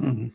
Mhm.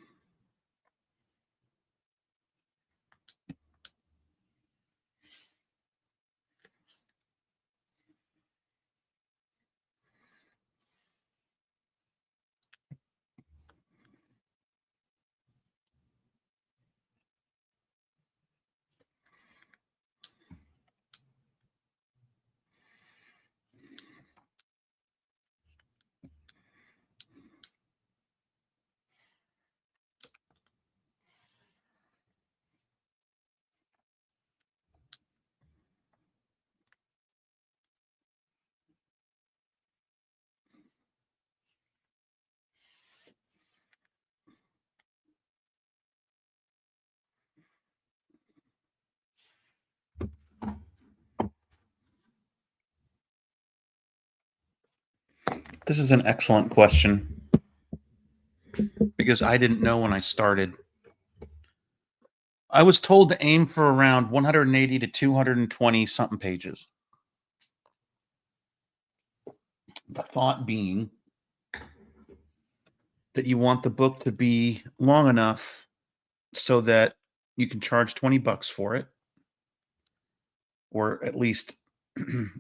This is an excellent question because I didn't know when I started. I was told to aim for around 180 to 220 something pages. The thought being that you want the book to be long enough so that you can charge $20 for it, or at least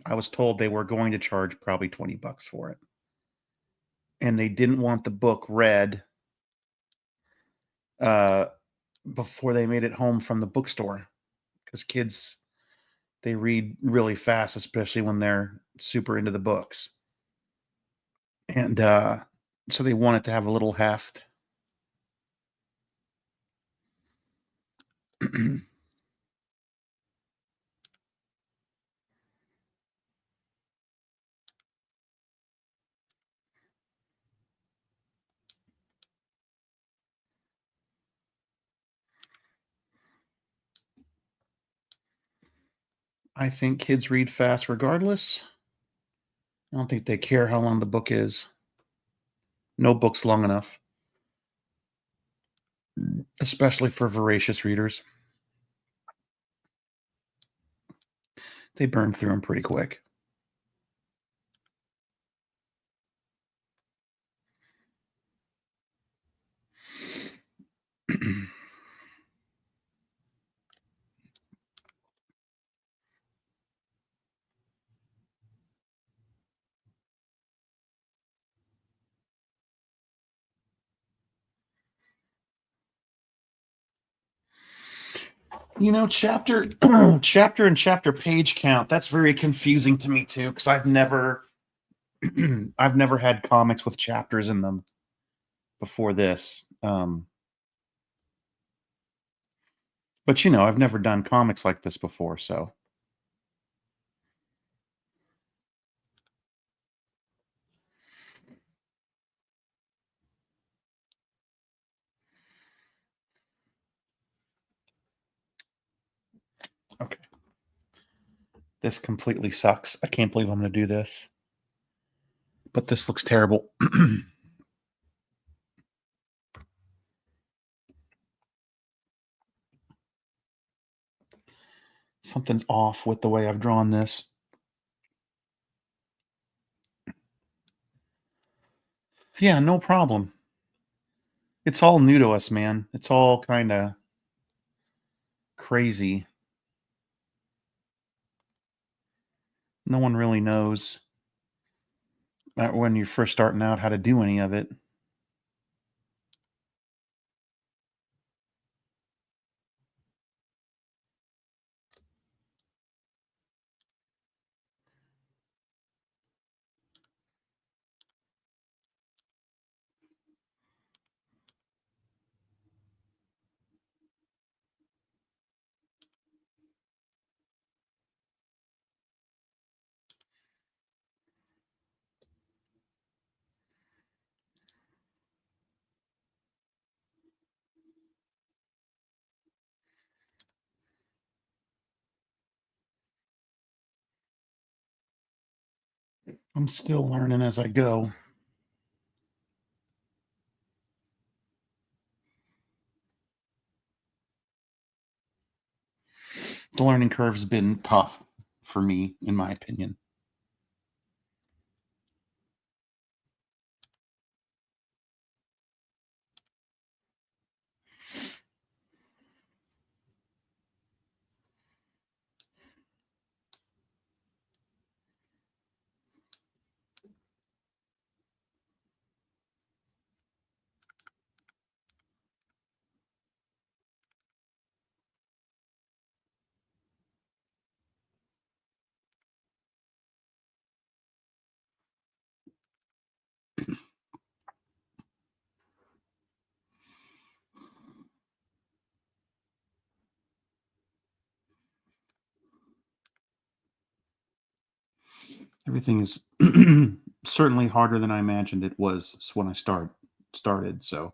I was told they were going to charge probably $20 for it. And they didn't want the book read uh, before they made it home from the bookstore, because kids, they read really fast, especially when they're super into the books. And so they wanted to have a little heft. I think kids read fast regardless. I don't think they care how long the book is. No book's long enough, especially for voracious readers. They burn through them pretty quick. Chapter chapter and chapter page count, that's very confusing to me too, because I've never I've never had comics with chapters in them before this. But I've never done comics like this before, so okay. This completely sucks. I can't believe I'm going to do this. But this looks terrible. Something's off with the way I've drawn this. Yeah, no problem. It's all new to us, man. It's all kind of crazy. No one really knows when you're first starting out how to do any of it. I'm still learning as I go. The learning curve's been tough for me, in my opinion. Everything is certainly harder than I imagined it was when I started. So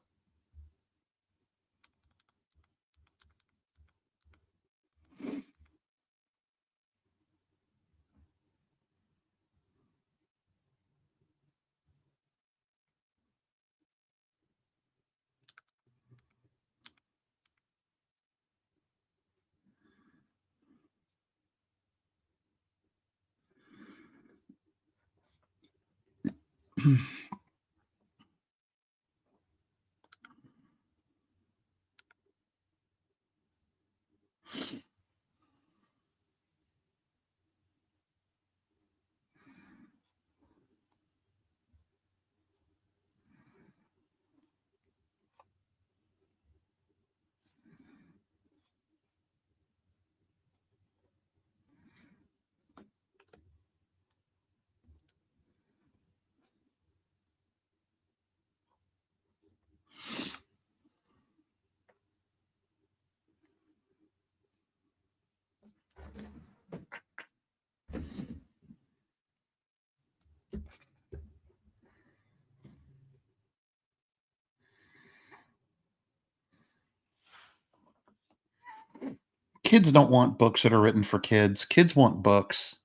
kids don't want books that are written for kids. Kids want books.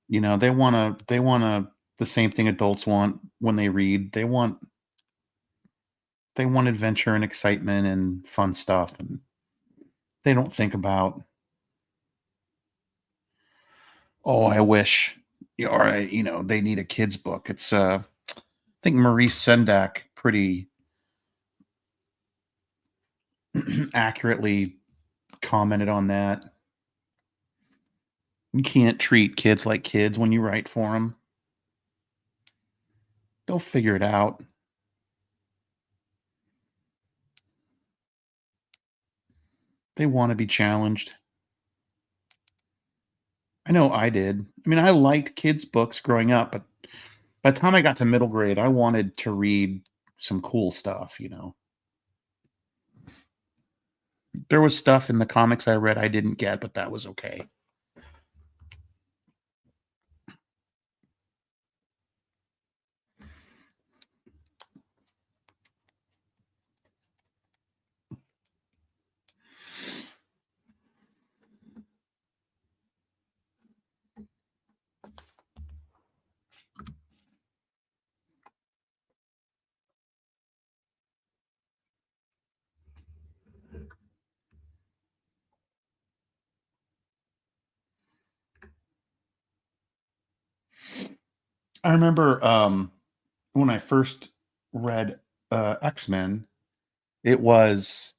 They want to the same thing adults want when they read. They want adventure and excitement and fun stuff, and they don't think about, oh, I wish, they need a kid's book. It's I think Maurice Sendak pretty accurately commented on that. You can't treat kids like kids when you write for them. They'll figure it out. They want to be challenged. I know I did. I mean, I liked kids' books growing up, but by the time I got to middle grade, I wanted to read some cool stuff. There was stuff in the comics I read I didn't get, but that was okay. I remember when I first read X-Men, it was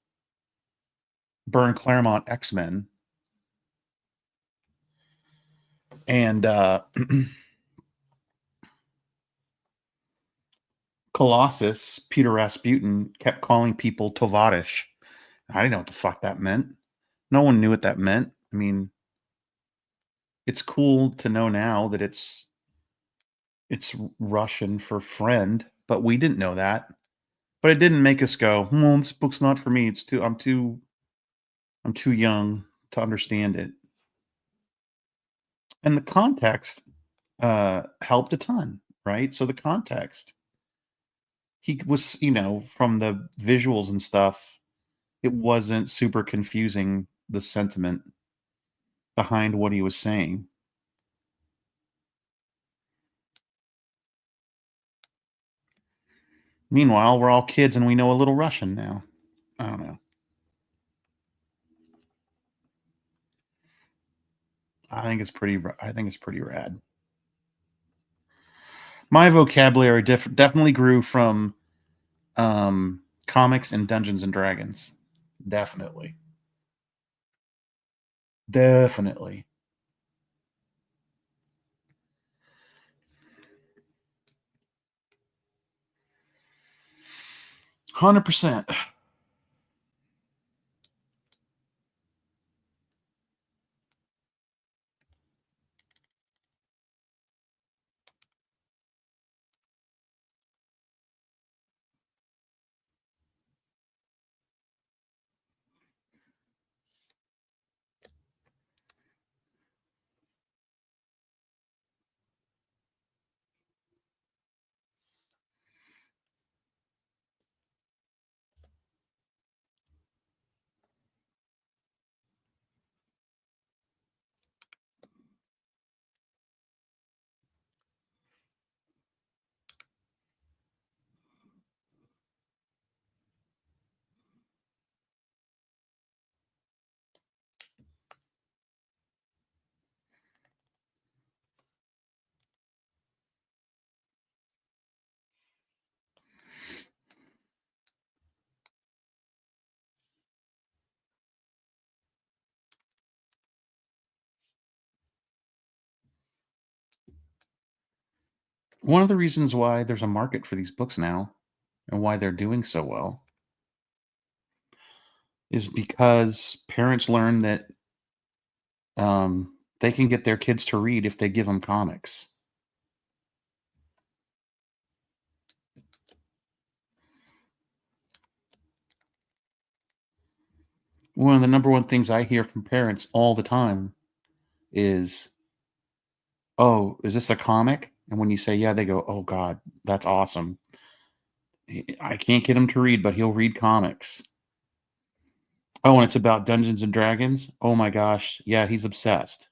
Byrne Claremont X-Men, and Colossus, Peter Rasputin, kept calling people Tovarish. I didn't know what the fuck that meant. No one knew what that meant. I mean, it's cool to know now that it's Russian for friend, but we didn't know that. But it didn't make us go, "Well, this book's not for me. I'm too young to understand it." And the context helped a ton, right? So the context, he was, from the visuals and stuff, it wasn't super confusing, the sentiment behind what he was saying. Meanwhile, we're all kids and we know a little Russian now. I don't know. I think it's pretty rad. My vocabulary definitely grew from comics and Dungeons and Dragons. Definitely. Definitely. 100%. One of the reasons why there's a market for these books now and why they're doing so well is because parents learn that they can get their kids to read if they give them comics. One of the number one things I hear from parents all the time is, "Oh, is this a comic?" And when you say, "Yeah," they go, "Oh god, that's awesome. I can't get him to read, but he'll read comics." Oh, and it's about Dungeons and Dragons? Oh my gosh, yeah, he's obsessed.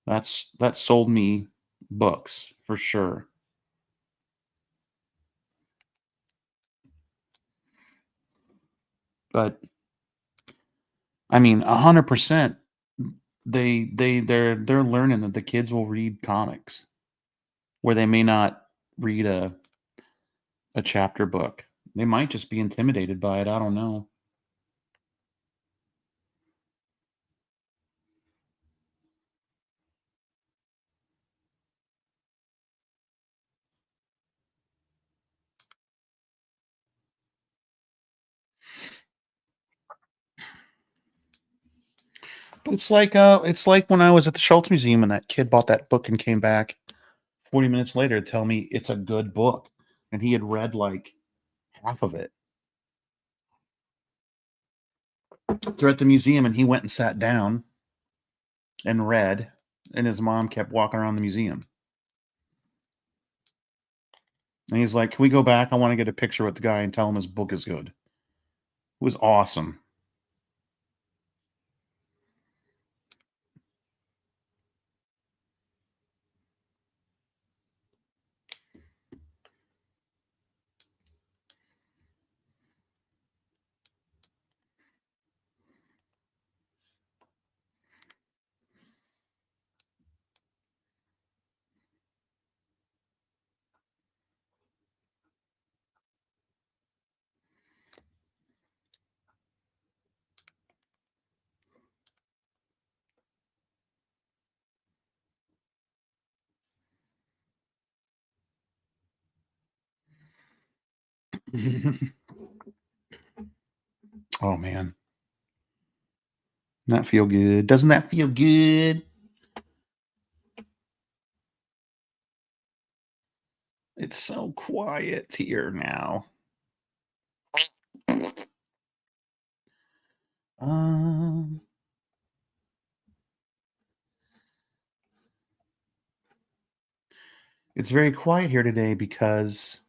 That sold me books for sure. But I mean, 100%, they're learning that the kids will read comics where they may not read a chapter book. They might just be intimidated by it, I don't know. But it's like when I was at the Schultz Museum and that kid bought that book and came back 40 minutes later to tell me it's a good book, and he had read, like, half of it. They're at the museum, and he went and sat down and read, and his mom kept walking around the museum. And he's like, "Can we go back? I wanna get a picture with the guy and tell him his book is good." It was awesome. Oh, man. That feel good. Doesn't that feel good? It's so quiet here now. Um, it's very quiet here today because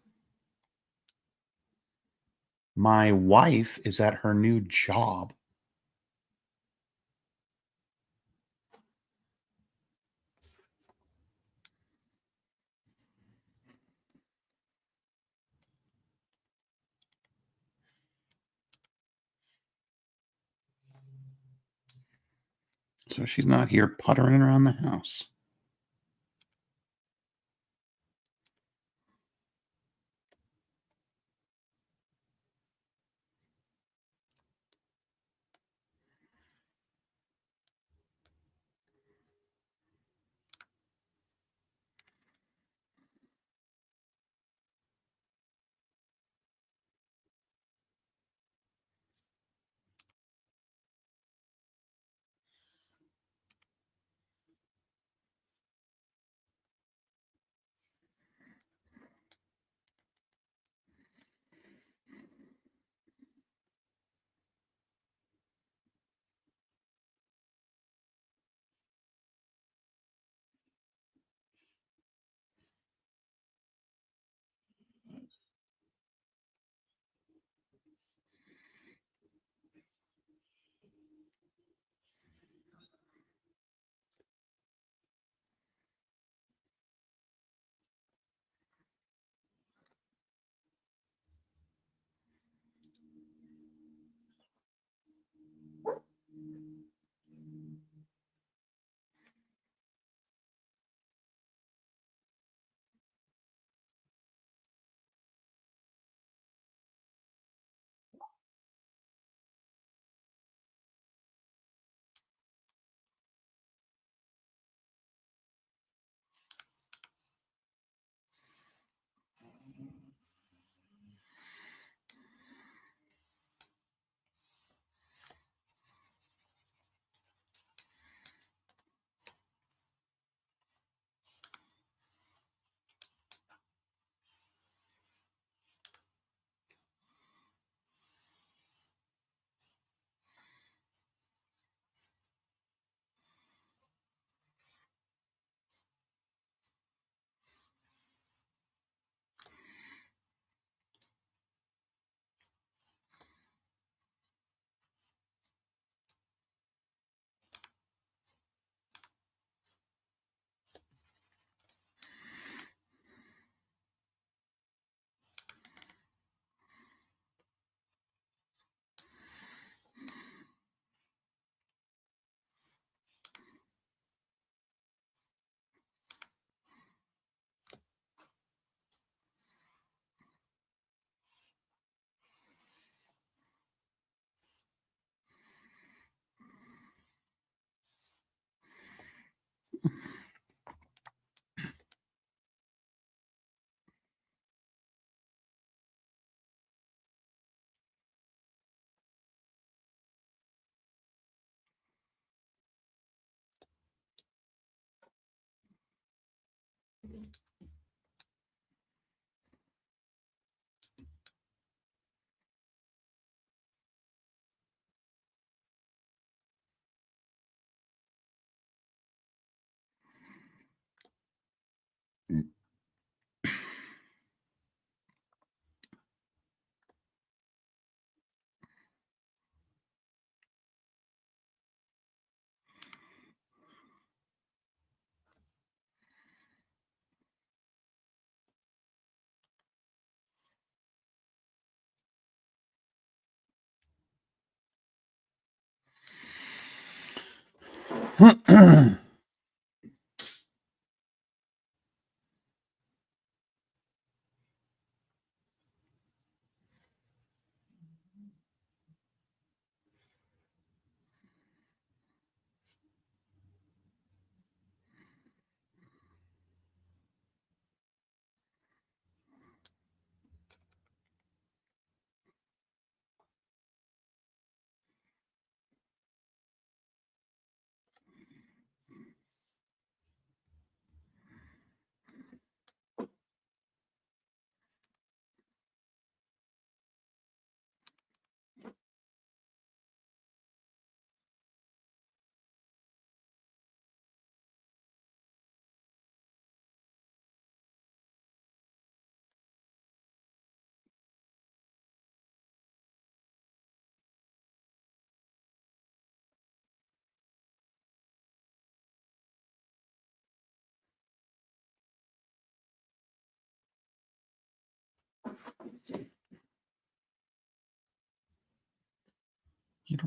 my wife is at her new job. So she's not here puttering around the house.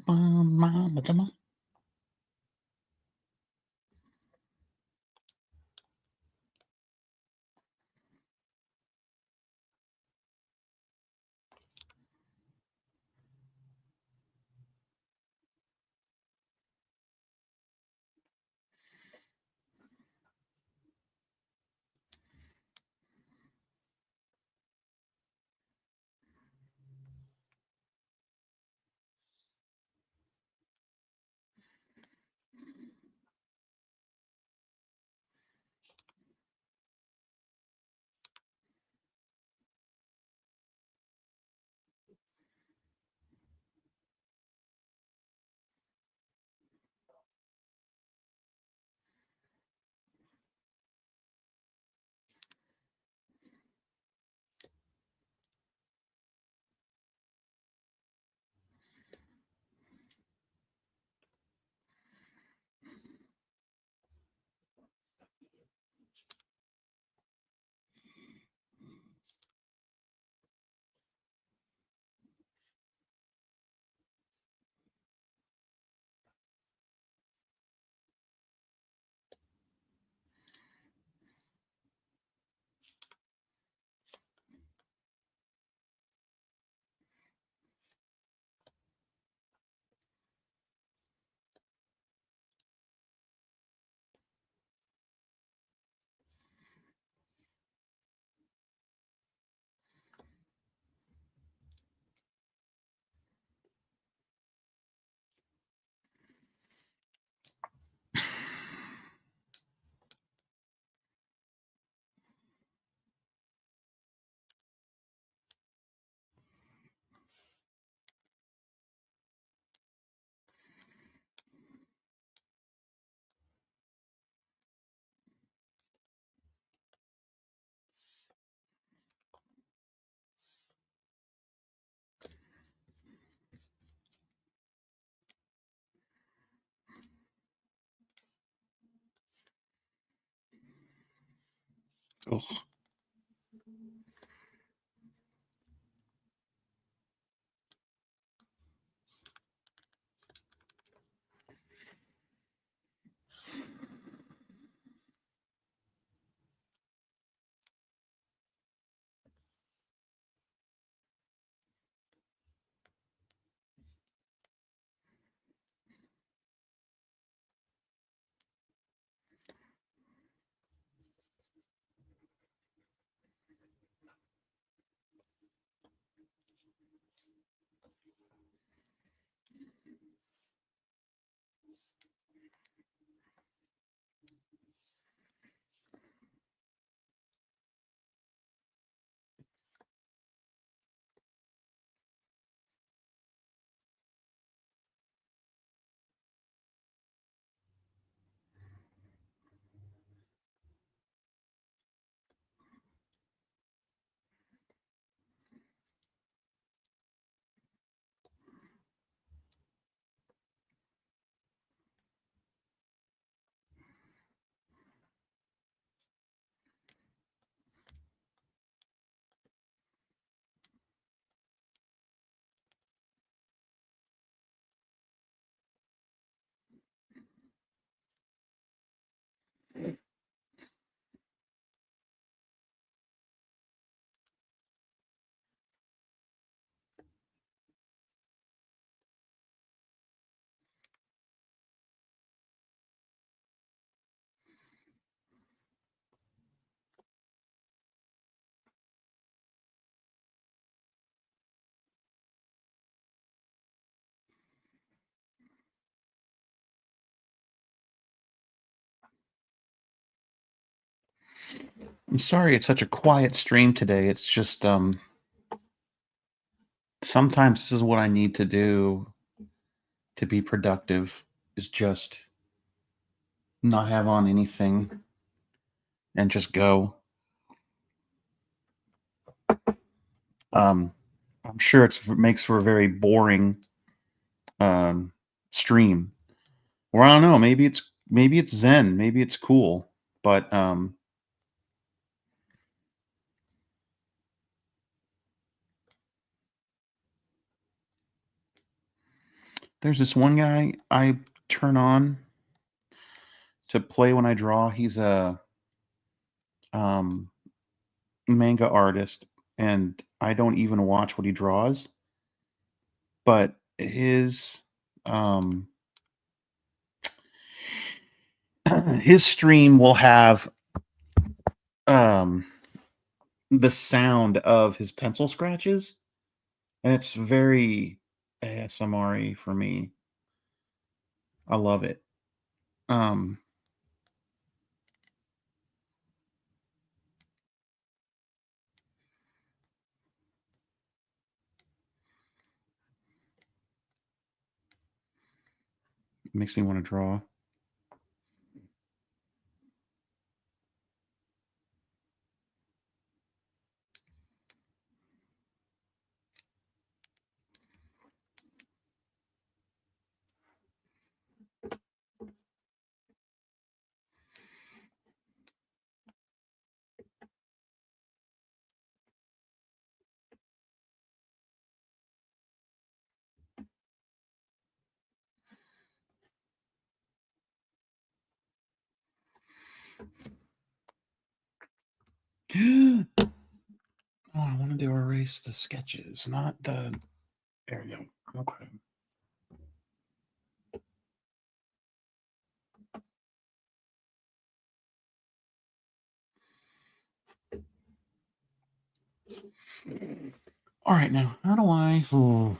Mama, Ugh. I'm sorry it's such a quiet stream today. It's just sometimes this is what I need to do to be productive is just not have on anything and just go. Um I'm sure makes for a very boring um stream. Or I don't know, maybe it's zen, maybe it's cool, but there's this one guy I turn on to play when I draw. He's a um manga artist, and I don't even watch what he draws, but his stream will have um the sound of his pencil scratches, and it's very ASMR for me. I love it. Um Makes me want to draw. Oh, I wanted to erase the sketches, not the. There we go. Okay. All right, now how do I? Oh.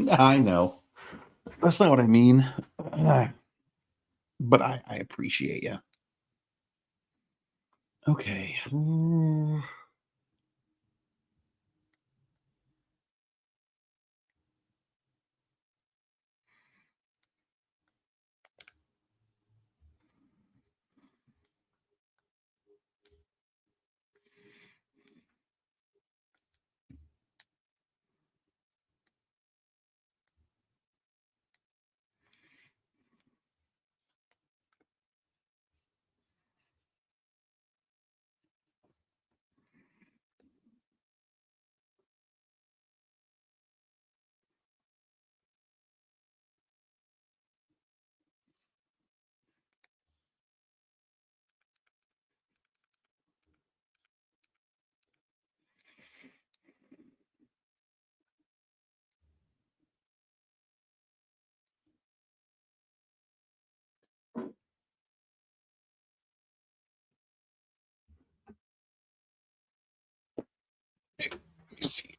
I know. That's not what I mean. But I appreciate you. Okay. Let me see.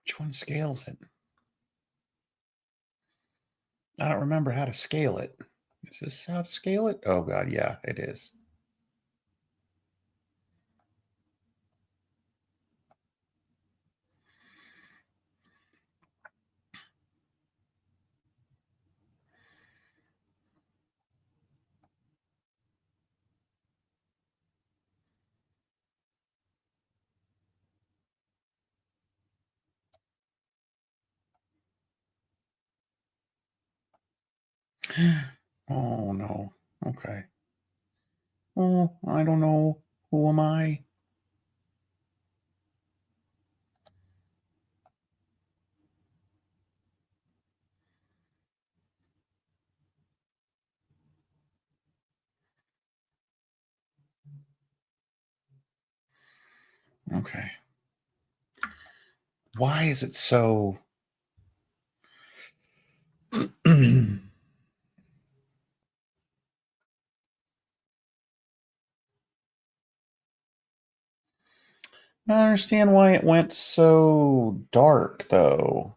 Which one scales it? I don't remember how to scale it. Is this how to scale it? Oh, God, yeah, it is. Oh, no. Okay. Oh, I don't know. Who am I? Okay. Why is it so? I don't understand why it went so dark, though.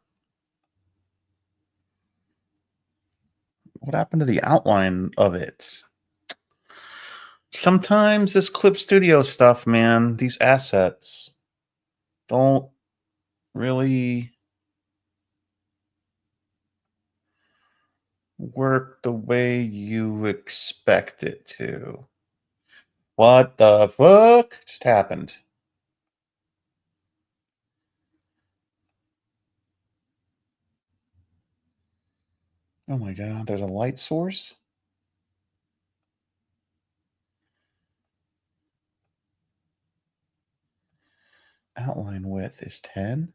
What happened to the outline of it? Sometimes this Clip Studio stuff, man, these assets don't really work the way you expect it to. What the fuck just happened? Oh my god, there's a light source? Outline width is 10?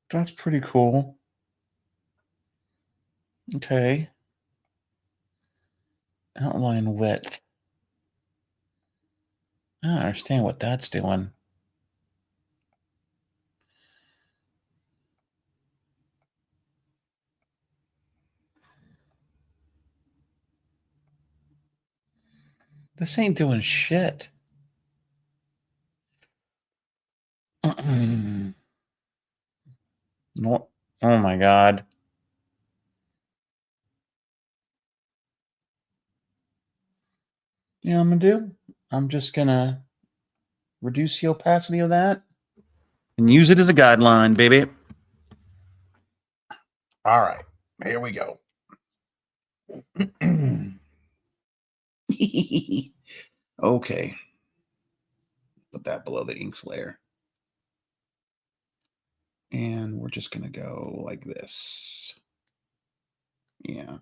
That's pretty cool. Okay. Outline width. I don't understand what that's doing. This ain't doing shit. No, oh my god. You know what I'm gonna do? I'm just gonna reduce the opacity of that and use it as a guideline, baby. All right, here we go. Okay, put that below the inks layer. And we're just gonna go like this. Yeah.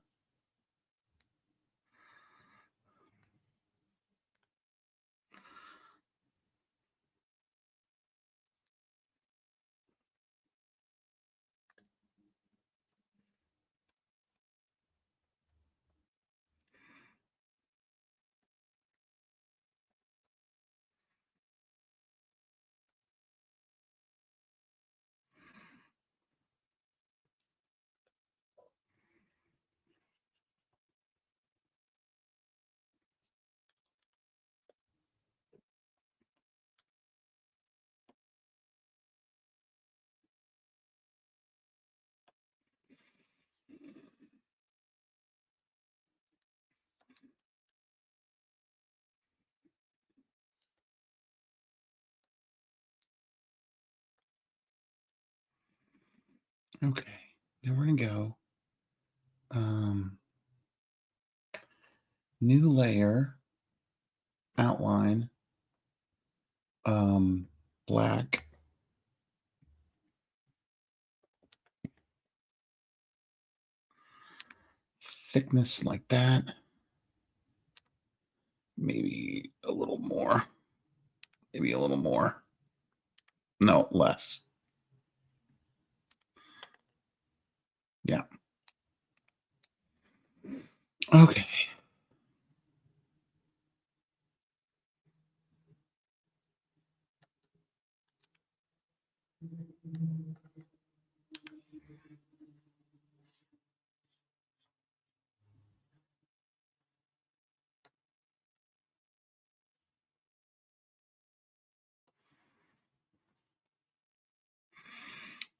Okay. Then we're gonna go new layer, outline, black. Thickness like that. Maybe a little more. Maybe a little more. No, less. Yeah. Okay.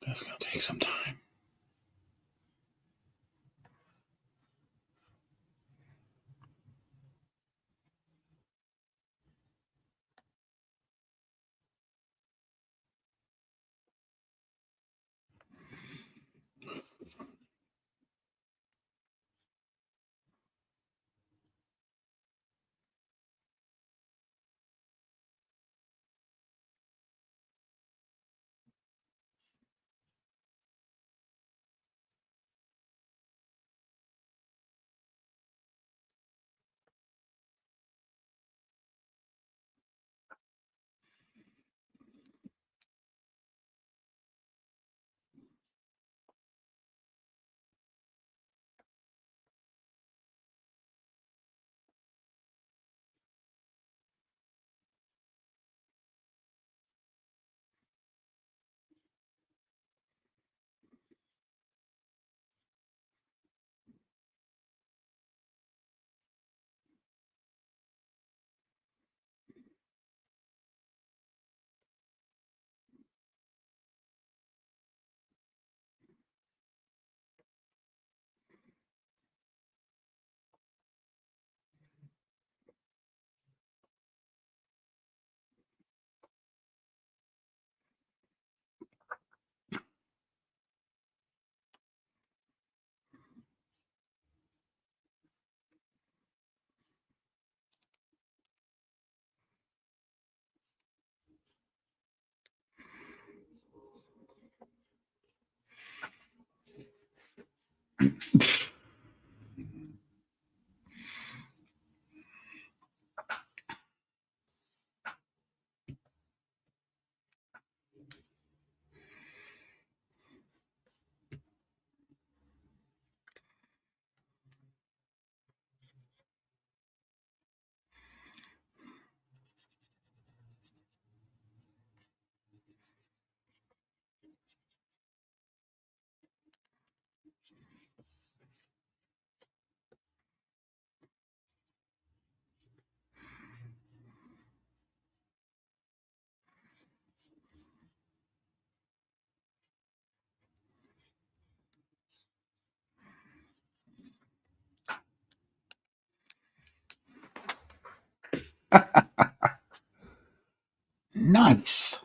That's going to take some time. Nice.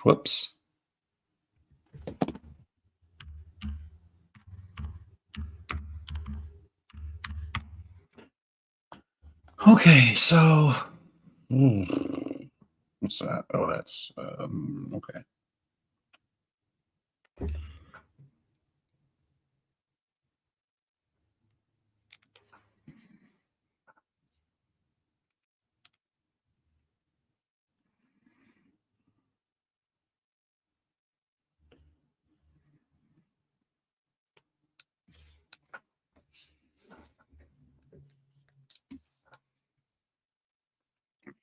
Whoops. Okay, so what's that? Oh, that's okay.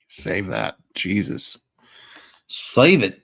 Save that. Jesus. Save it.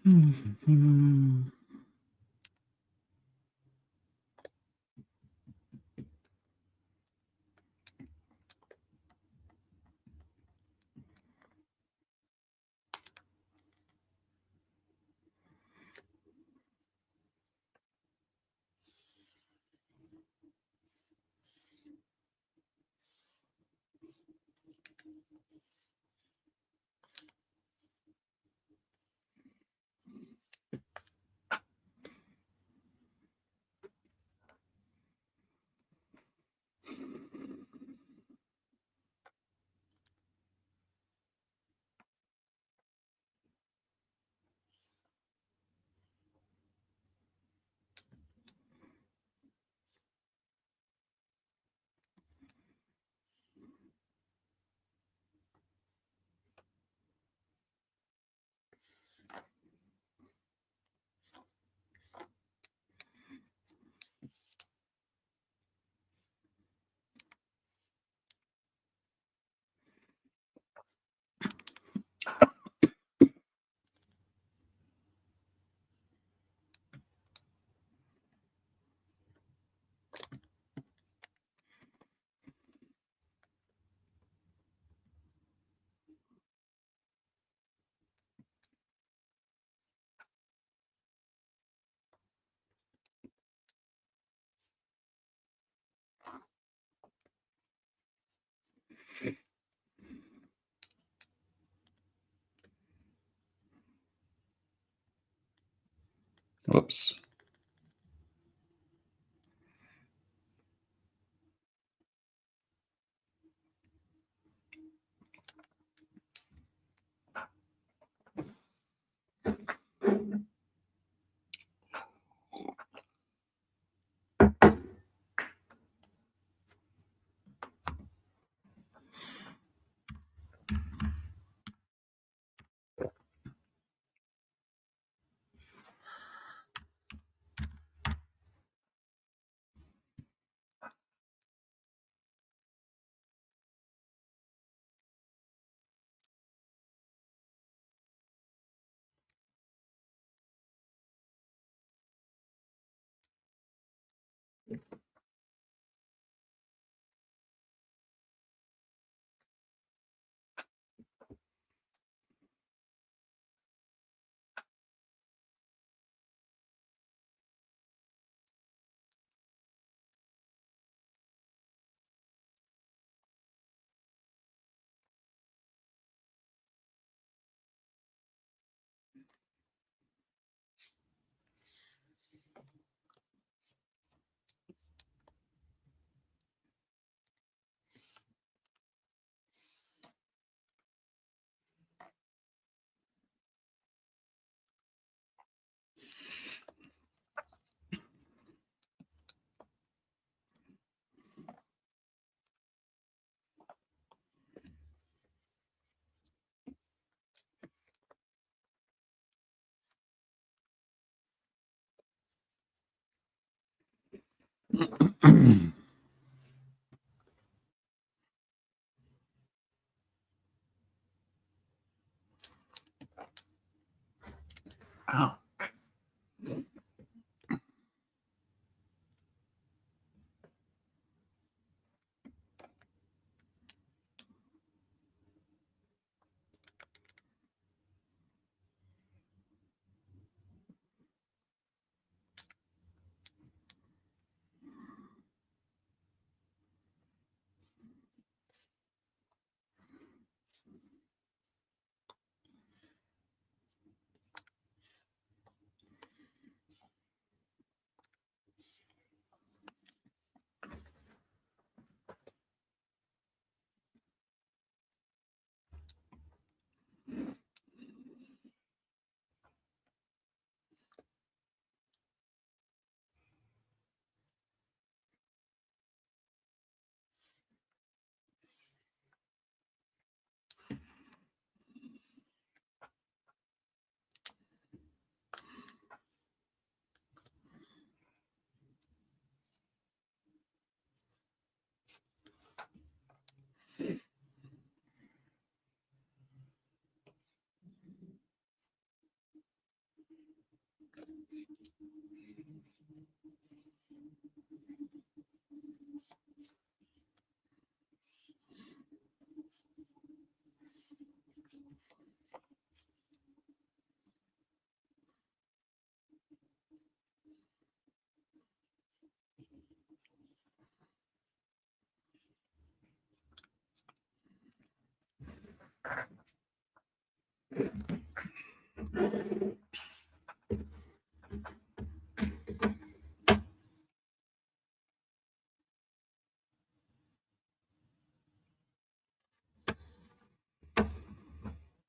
Whoops. Ow.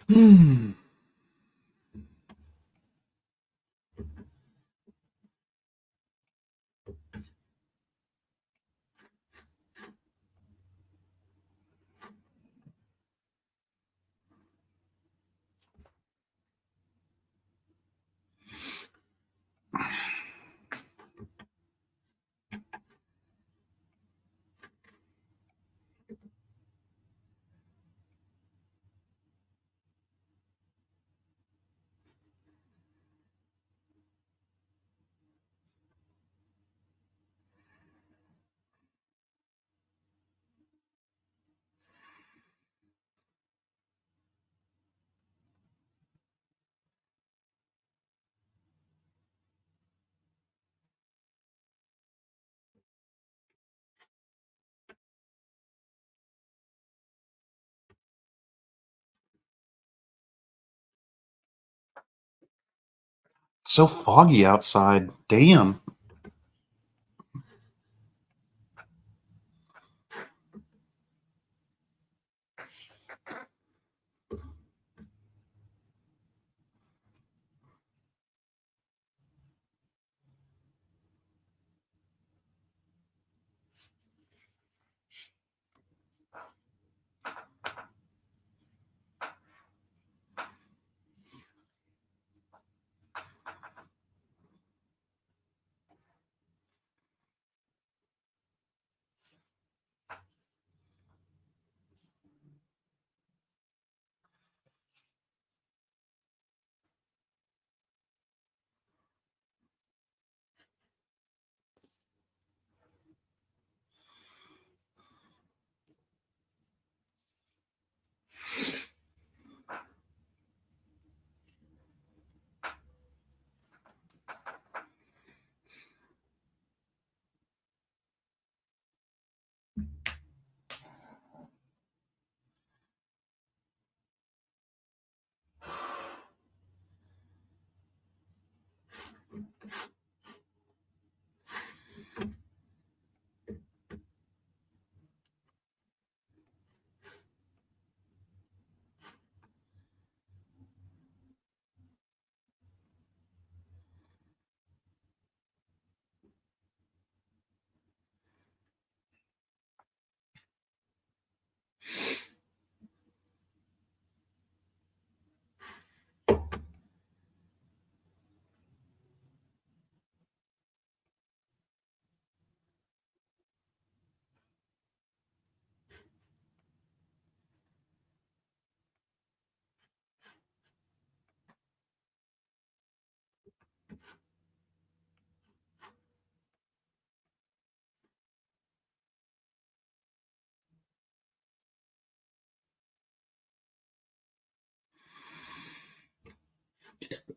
Hmm. So foggy outside. Damn.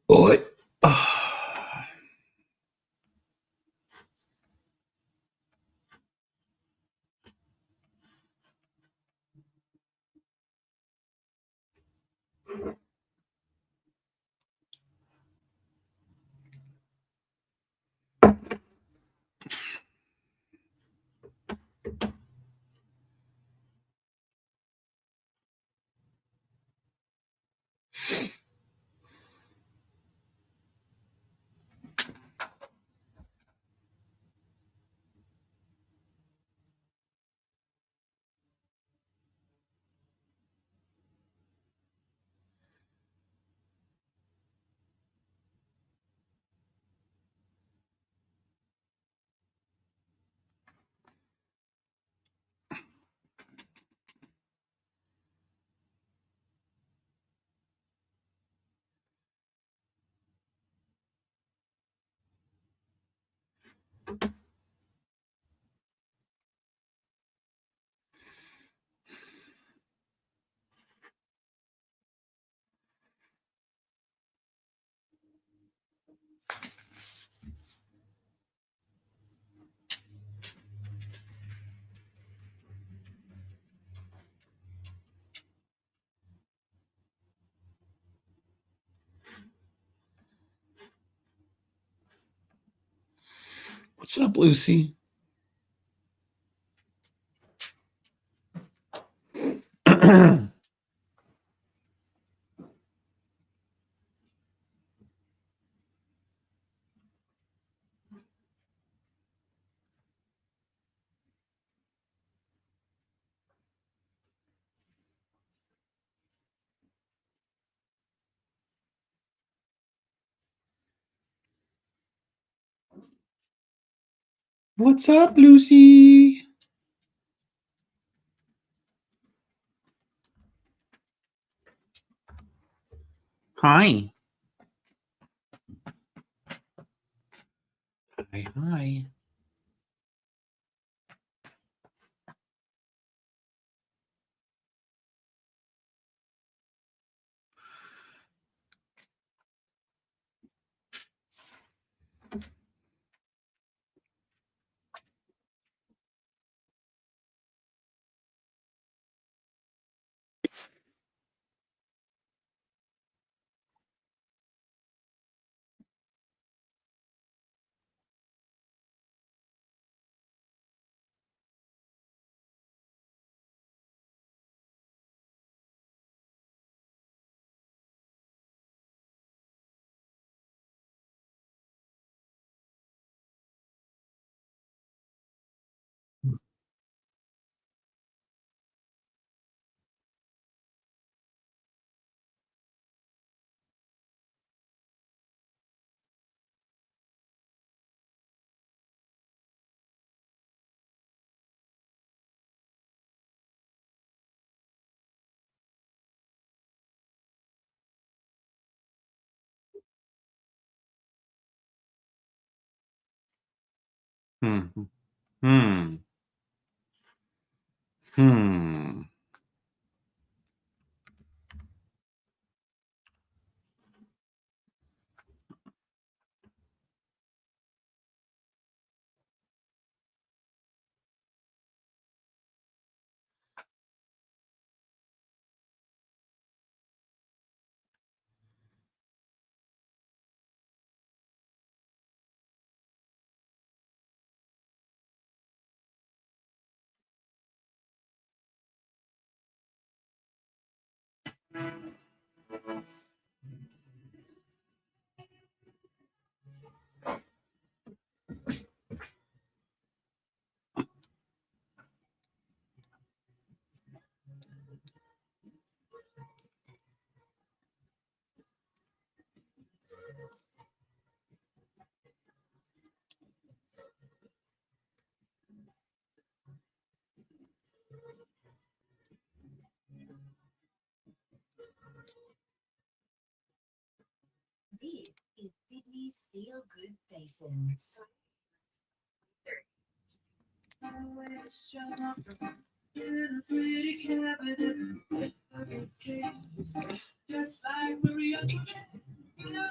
Oi. What's up, Lucy? What's up, Lucy? Hi. Hi, hi. Hmm. Hmm. Hmm. This is Sydney's Feel Good Station. Just like Maria. Yeah.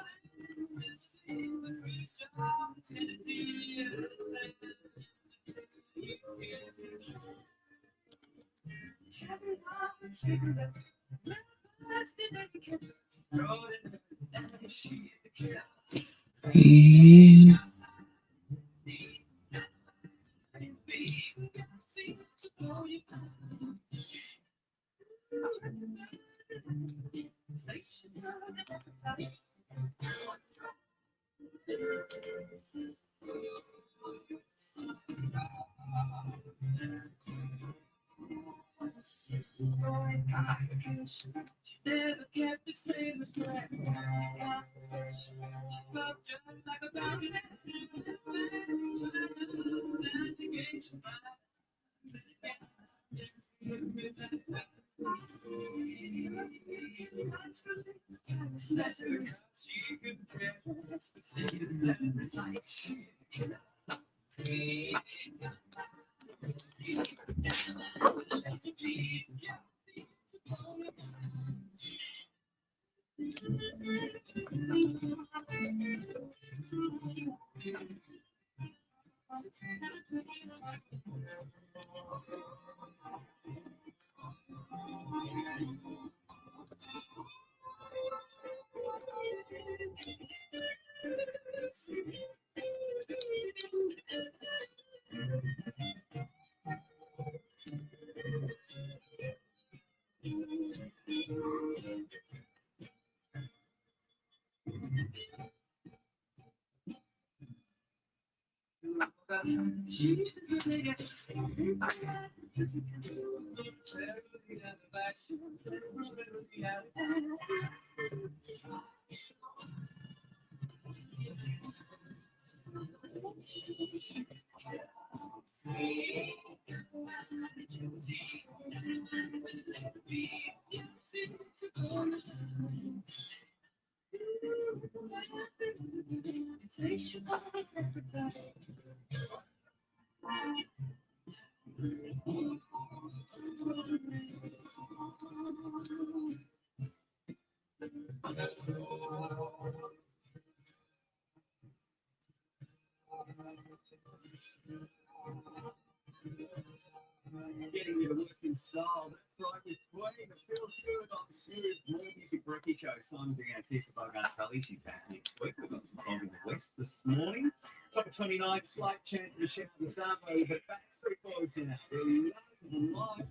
Never kept the same as black. Felt just like a zombie. Getting you to work in style. That's right, with playing the feels good on Smooth More Music Rookie Show. Simon Diaz here for Bogart Valley. She's back next week. We've got some fog in the west this morning. Top of 29, slight chance of a shower this afternoon, but Backstreet Boys now. They're live.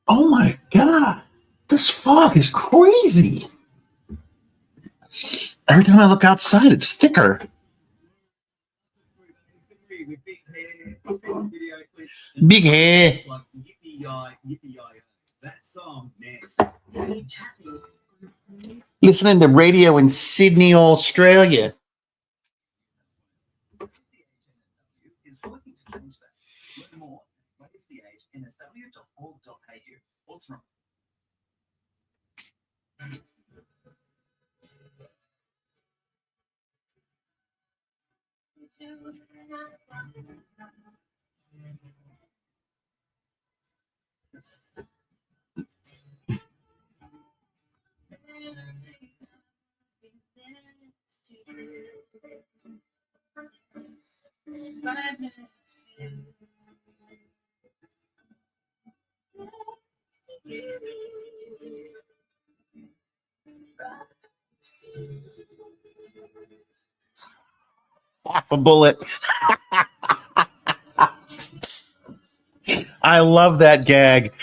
Oh my god, this fog is crazy. Every time I look outside, it's thicker. Big hair. That song, next. Listening to radio in Sydney, Australia. Is working to change that. Learn more. Raise the age nsw.org.au. What's wrong? Half a bullet. I love that gag.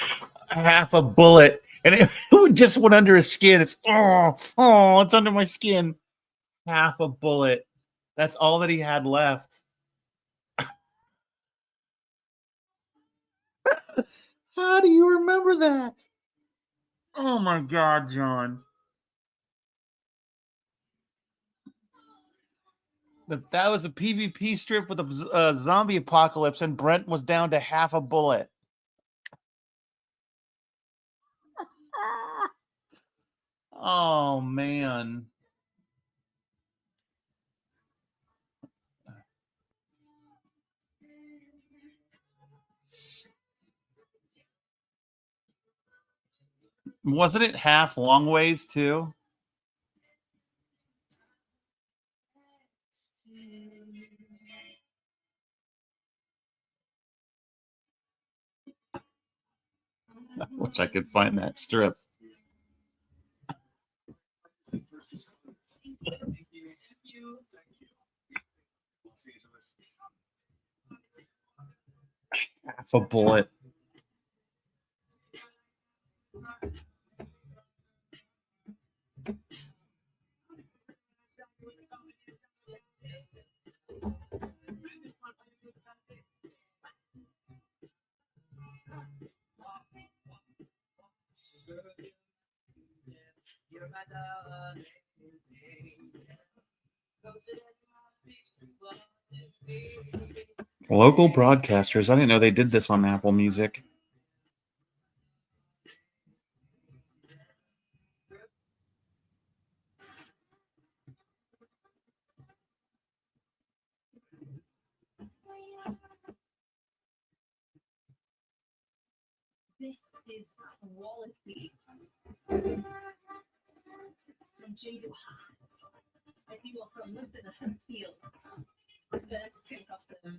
Half a bullet. And it just went under his skin. It's it's under my skin. Half a bullet. That's all that he had left. How do you remember that? Oh my God, John. That was a PvP strip with a zombie apocalypse, and Brent was down to half a bullet. Oh man. Wasn't it half long ways too? I wish I could find that strip. Half a bullet. Local broadcasters. I didn't know they did this on Apple Music. This is quality. From Jado Hat. If you are from London or Huddersfield, first came across them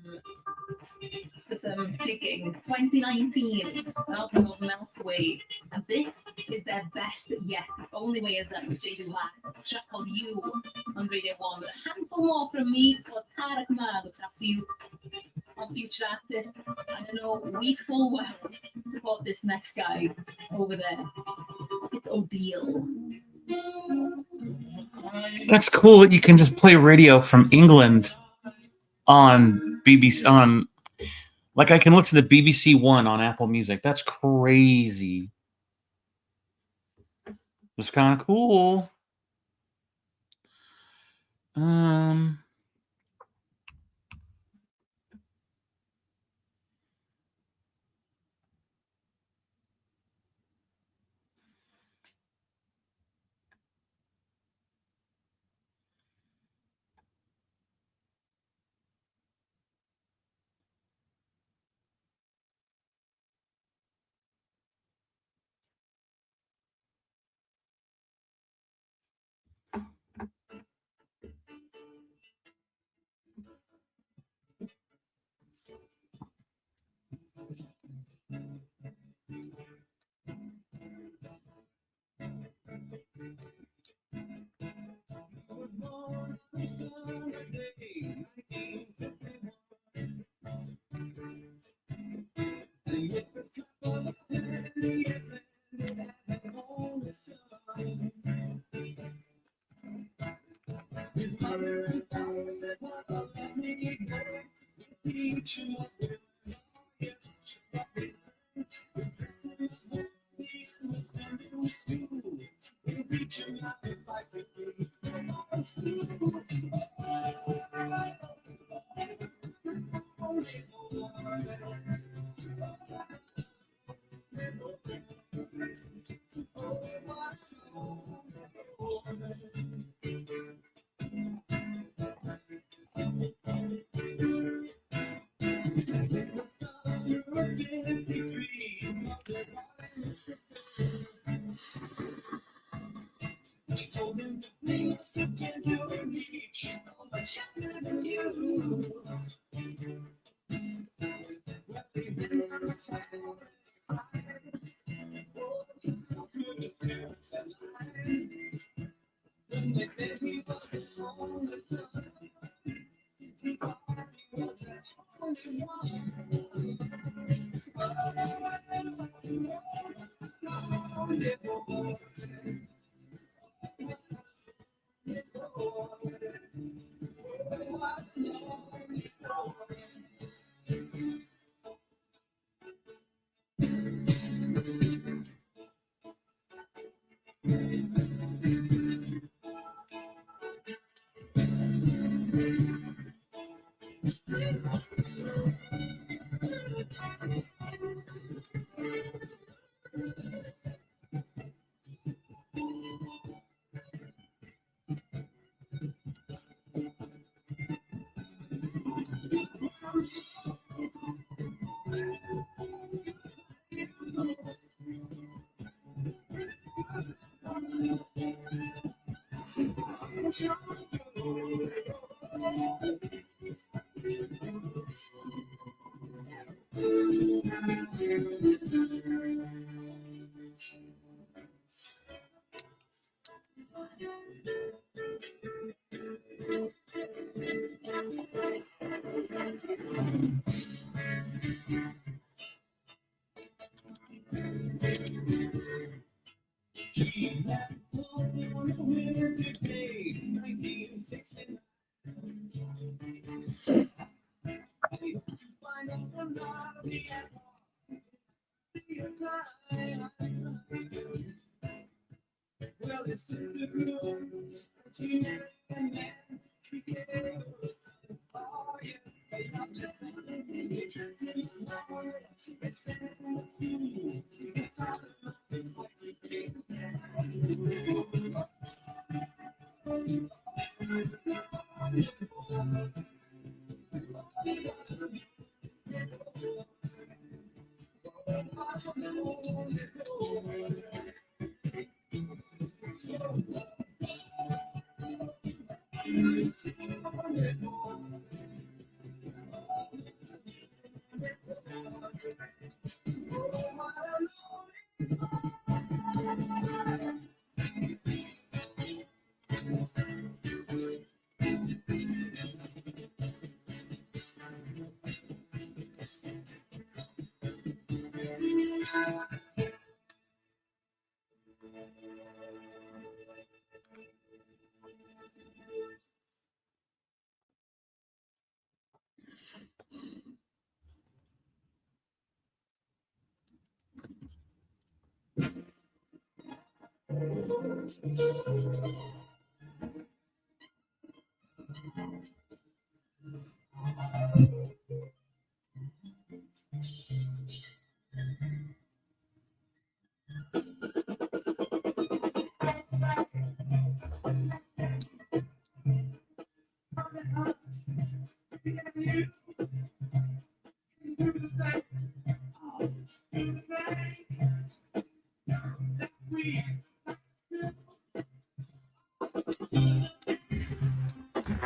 for some digging. 2019, album of Meltaway. And this is their best yet. The only way is that Jado Hat. A track called You on Radio 1. But a handful more from me. So Tarek Ma looks after you. Our future artist. And I know we full well support this next guy over there. It's Odile. That's cool that you can just play radio from England on BBC. Like I can listen to BBC One on Apple Music. That's crazy. It's kind of cool.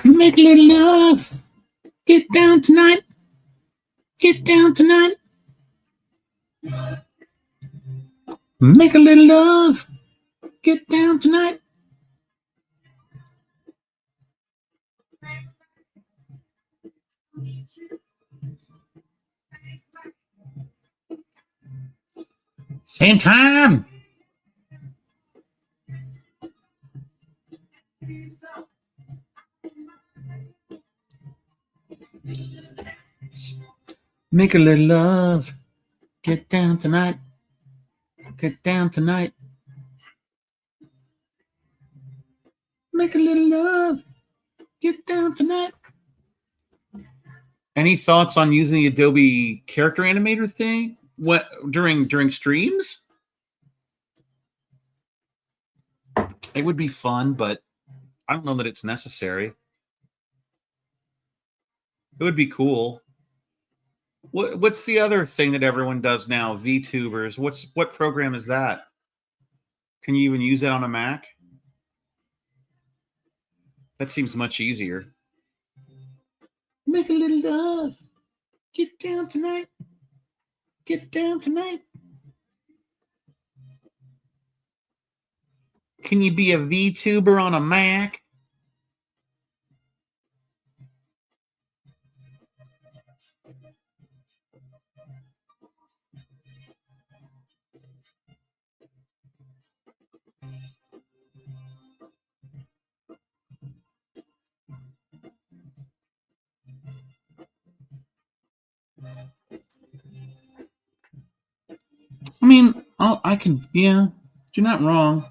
Make a little love. Get down tonight. Get down tonight. Make a little love. Get down tonight. Same time. Make a little love. Get down tonight. Get down tonight. Make a little love. Get down tonight. Any thoughts on using the Adobe Character Animator thing? What during streams? It would be fun, but I don't know that it's necessary. It would be cool. What's the other thing that everyone does now? VTubers. What program is that? Can you even use it on a Mac? That seems much easier. Make a little love. Get down tonight. Get down tonight. Can you be a VTuber on a Mac? I mean, I can, yeah, you're not wrong.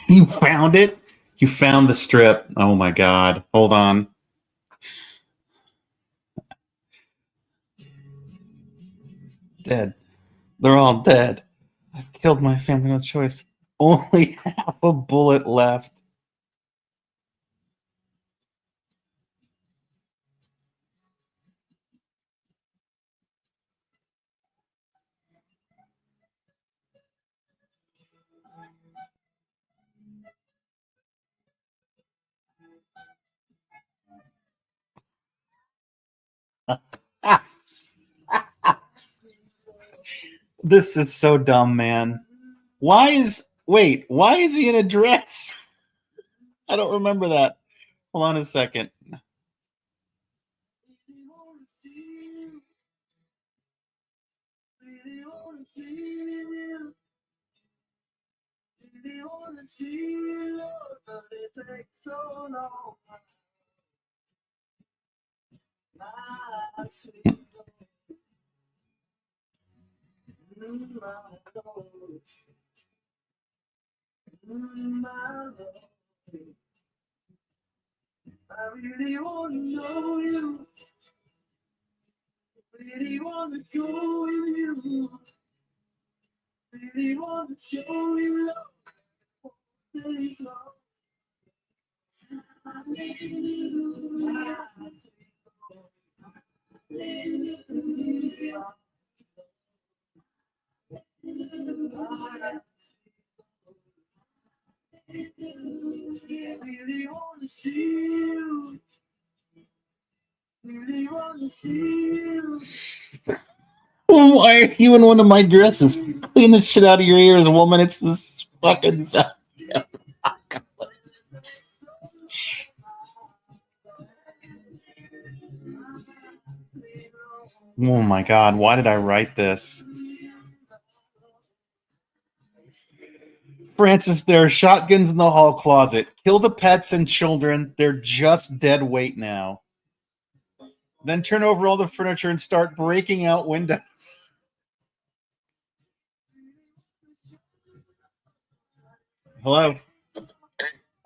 You found it? You found the strip. Oh my God. Hold on. Dead. They're all dead. I've killed my family, no choice. Only half a bullet left. This is so dumb, man. Why is he in a dress? I don't remember that. Hold on a second. Why are you in one of my dresses? Clean the shit out of your ears, woman. It's this fucking sound. Oh my god, why did I write this? Francis, there are shotguns in the hall closet. Kill the pets and children. They're just dead weight now. Then turn over all the furniture and start breaking out windows. Hello.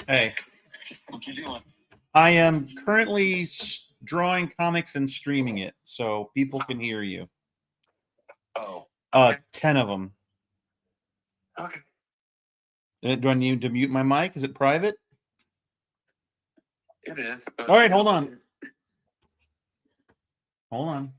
Hey. What you doing? I am currently drawing comics and streaming it so people can hear you. Oh. 10 of them. Okay. Do I need to mute my mic? Is it private? It is. All right, hold on. Hold on.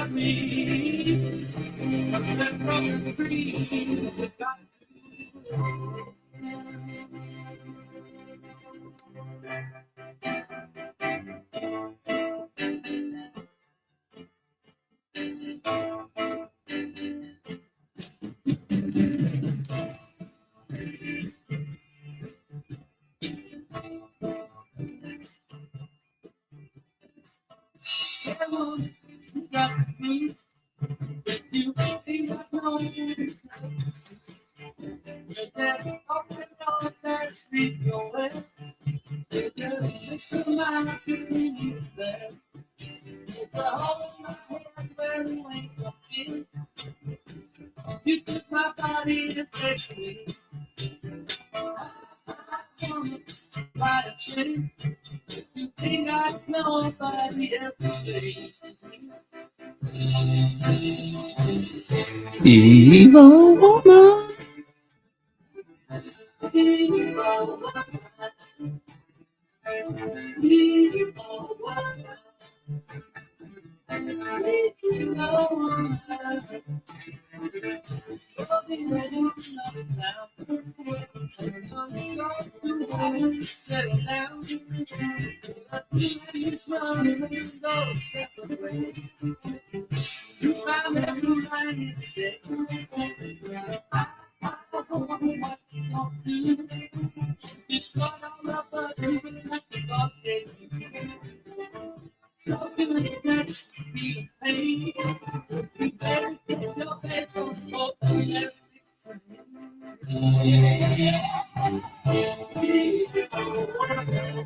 got me. That brother free. Got got me. You ain't got no. That up and down that street going. It's a man between there. It's a hole in my head where you ain't looking. You took my body to take me. By a shame. You think I know nobody else today. Evil woman. Settle down. You found a new line today. I don't know what you gonna do. You start all up, but you will have to go get you. So you let that be a pain. You better get your best on both of them. Evil woman.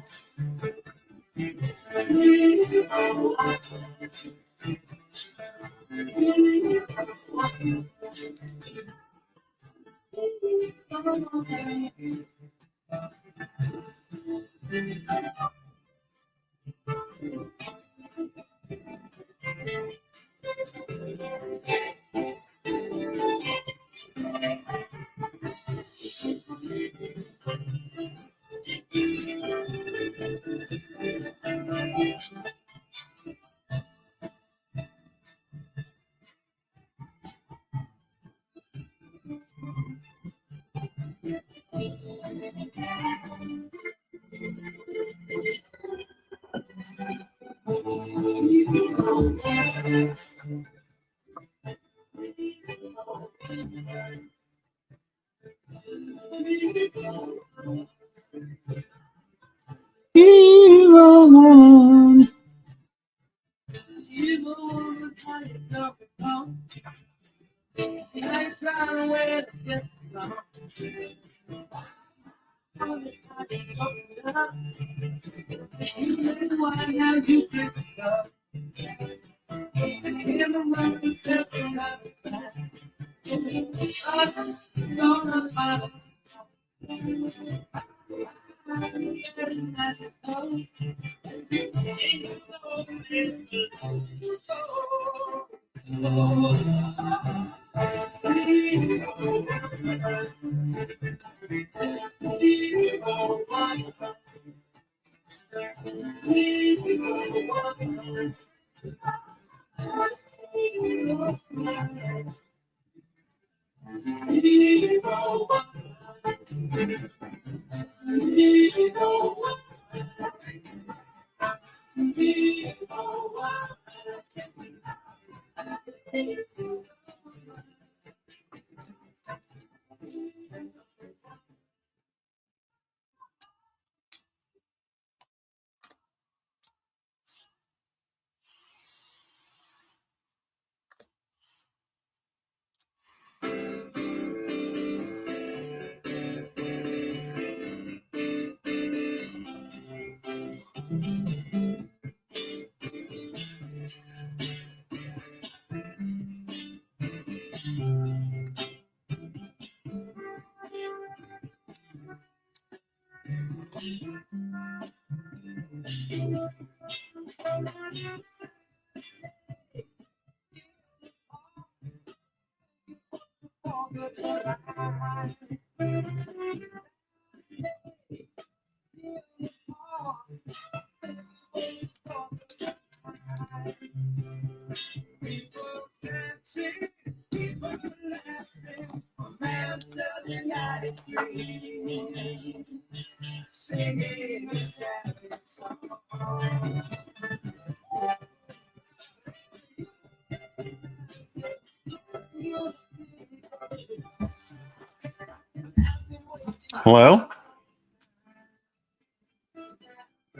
Hello?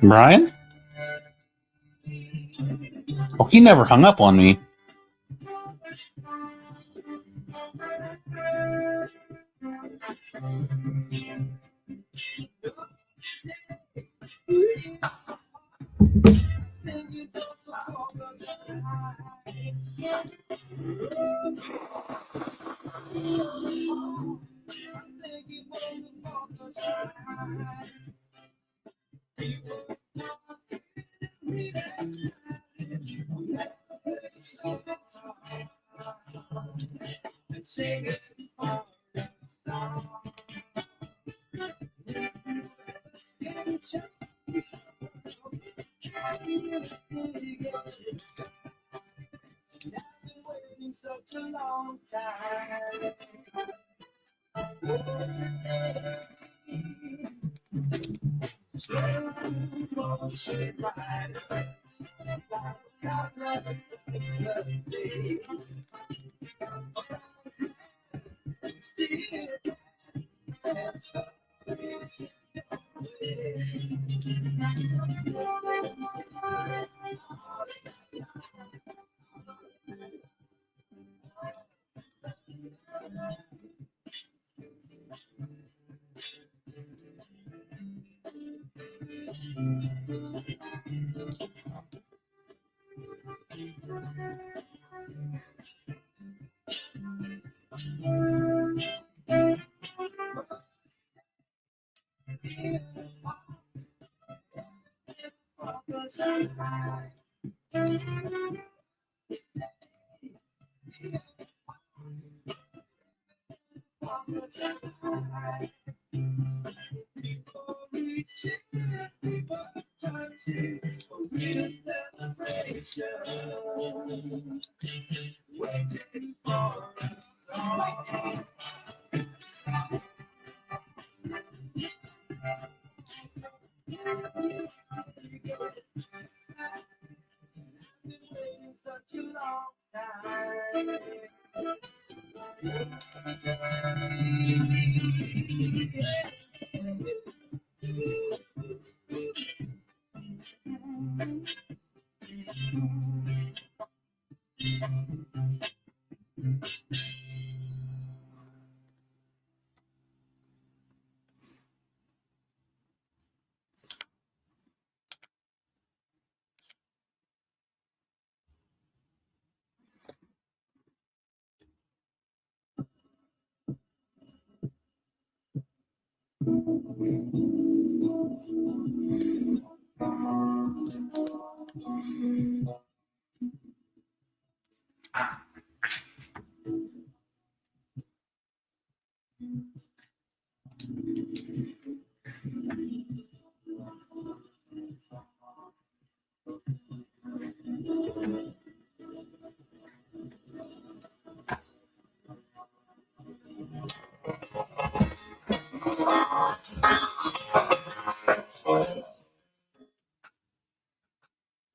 Brian? Oh, he never hung up on me.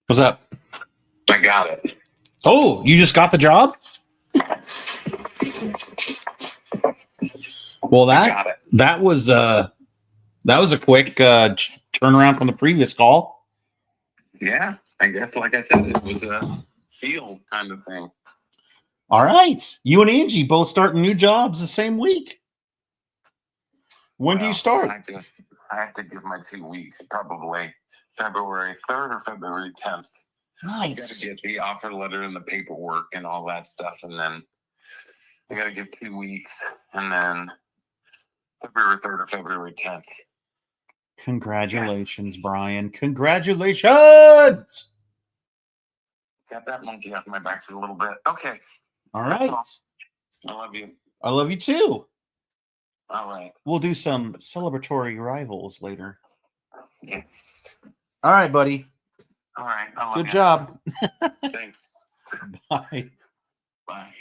What's up? I got it. Oh, you just got the job? Well, I got it. that was a quick turnaround from the previous call. Yeah, I guess, like I said, it was a field kind of thing. All right. You and Angie both starting new jobs the same week. When do you Well, start? I have to give my 2 weeks, probably February 3rd or February 10th. I got Nice. to get the offer letter and the paperwork and all that stuff, and then I got to give 2 weeks, and then February 3rd or February 10th. Congratulations, Brian. Congratulations. Got that monkey off my back for a little bit. Okay, All That's right. all. I love you. I love you too. All right. We'll do some celebratory rivals later. Yes. All right, buddy. All right. I love Good you. job. Thanks. Bye. Bye.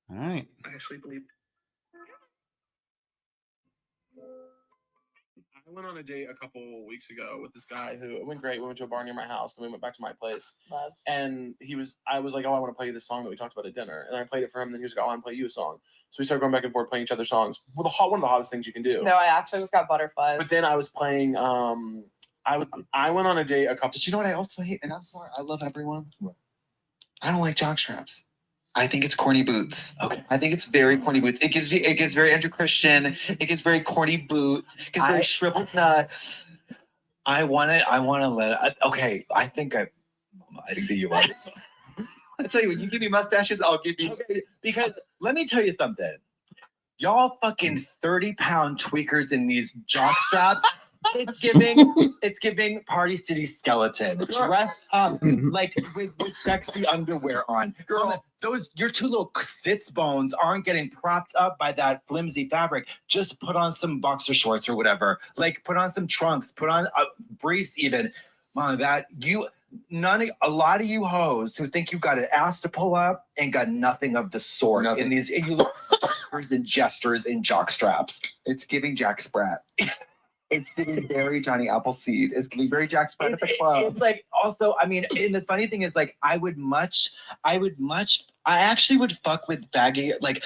All right. I actually believe. I went on a date a couple weeks ago with this guy who it went great. We went to a bar near my house, then we went back to my place. Love. And I was like, oh, I want to play you this song that we talked about at dinner. And I played it for him, and then he was like, oh, I want to play you a song. So we started going back and forth playing each other's songs. Well, one of the hottest things you can do. No, I actually just got butterflies. But then I was playing I went on a date a couple. But you know what I also hate? And I'm sorry, I love everyone. I don't like jock straps. I think it's corny boots. Okay. I think it's very corny boots. It gives very Andrew Christian. It gives very corny boots. It gives very shriveled nuts. I want to okay. I think that you want it. I tell you, when you give me mustaches, I'll give you. Okay, because let me tell you something. Y'all fucking 30-pound tweakers in these jock straps. It's giving Party City Skeleton dressed up like with sexy underwear on. Girl, your two little sits bones aren't getting propped up by that flimsy fabric. Just put on some boxer shorts or whatever. Like put on some trunks, put on a briefs even. Mom, a lot of you hoes who think you got an ass to pull up and got nothing of the sort in these, and you look and jesters in jock straps. It's giving Jack Sprat. It's giving very Johnny Appleseed. It's giving very Jack Sprat at the club. It's like also, I mean, and the funny thing is like I actually would fuck with baggy, like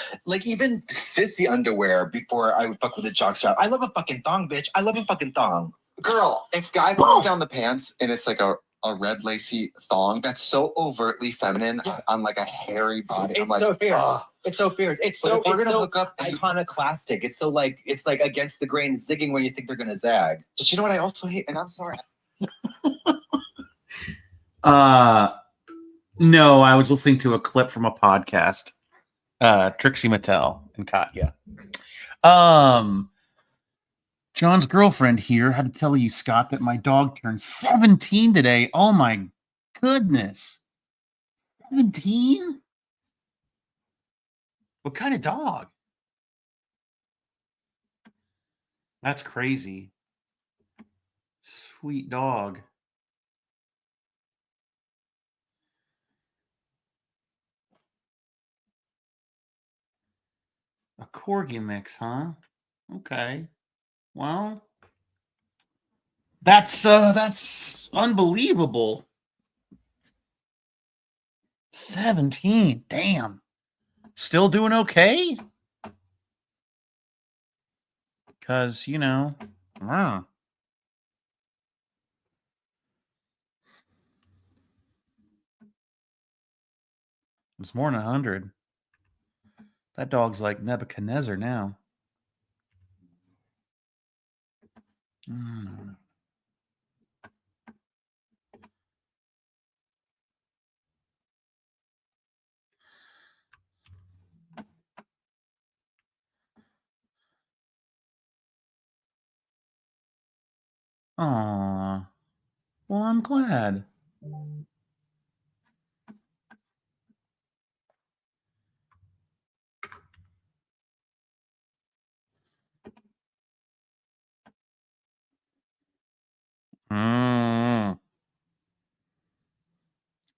even sissy underwear before I would fuck with a jock strap. I love a fucking thong, bitch. I love a fucking thong. Girl, if guy pulls down the pants and it's like a red lacy thong that's so overtly feminine on like a hairy body. It's so fierce. It's so fierce. It's so we're gonna hook up iconoclastic. It's like against the grain, zigging when you think they're gonna zag. But you know what I also hate? And I'm sorry. No, I was listening to a clip from a podcast. Trixie Mattel and Katya. John's girlfriend here had to tell you, Scott, that my dog turned 17 today. Oh my goodness. 17? What kind of dog? That's crazy. Sweet dog. A corgi mix, huh? Okay. Well, that's unbelievable. 17. Damn. Still doing okay? Because, it's more than 100. That dog's like Nebuchadnezzar now. Aw. Well, I'm glad.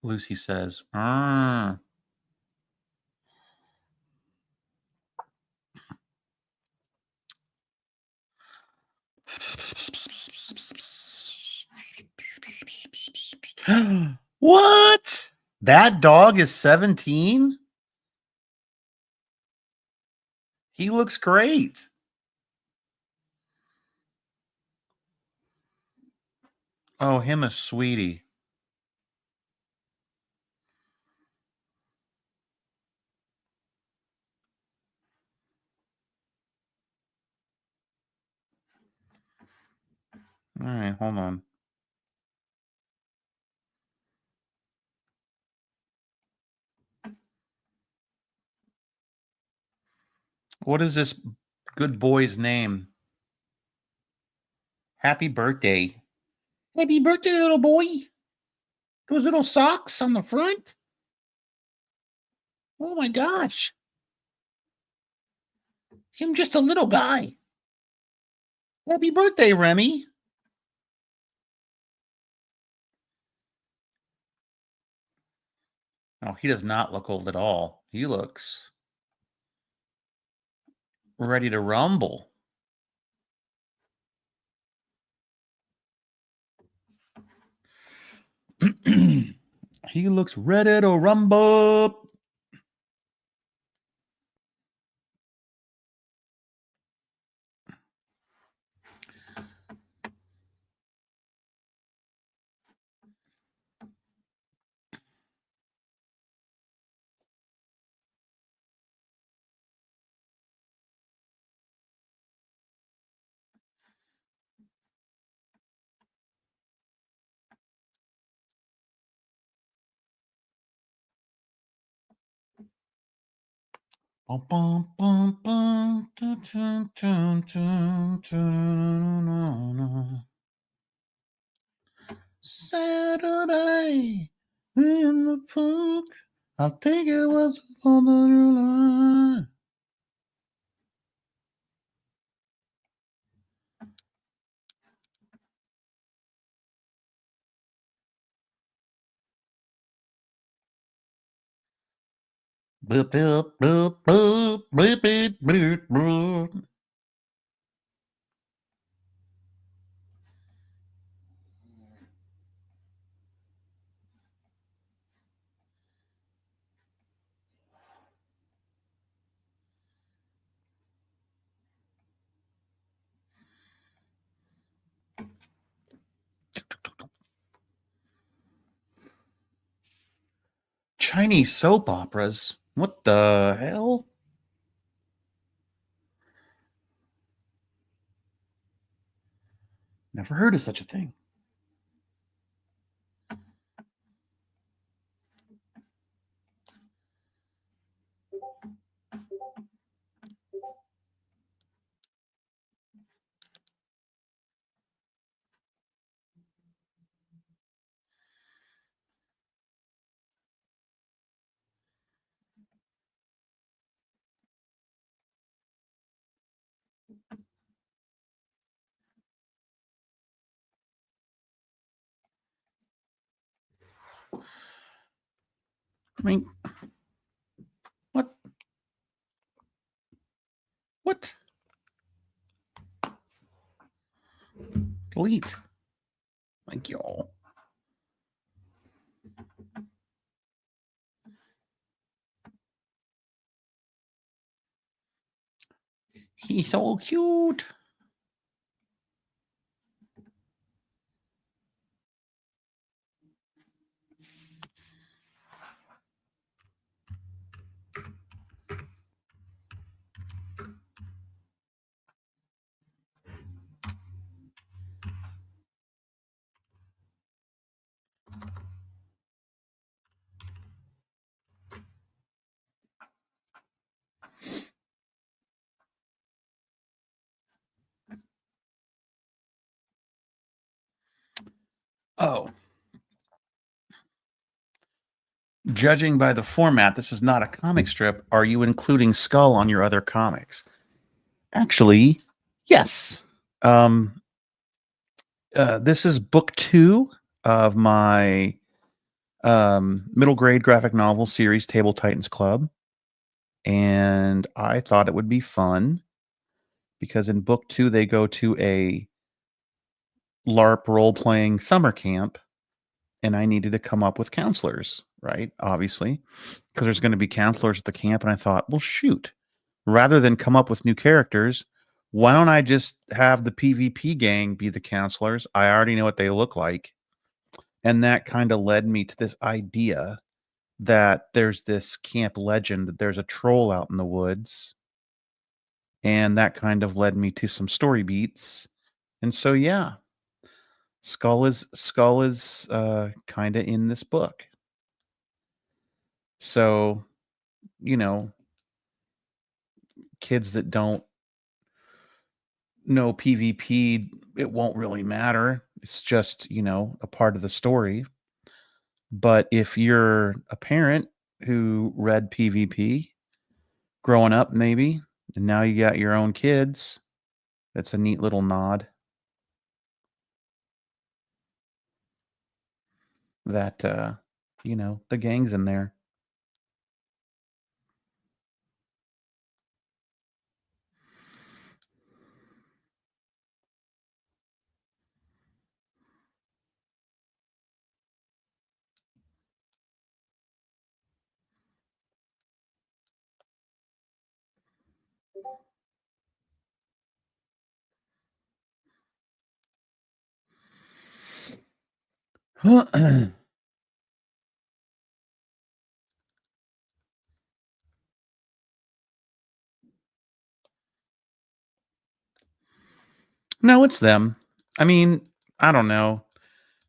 Lucy says, What? That dog is 17? He looks great. Oh, him a sweetie. All right, hold on. What is this good boy's name? Happy birthday. Happy birthday, little boy. Those little socks on the front. Oh my gosh. Him just a little guy. Happy birthday, Remy. Oh, he does not look old at all. He looks Ready to rumble. He looks ready to rumble. Bum, bum, bum, bum, dun, dun, dun, dun, dun, dun, dun. Saturday in the park. I think it was on the line. Boop, boop, boop, boop, boop, boop, boop, boop. Chinese soap operas? What the hell? Never heard of such a thing. I mean, what? What? Delete. Thank y'all. He's so cute. Oh. Judging by the format, this is not a comic strip. Are you including Skull on your other comics? Actually, yes. This is book 2 of my middle grade graphic novel series, Table Titans Club. And I thought it would be fun because in book 2, they go to a LARP role playing summer camp. And I needed to come up with counselors, right? Obviously, because there's going to be counselors at the camp. And I thought, well, shoot, rather than come up with new characters, why don't I just have the PvP gang be the counselors? I already know what they look like. And that kind of led me to this idea that there's this camp legend that there's a troll out in the woods. And that kind of led me to some story beats. And so, yeah, Skull is kind of in this book. So, you know, kids that don't know PvP, it won't really matter. It's just, you know, a part of the story. But if you're a parent who read PvP growing up, maybe, and now you got your own kids, that's a neat little nod that, you know, the gang's in there. No, it's them. I mean, I don't know.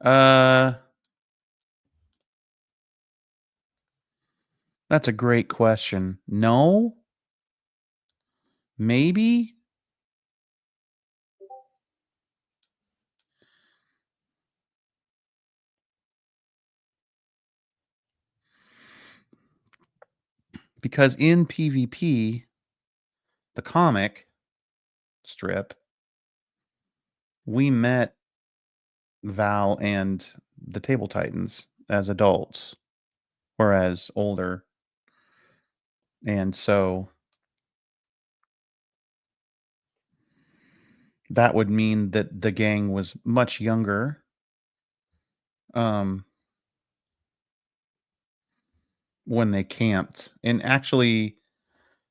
That's a great question. No? Maybe? Because in PvP, the comic strip, we met Val and the Table Titans as adults, whereas older. And so that would mean that the gang was much younger. When they camped. And actually,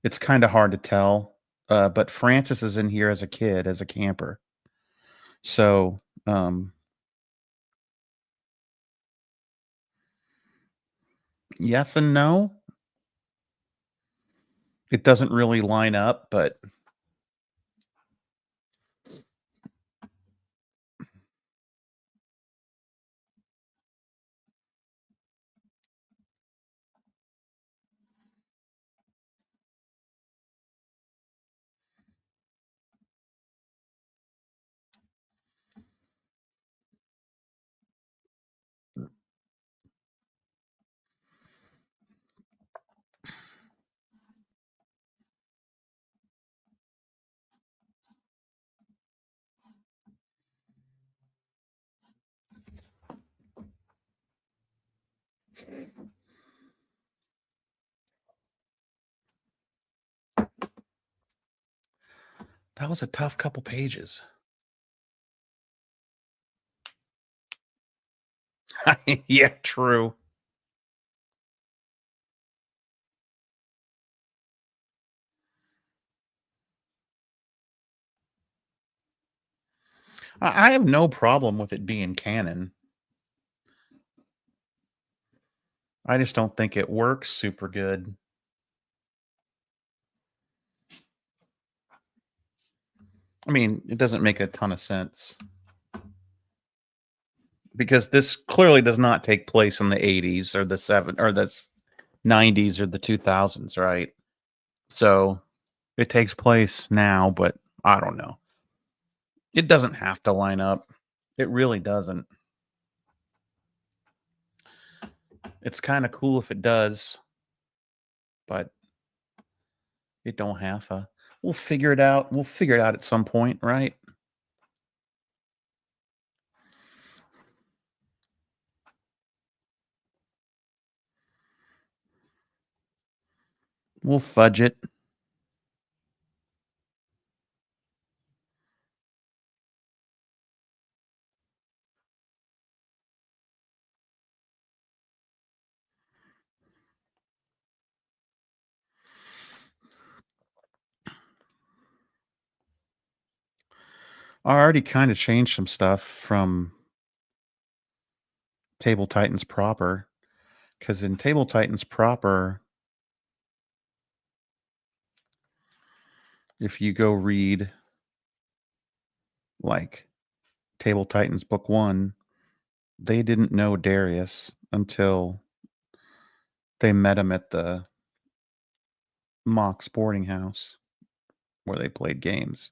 it's kind of hard to tell. But Francis is in here as a kid, as a camper. So, yes and no. It doesn't really line up, but that was a tough couple pages. Yeah, true. I have no problem with it being canon. I just don't think it works super good. I mean, it doesn't make a ton of sense. Because this clearly does not take place in the 80s or the 90s or the 2000s, right? So it takes place now, but I don't know. It doesn't have to line up. It really doesn't. It's kind of cool if it does, but it don't have to. We'll figure it out. We'll figure it out at some point, right? We'll fudge it. I already kind of changed some stuff from Table Titans proper, because in Table Titans proper, if you go read like Table Titans book 1, they didn't know Darius until they met him at the mock sporting house where they played games.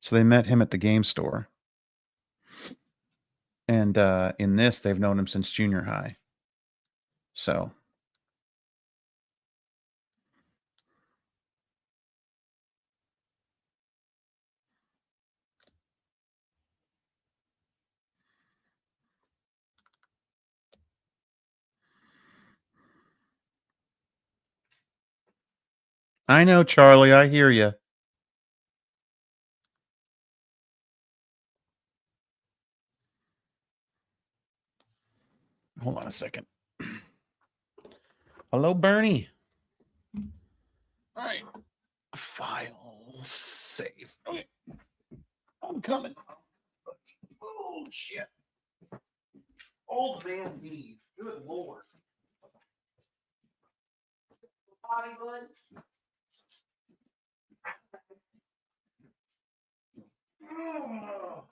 So they met him at the game store. And in this, they've known him since junior high. So I know, Charlie. I hear you. Hold on a second. Hello, Bernie. All right. File save. Okay. I'm coming. Oh shit. Old man knees. Good lord. Potty bud. Oh.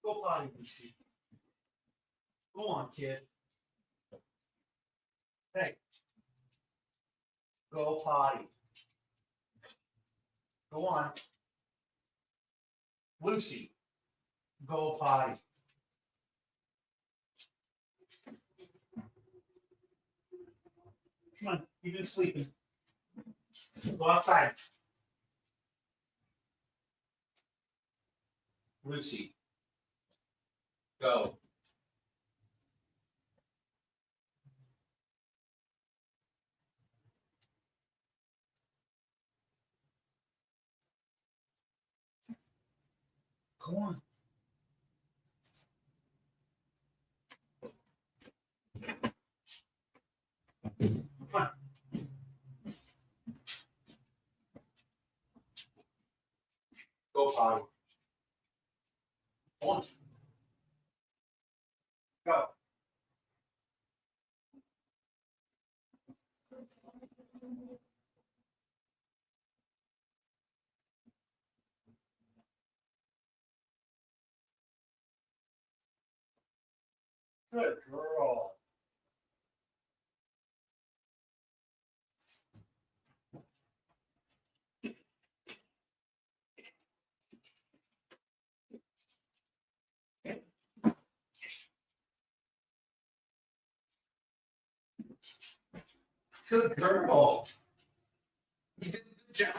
Go potty, Lucy. Go on, kid. Hey. Go potty. Go on. Lucy. Go potty. Come on, you've been sleeping. Go outside. Lucy. Go. Go on. Come on. Go potty. Go on. Go. Good girl. Good girl. You did a good job.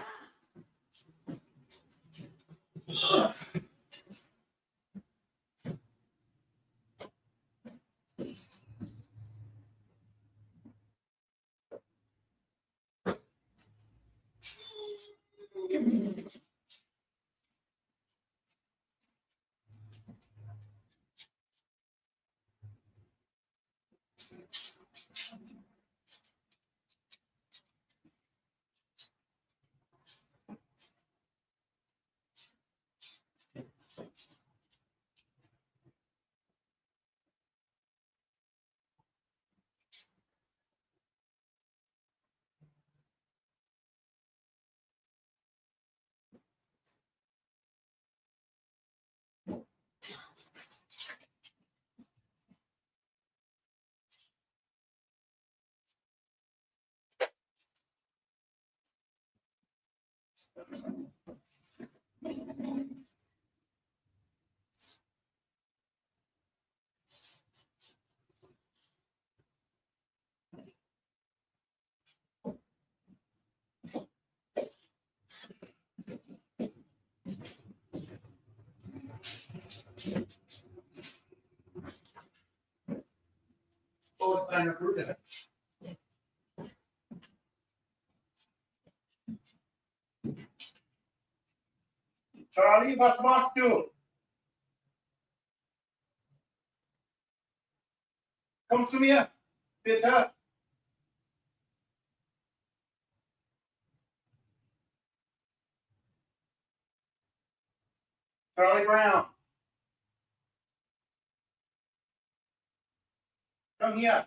Oh, it's time to prove that. Charlie, was machst du? Komm zu mir, bitte. Charlie Brown. Come here.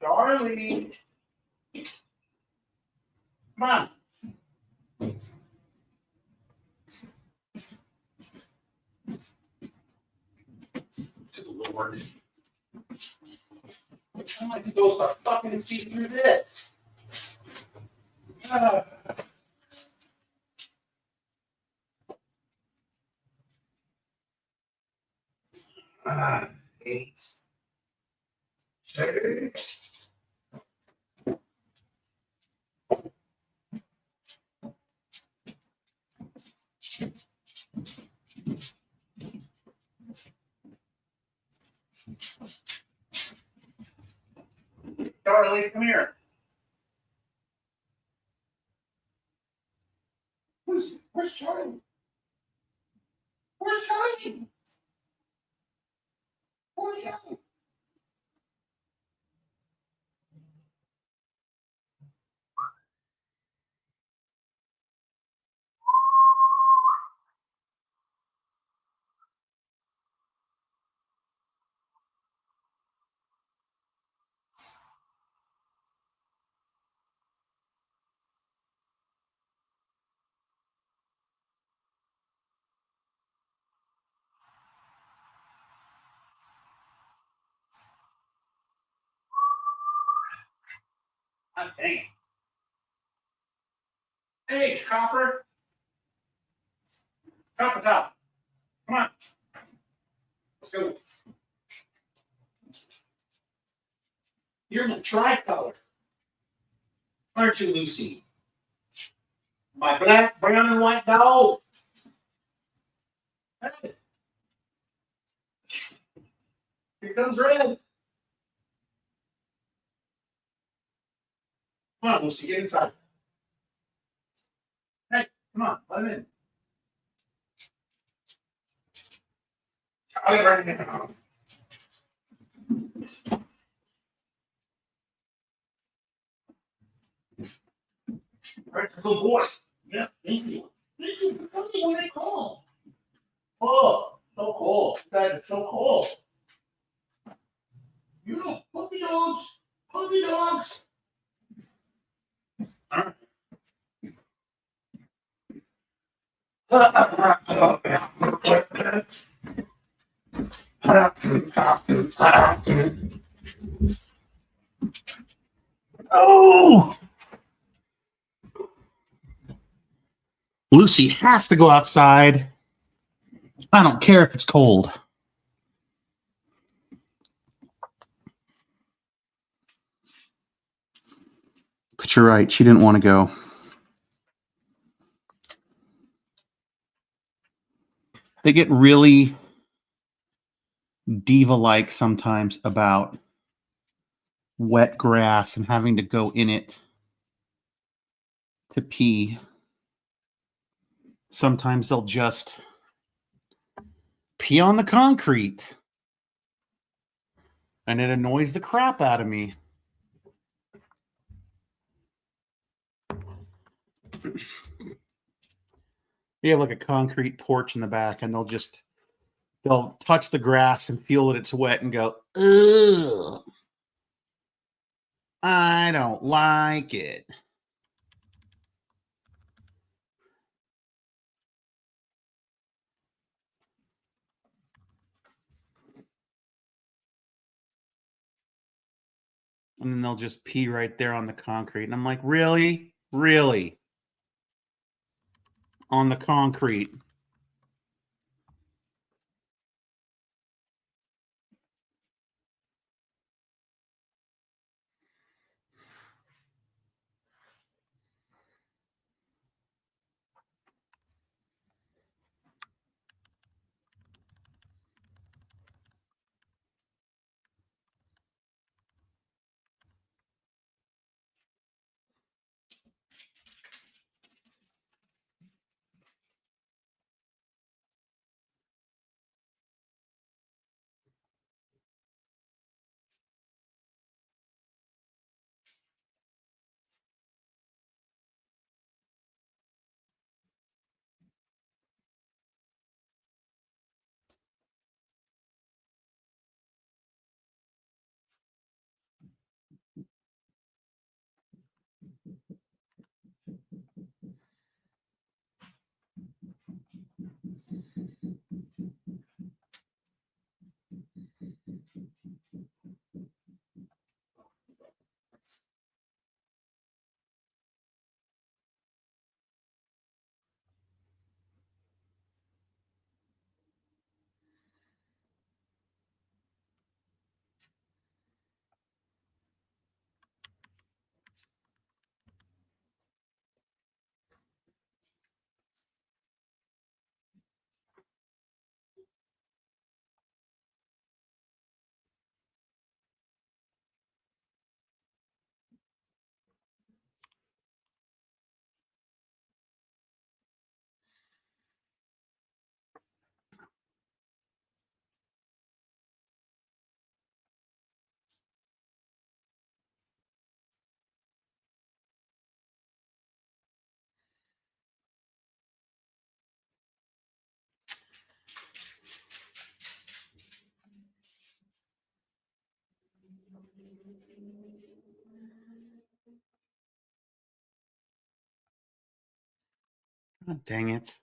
Charlie. Come on. recorded. How am I supposed to fucking see through this? Eight. Six. Charlie, come here. Where's Charlie? Where's Charlie? Where's Charlie? God dang it. Hey, Copper. Copper Top. Come on. Let's go. You're the tricolor. Aren't you, Lucy? My black, brown, and white dog. Hey. Here comes Red. Come on, Lucy, get inside. Hey, come on, let him in. Charlie, right now. All right, good boy. Yeah, thank you. Thank you. Tell me what they call. Oh, so cool. That is so cool. You know, puppy dogs. Puppy dogs. Oh! Lucy has to go outside. I don't care if it's cold. But you're right. She didn't want to go. They get really diva-like sometimes about wet grass and having to go in it to pee. Sometimes they'll just pee on the concrete. And it annoys the crap out of me. You have like a concrete porch in the back, and they'll touch the grass and feel that it's wet and go, ugh, I don't like it. And then they'll just pee right there on the concrete. And I'm like, really? Really? On the concrete. God dang it.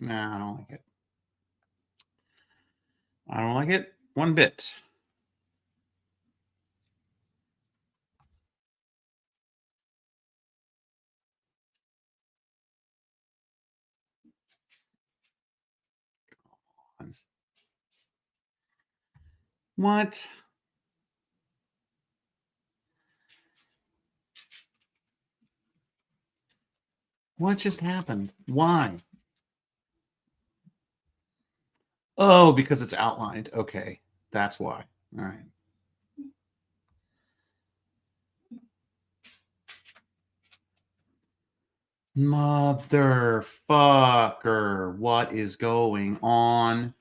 No, I don't like it. I don't like it one bit. What? What just happened? Why? Oh, because it's outlined. Okay. That's why. All right. Motherfucker. What is going on?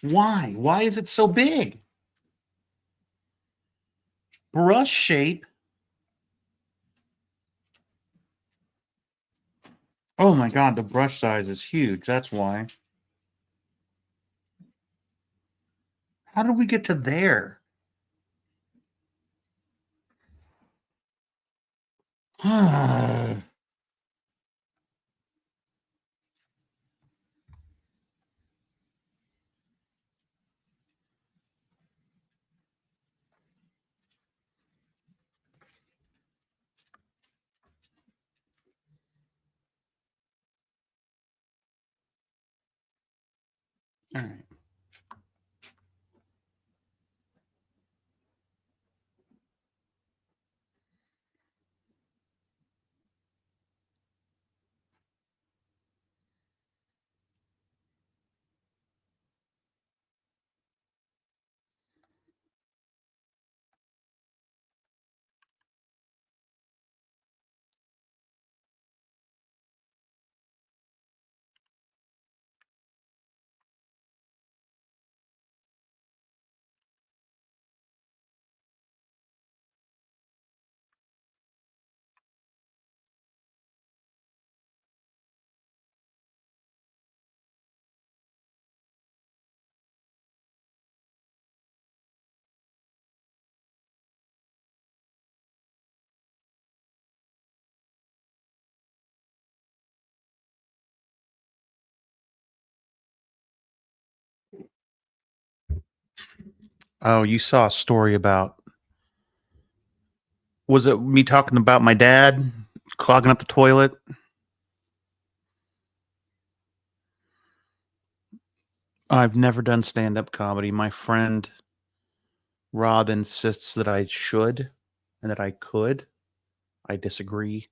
Why? Why is it so big? Brush shape. Oh my God, the brush size is huge. That's why. How did we get to there? All right. Oh, you saw a story about, was it me talking about my dad clogging up the toilet? I've never done stand-up comedy. My friend Rob insists that I should and that I could. I disagree.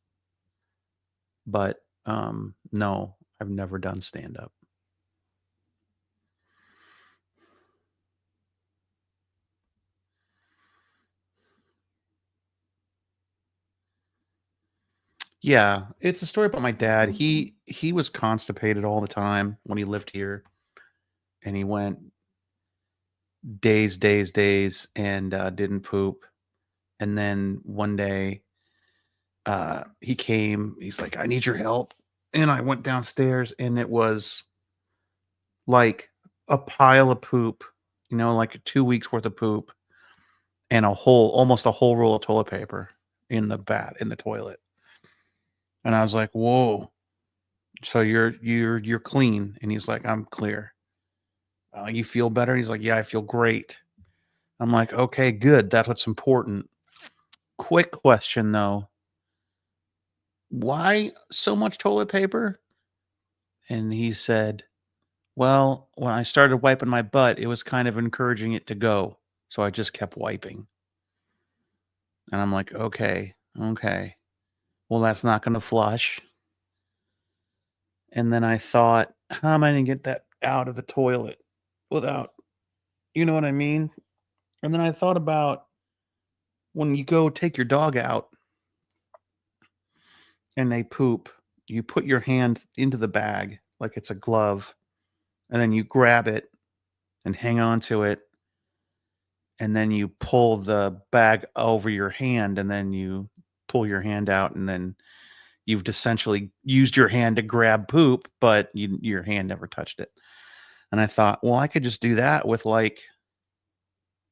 But no, I've never done stand-up. Yeah, it's a story about my dad. He was constipated all the time when he lived here, and he went days, and didn't poop. And then one day, he came. He's like, "I need your help," and I went downstairs, and it was like a pile of poop. You know, like 2 weeks worth of poop, and almost a whole roll of toilet paper in the toilet. And I was like, "Whoa." So you're clean, and he's like, I'm clear. You feel better? He's like, yeah, I feel great. I'm like, okay, good, that's what's important. Quick question though, why so much toilet paper? And he said, Well, when I started wiping my butt, it was kind of encouraging it to go. So I just kept wiping. And I'm like, okay. Well, that's not going to flush. And then I thought, how am I going to get that out of the toilet without, you know what I mean? And then I thought about when you go take your dog out and they poop, you put your hand into the bag like it's a glove, and then you grab it and hang on to it. And then you pull the bag over your hand, and then you pull your hand out, and then you've essentially used your hand to grab poop, but your hand never touched it. And I thought, well, I could just do that with like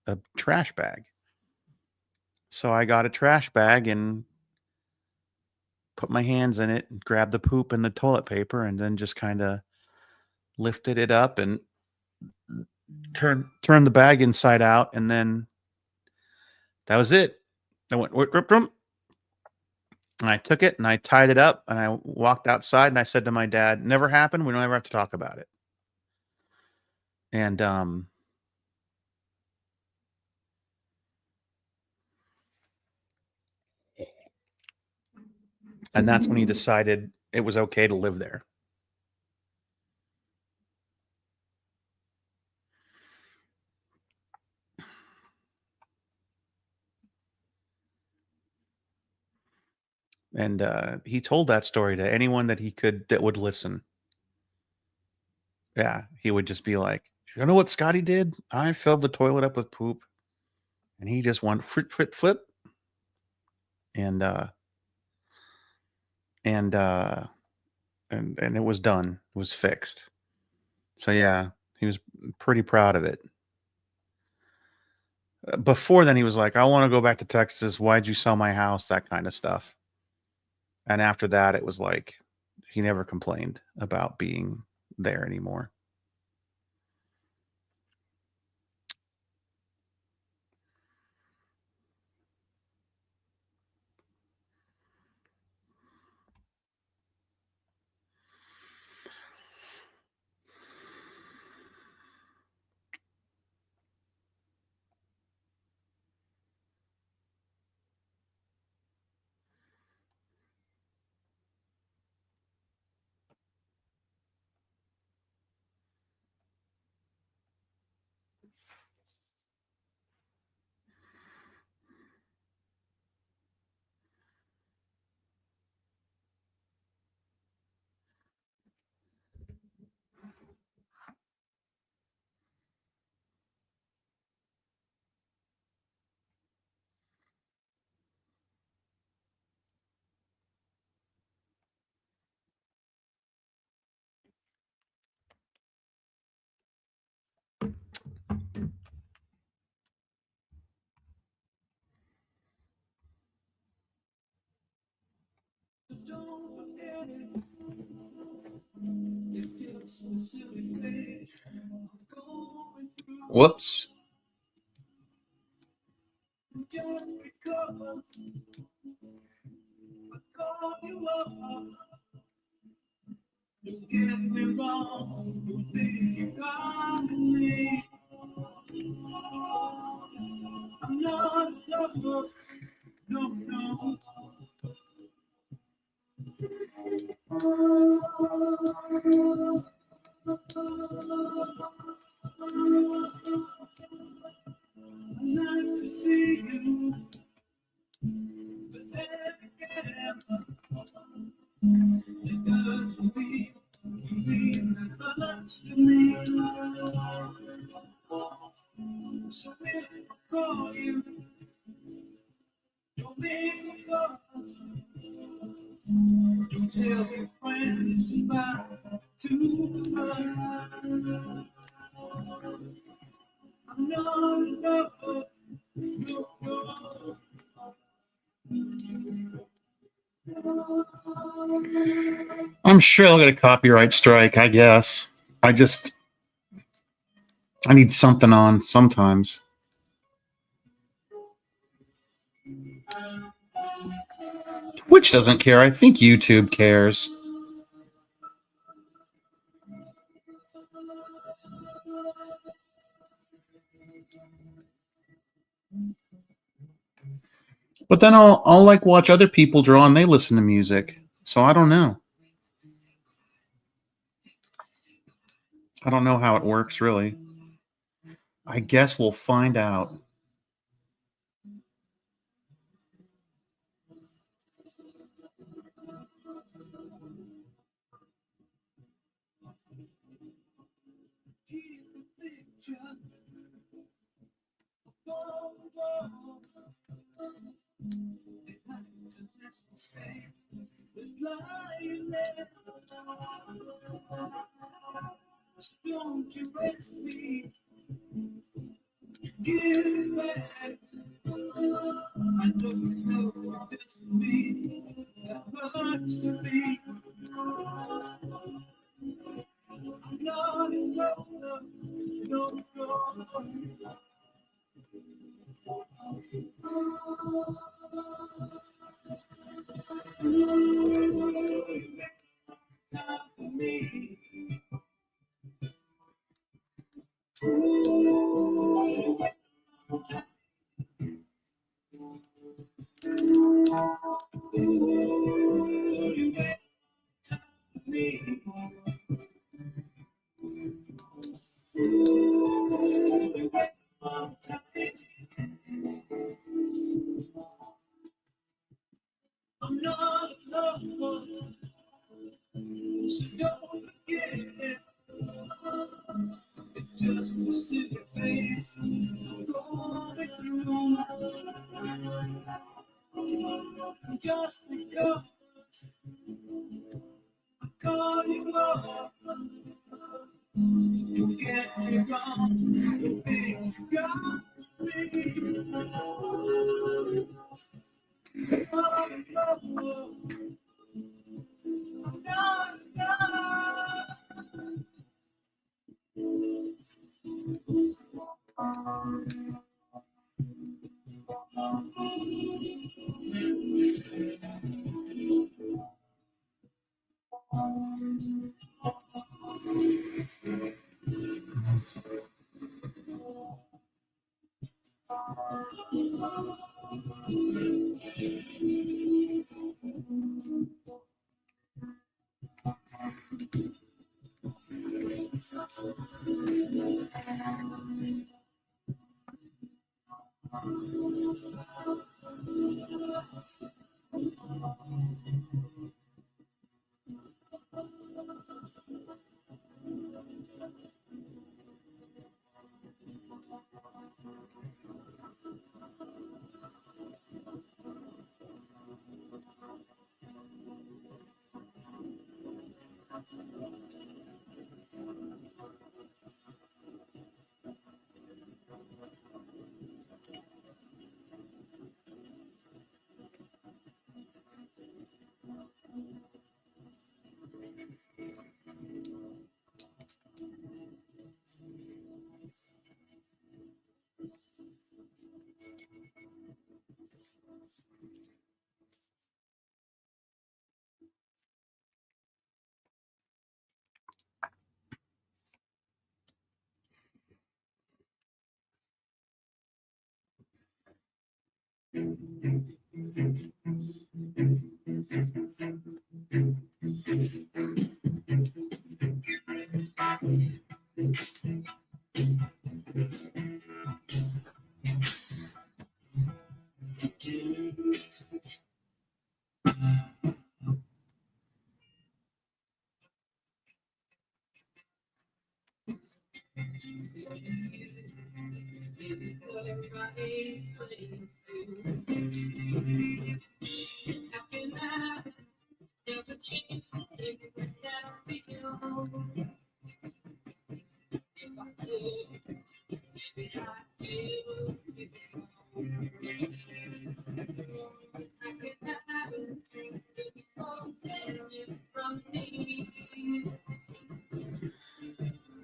a trash bag. So I got a trash bag and put my hands in it and grabbed the poop and the toilet paper, and then just kind of lifted it up and turned the bag inside out, and then that was it. I went and I took it and I tied it up and I walked outside and I said to my dad, "Never happened. We don't ever have to talk about it." And that's when he decided it was okay to live there. And he told that story to anyone that would listen. Yeah, he would just be like, "You know what Scotty did? I filled the toilet up with poop, and he just went flip, flip, flip, and and it was done. It was fixed." So yeah, he was pretty proud of it. Before then, he was like, "I want to go back to Texas. Why'd you sell my house?" That kind of stuff. And after that, it was like he never complained about being there anymore. Whoops. I'm sure they'll get a copyright strike, I guess. I need something on sometimes. Twitch doesn't care. I think YouTube cares. But then I'll like watch other people draw and they listen to music. So I don't know. I don't know how it works really. I guess we'll find out.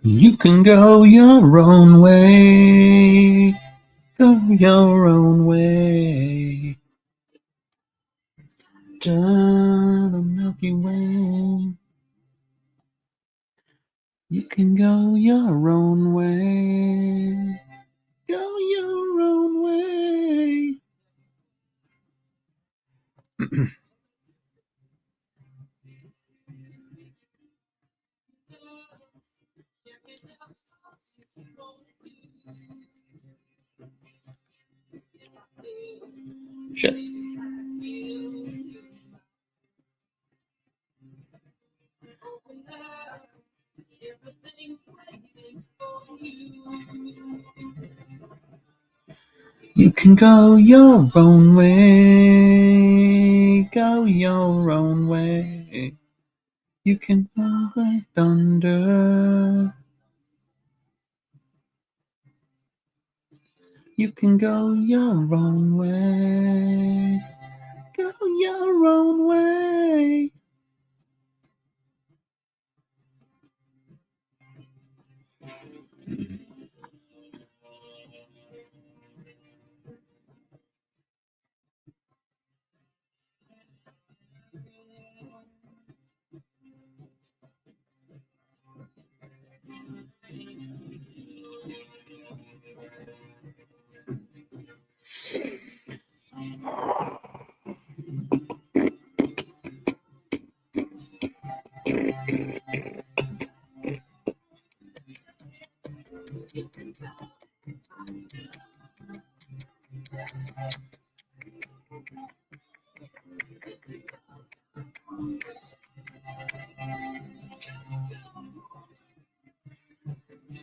You can go your own way. Go your own way. Down the Milky Way. You can go your own way. Go your own way. Shit. You can go your own way. Go your own way. You can go by thunder. You can go your own way. Go your own way.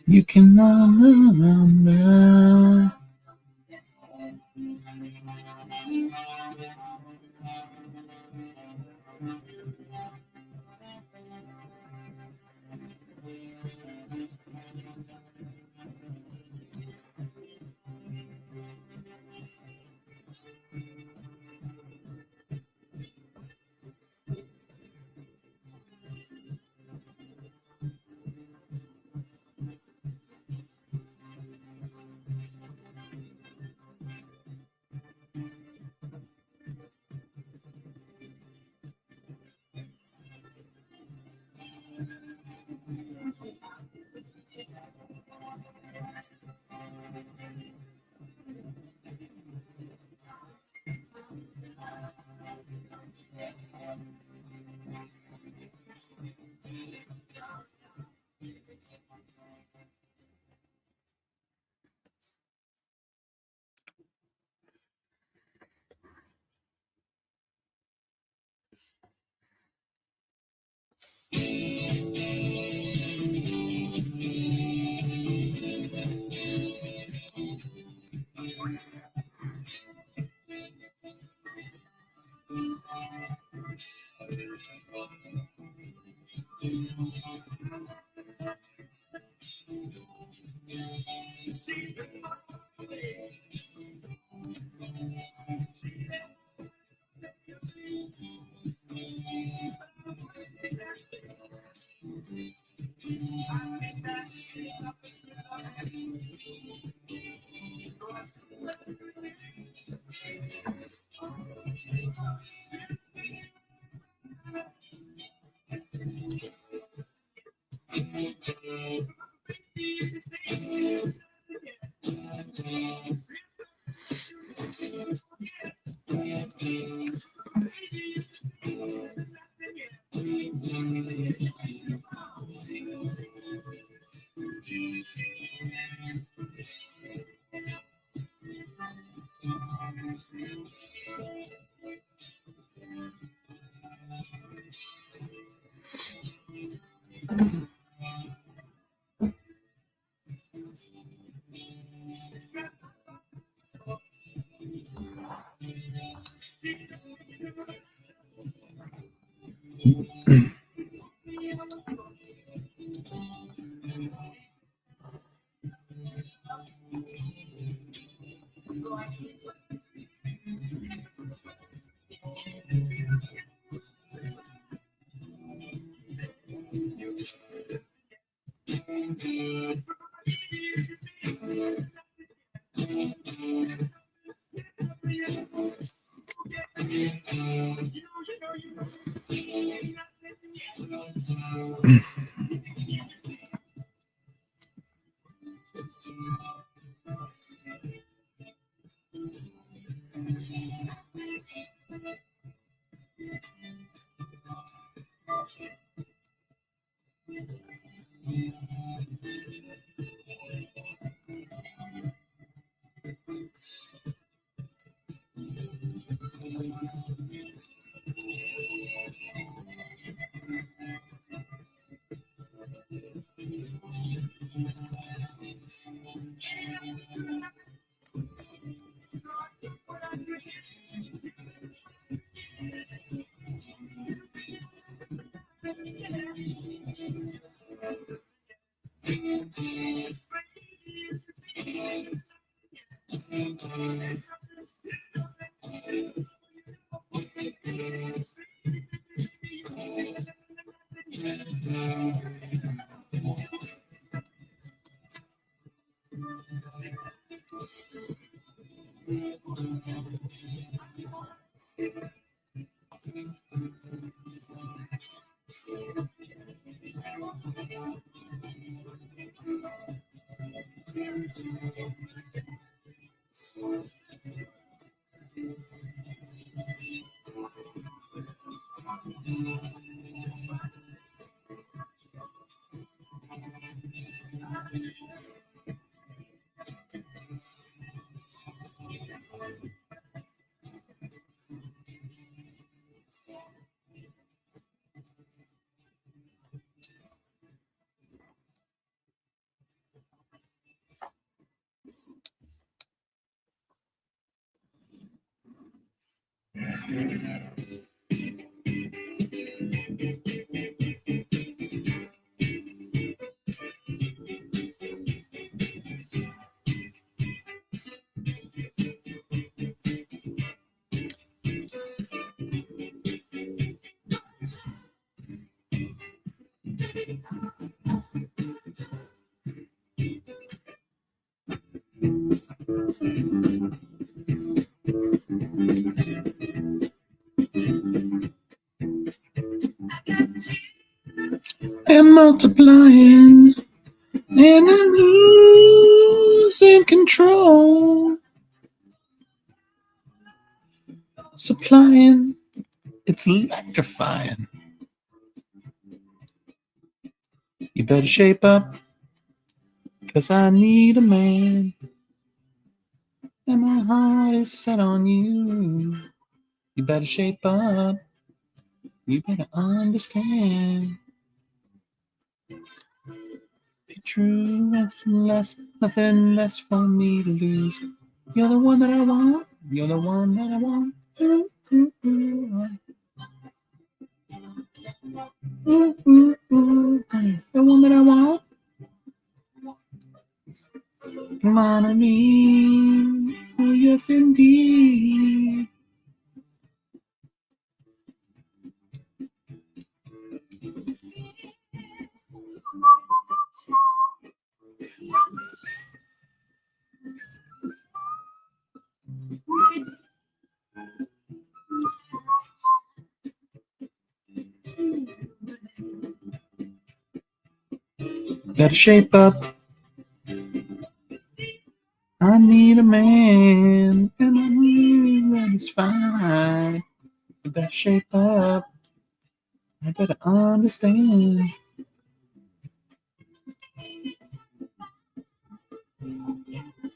You can run. I'm multiplying and I'm losing control. Supplying, it's electrifying. You better shape up, 'cause I need a man. And my heart is set on you. You better shape up. You better understand. Be true, nothing less for me to lose. You're the one that I want. You're the one that I want. Ooh, ooh, ooh. Ooh, ooh, ooh. The one that I want. Come on to me. Oh, yes, indeed. Better shape up. I need a man, and I knew that it's fine. You better shape up. I better understand.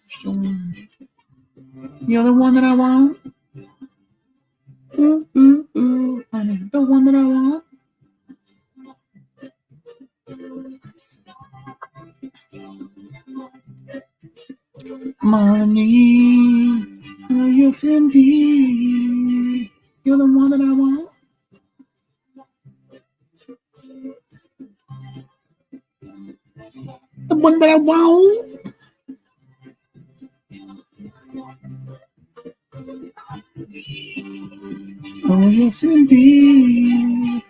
Sure. You're the one that I want. Ooh, ooh, ooh, honey, the one that I want. Money, oh yes indeed. You're the one that I want. The one that I want. Oh yes indeed.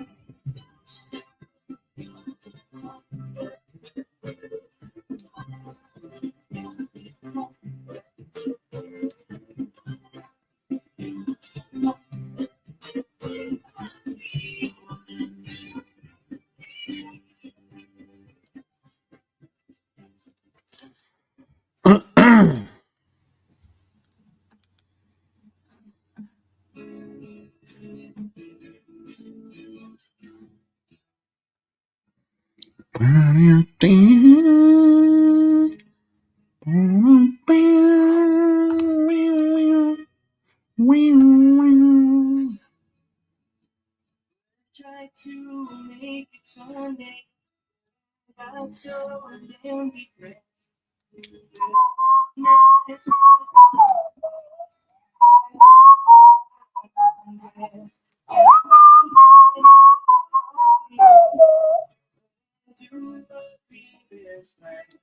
Try to make it Sunday without so damn depressed. Do the previous night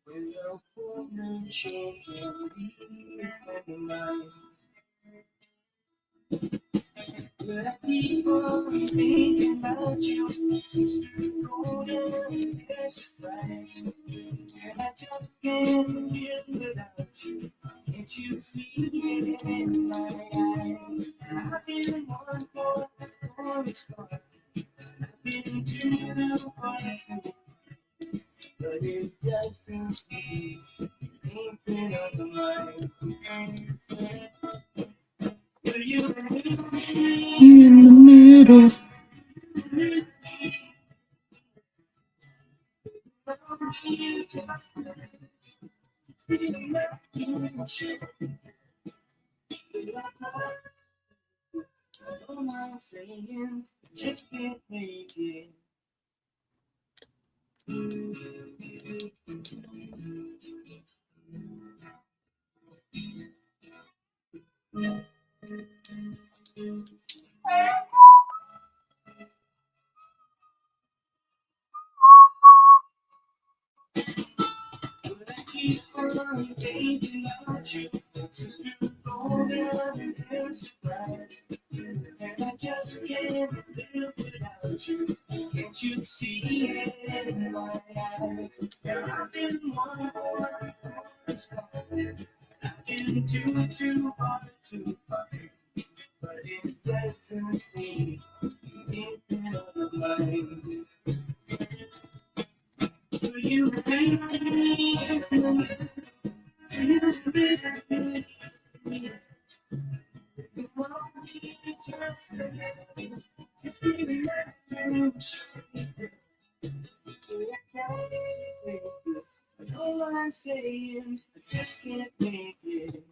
with a full moon shaking in my mind. But I keep on thinking about you, sister, golden, yes, right. And I just can't live without you. Can't you see it in my eyes? I've been one for the start. I've been too far to, but it doesn't seem anything on the mind. Will you In the middle. don't mind saying, just can't make it. But I keep on thinking about you, sister, golden, and surprise. And I just can't live without you. Can't you see it in my eyes? Yeah, I've been one for the start. I've been too hard to find. But it doesn't seem anything on the mind. Do you think it's been all I'm saying, I just can't make it.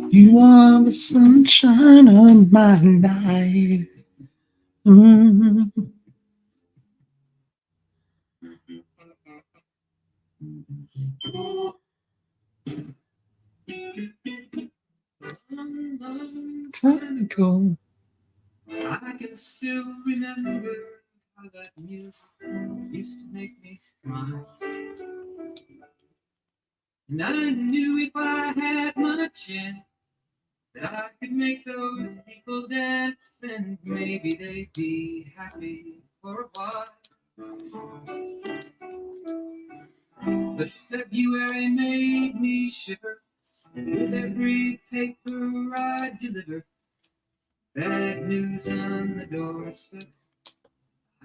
You are the sunshine of my life. Mm. Time ago. I can still remember how that music used to make me smile. And I knew if I had my chance that I could make those people dance, and maybe they'd be happy for a while. But February made me shiver with every paper I delivered. Bad news on the doorstep.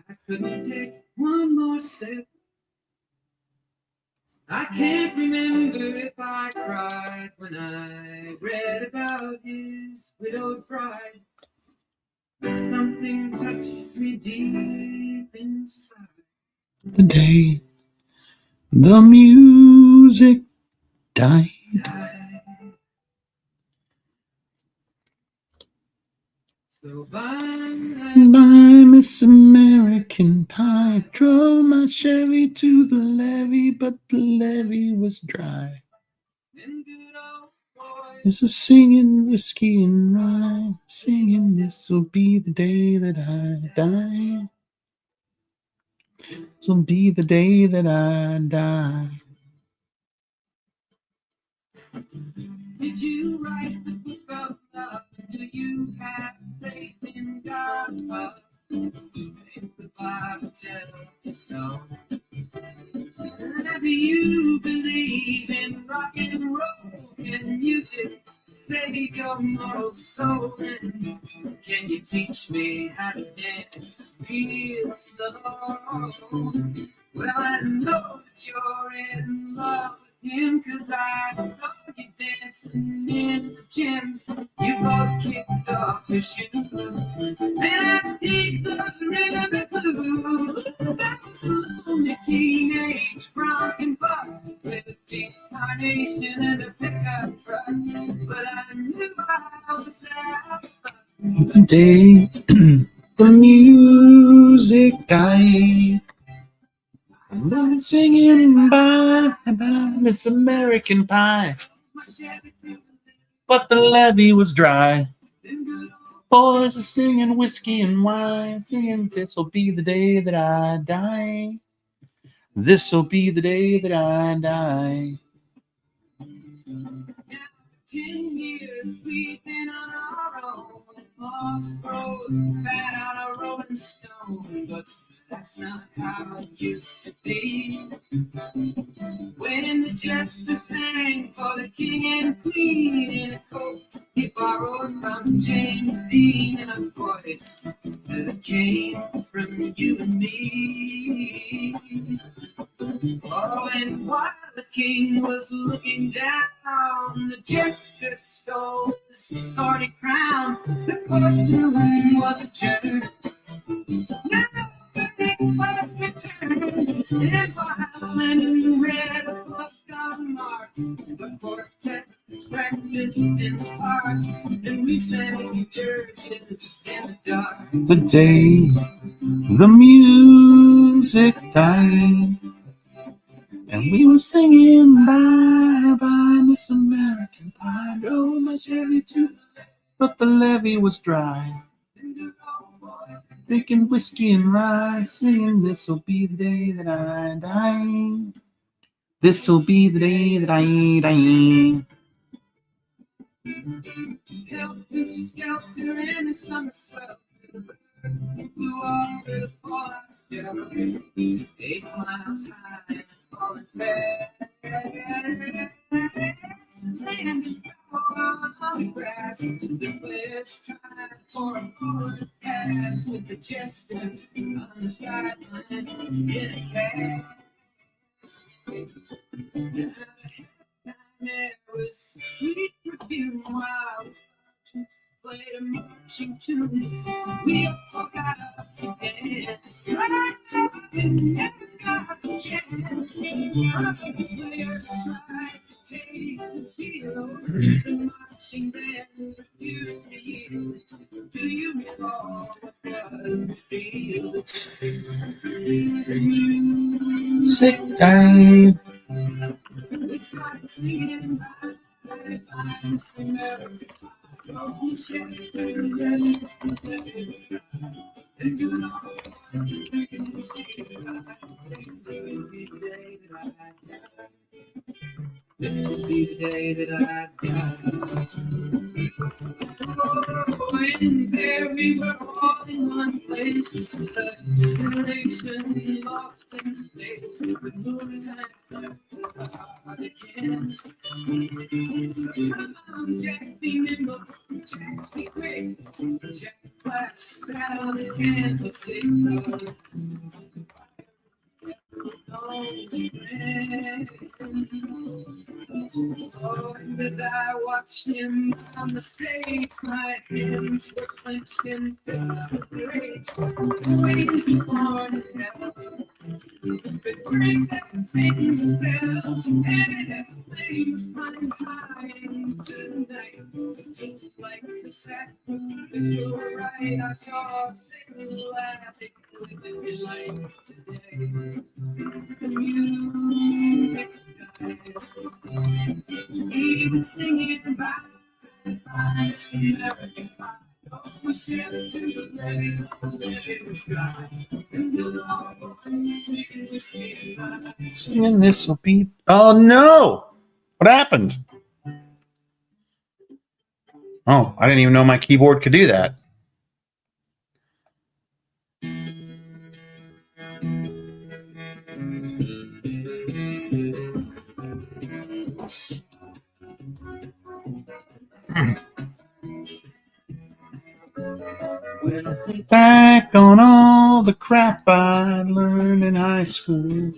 I couldn't take one more step. I can't remember if I cried when I read about his widowed bride. But something touched me deep inside. The day the music died. So bye, By Miss American Pie, drove my Chevy to the levee, but the levee was dry. them good old boys This is singing whiskey and rye, singing this will be the day that I die. This will be the day that I die. Did you write the book of love? Do you have faith in God? If the Bible tells you so. Do you believe in rock and roll? Can music save your moral soul? And can you teach me how to dance real slow? Well, I know that you're in love with him, 'cause I saw you dancing in the gym. You both kicked off your shoes, and I think those rhythm blues. That was a lonely teenage broken buck with a big carnation and a pickup truck. But I knew I was out. The day the music died, I'm singing bye bye Miss American Pie, but the levee was dry. Boys are singing whiskey and wine, singing this'll be the day that I die. This'll be the day that I die. 10 years we've been on our own. Moss grows fat on a rolling stone, but that's not how it used to be. When the jester sang for the king and queen in a coat he borrowed from James Dean, and a voice that came from you and me. Oh, and while the king was looking down, the jester stole the starry crown. The courtroom was adjourned. Now the was returned. And while Lennon read a book of marks, the quartet practiced in the park, and we sang dirges in the dark. The day the music died, and we were singing bye bye Miss American Pie. Oh, my Chevy too, but the levee was dry. Drinking whiskey and rye, singing this'll be the day that I die. This'll be the day that I die. Helter skelter in the summer swell. Flew off to the forest, 8 miles high and falling fast. Land is on the grass. The players tried for a forward pass with the jester on the sidelines in a cast. There was sweet perfume while the sergeants played a marching tune. We all got up to dance. I never got the chance. The players tried to take the field. The marching band refused to yield. Do you recall what was the feel? Sick time. We started singing bye bye Miss America. Oh, shit, and you know, we can see this will be the day that I die. When there we were all in one place, the generation lost in space, the movies and hard again. Jack be nimble, Jack be quick, Jack flash, saddle again, the signal. Oh, and as I watched him on the stage, my hands were clenched in rage, waiting for the hell. But bring that same spell, and it flames running high tonight. Just like the sack, but you're right, I saw a single laughing with the light today. The music died. Even singing bye Singing this will be. Oh no! What happened? Oh, I didn't even know my keyboard could do that. Back on all the crap I learned in high school.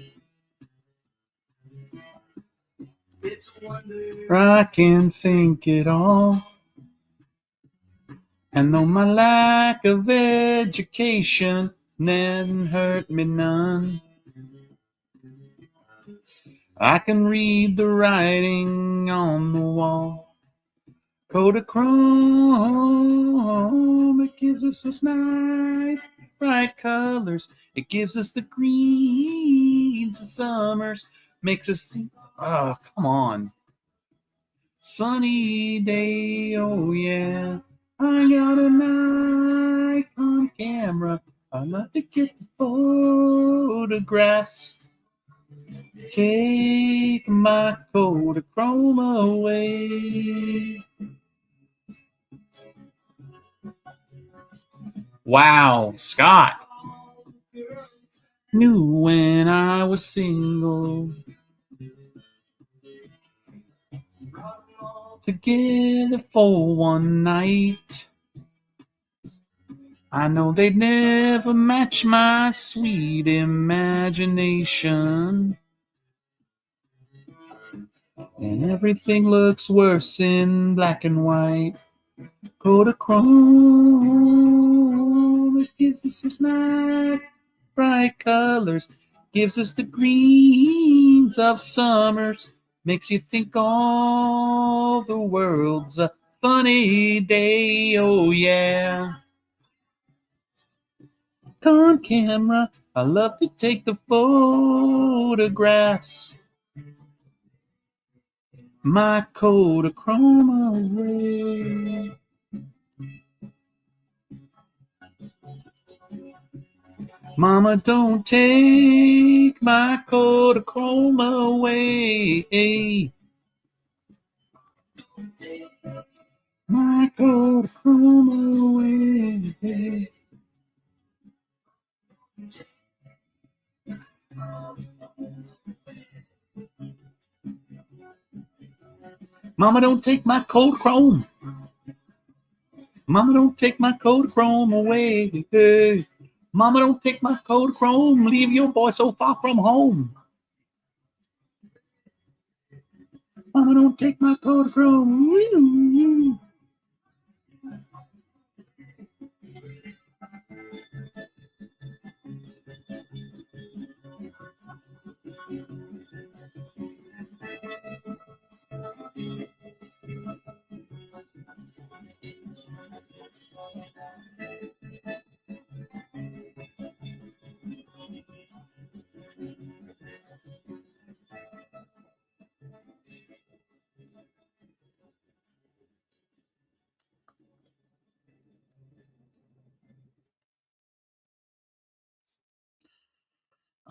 I can think it all. And though my lack of education never hurt me none, I can read the writing on the wall. Kodachrome, it gives us those nice bright colors. It gives us the greens of summers. Makes us think, oh, come on. Sunny day, oh yeah. I got a Nikon camera. I love to get the photographs. Take my Kodachrome away. Wow, Scott. Knew when I was single. Together for one night. I know they'd never match my sweet imagination. And everything looks worse in black and white. Kodachrome, it gives us those nice bright colors. Gives us the greens of summers. Makes you think all the world's a funny day, oh yeah. On camera, I love to take the photographs. My Kodachrome away. Mama, don't take my Kodachrome away. My Kodachrome away. Mama, don't take my Kodachrome. Mama, don't take my Kodachrome away. Hey. Mama, don't take my Kodachrome. Leave your boy so far from home. Mama, don't take my Kodachrome.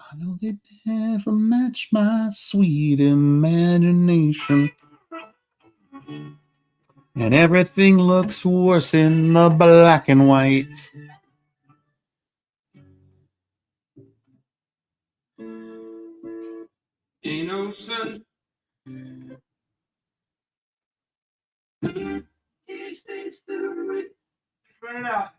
I know they'd never match my sweet imagination. And everything looks worse in the black and white. Ain't no sun. Burn it out.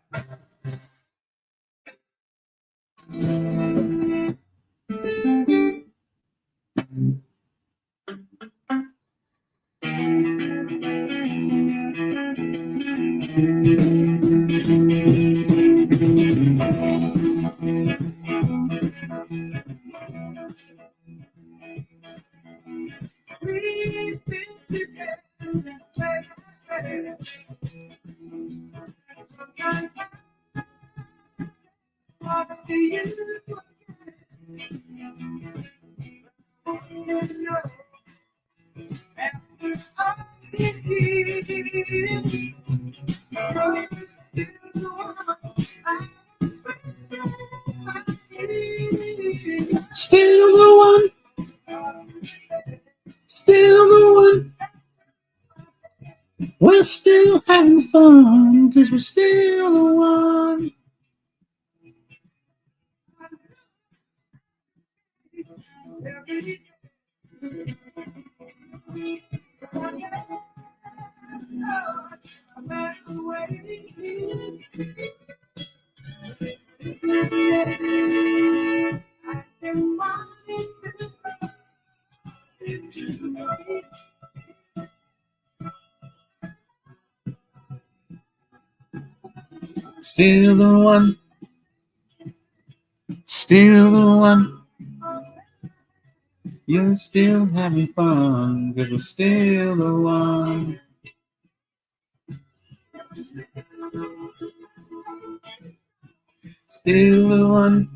Still the one. Still the one. We're still having fun, 'cause we're still the one. Still the one. Still the one. You're still having fun, 'cause we're still the one. Still the one.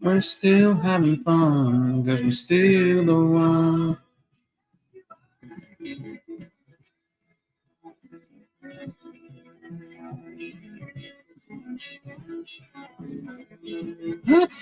We're still having fun, 'cause we're still the one. What?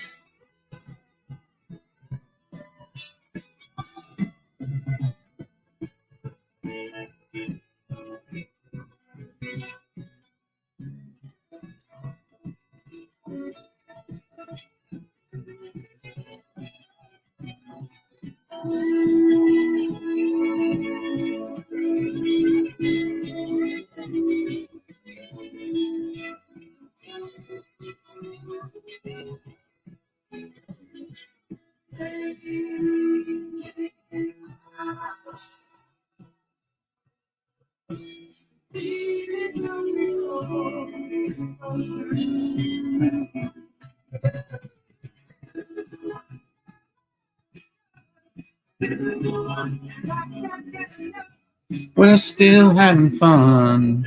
We're still having fun.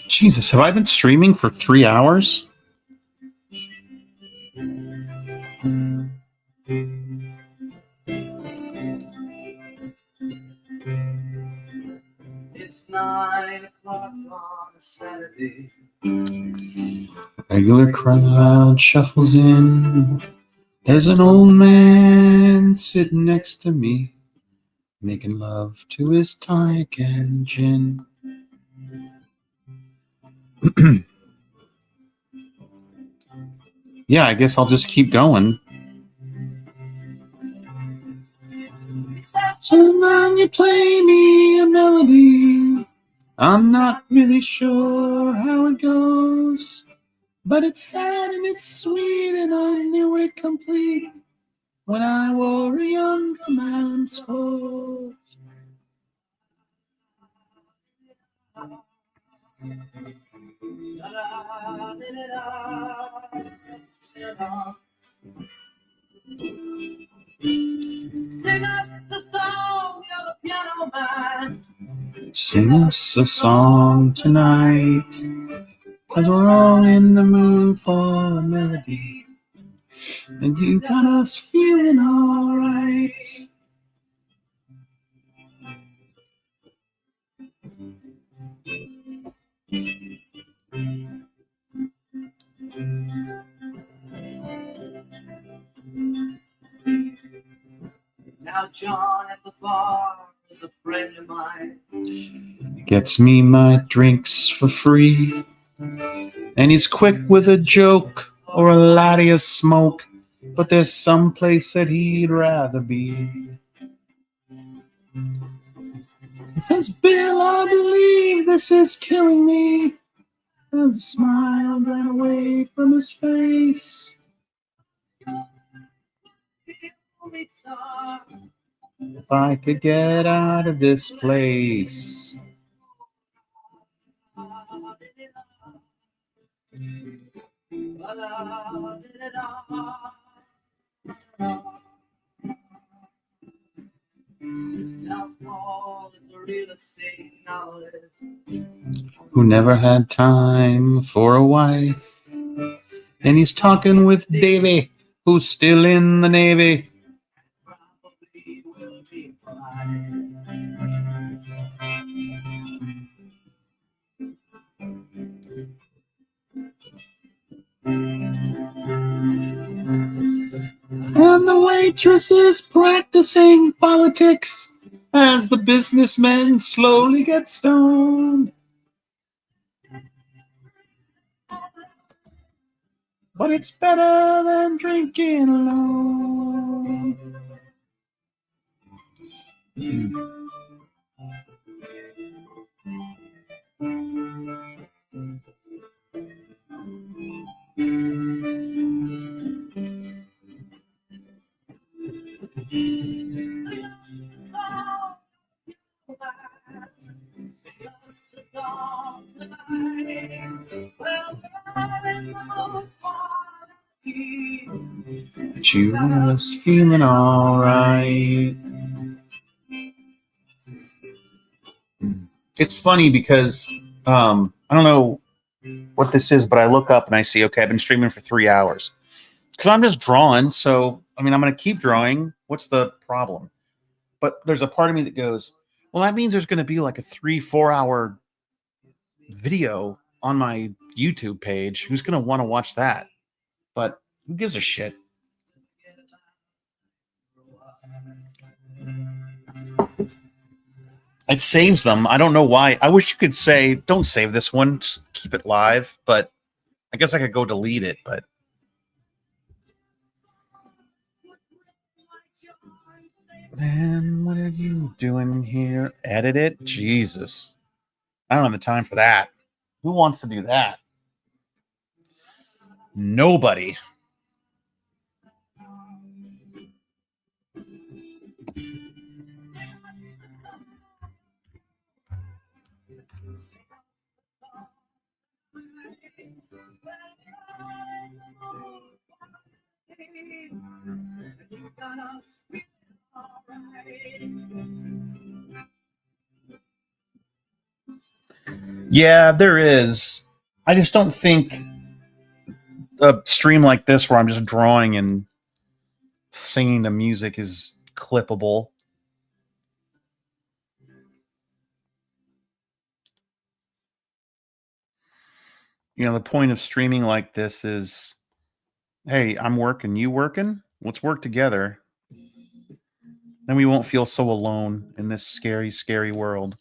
Jesus, have I been streaming for 3 hours? It's 9 o'clock on a Saturday. Regular crowd shuffles in. There's an old man sitting next to me, making love to his tonic and gin. Yeah, I guess I'll just keep going. Someone you play me a melody. I'm not really sure how it goes, but it's sad and it's sweet, and I knew it complete when I wore a younger man's clothes. Sing us the song, you're the piano man. Sing us a song tonight, 'cause we're all in the mood for a melody, and you got us feeling alright. Now John at the bar is a friend of mine. Gets me my drinks for free, and he's quick with a joke or a laddie of smoke, but there's some place that he'd rather be. He says, Bill, I believe this is killing me. And the smile ran away from his face. If I could get out of this place. Who never had time for a wife, and he's talking with Davy, who's still in the Navy. And the waitress is practicing politics as the businessmen slowly get stoned. But it's better than drinking alone. But you was feeling alright. It's funny because I don't know what this is, but I look up and I see, okay, I've been streaming for 3 hours. Because I'm just drawing, so I mean I'm gonna keep drawing. What's the problem? But there's a part of me that goes, well, that means there's gonna be like a 3-4 hour video on my YouTube page. Who's gonna want to watch that? But who gives a shit? It saves them. I don't know why. I wish you could say, don't save this one, just keep it live. But I guess I could go delete it, but man, what are you doing here? Edit it? Jesus. I don't have the time for that. Who wants to do that? Nobody. Yeah, there is. I just don't think a stream like this where I'm just drawing and singing the music is clippable. You know, the point of streaming like this is, hey, I'm working, you working? Let's work together. Then we won't feel so alone in this scary, scary world.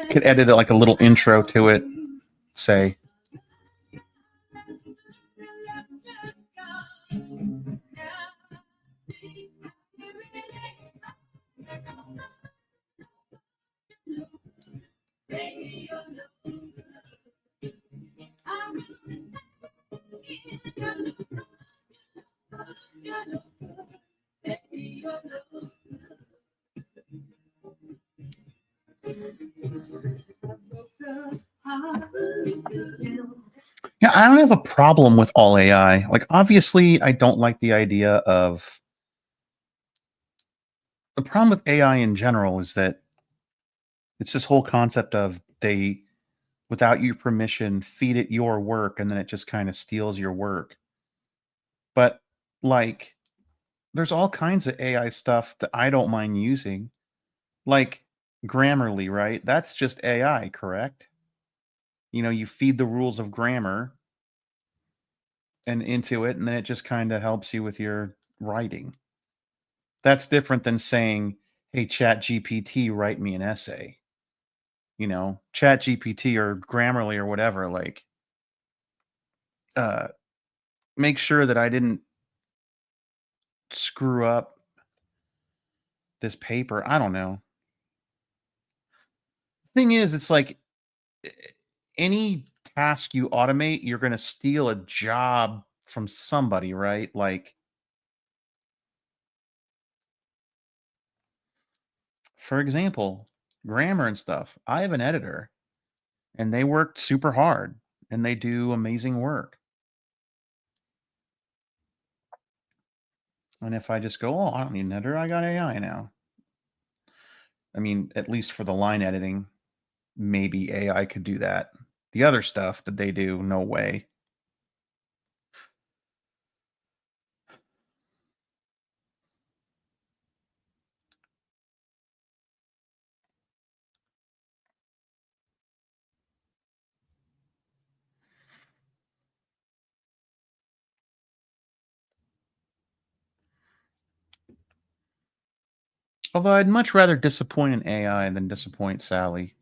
Could edit it like a little intro to it. Say, Yeah, I don't have a problem with all AI. Like, obviously, I don't like the idea of the problem with AI in general is that it's this whole concept of they, without your permission, feed it your work and then it just kind of steals your work. But like, there's all kinds of AI stuff that I don't mind using, like Grammarly, right? That's just AI, correct? You know, you feed the rules of grammar and into it, and then it just kind of helps you with your writing. That's different than saying, "Hey, Chat GPT, write me an essay." You know, Chat GPT or Grammarly or whatever. Like, uh, make sure that I didn't screw up this paper. I don't know. Thing is, it's like any task you automate, you're going to steal a job from somebody, right? Like, for example, grammar and stuff. I have an editor and they work super hard and they do amazing work. And if I just go, oh, I don't need an editor, I got AI now. I mean, at least for the line editing, maybe AI could do that. The other stuff that they do, no way. Although I'd much rather disappoint an AI than disappoint Sally.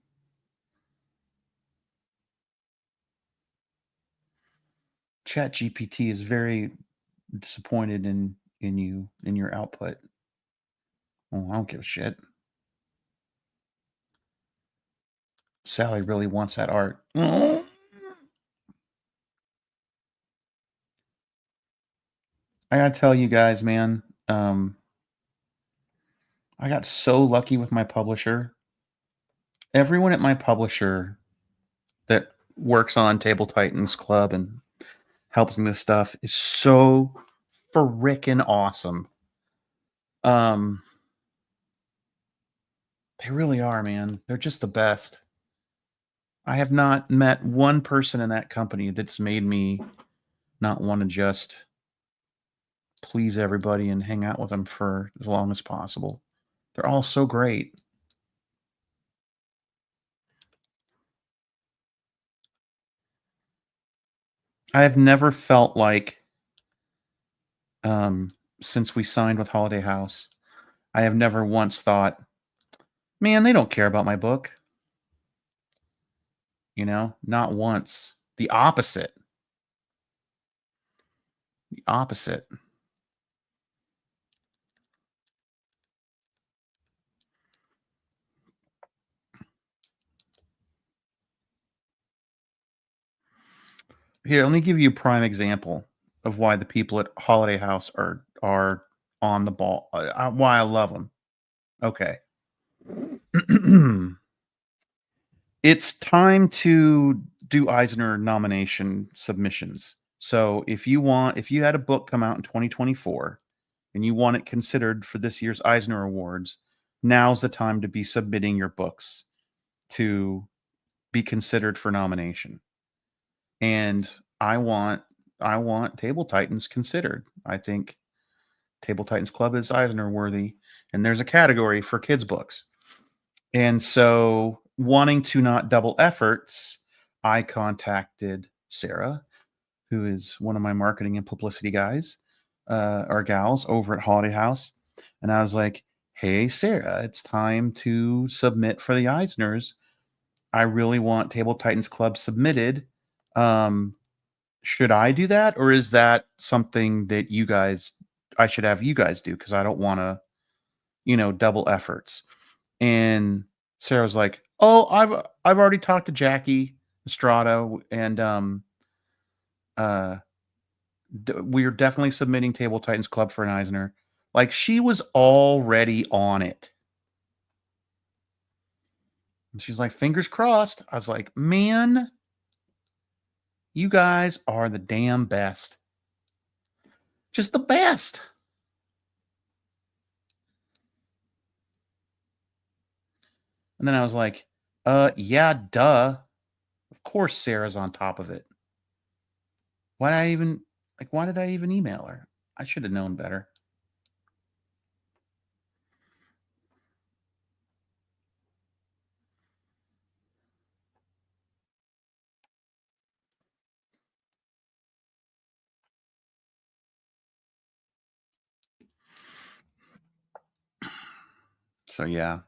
Chat GPT is very disappointed in you, in your output. Oh, I don't give a shit. Sally really wants that art. I gotta tell you guys, man, I got so lucky with my publisher. Everyone at my publisher that works on Table Titans Club and helps me with stuff is so freaking awesome. They really are, man. They're just the best. I have not met one person in that company that's made me not want to just please everybody and hang out with them for as long as possible. They're all so great. I have never felt like, since we signed with Holiday House, I have never once thought, man, they don't care about my book. You know, not once. The opposite. The opposite. Here, let me give you a prime example of why the people at Holiday House are on the ball. Why I love them. Okay. It's time to do Eisner nomination submissions. So if you had a book come out in 2024 and you want it considered for this year's Eisner Awards, now's the time to be submitting your books to be considered for nomination. And I want Table Titans considered. I think Table Titans Club is Eisner worthy, and there's a category for kids books. And so, wanting to not double efforts, I contacted Sarah, who is one of my marketing and publicity guys, or gals over at Holiday House. And I was like, hey, Sarah, it's time to submit for the Eisners. I really want Table Titans Club submitted. Should I do that? Or is that something that I should have you guys do? Because I don't want to, double efforts. And Sarah was like, "Oh, I've already talked to Jackie Estrada, and we're definitely submitting Table Titans Club for an Eisner." Like, she was already on it. And she's like, "Fingers crossed." I was like, "Man, You guys are the damn best. Just the best. And then I was like, yeah, duh. Of course Sarah's on top of it. Why did I even email her? I should have known better. So yeah.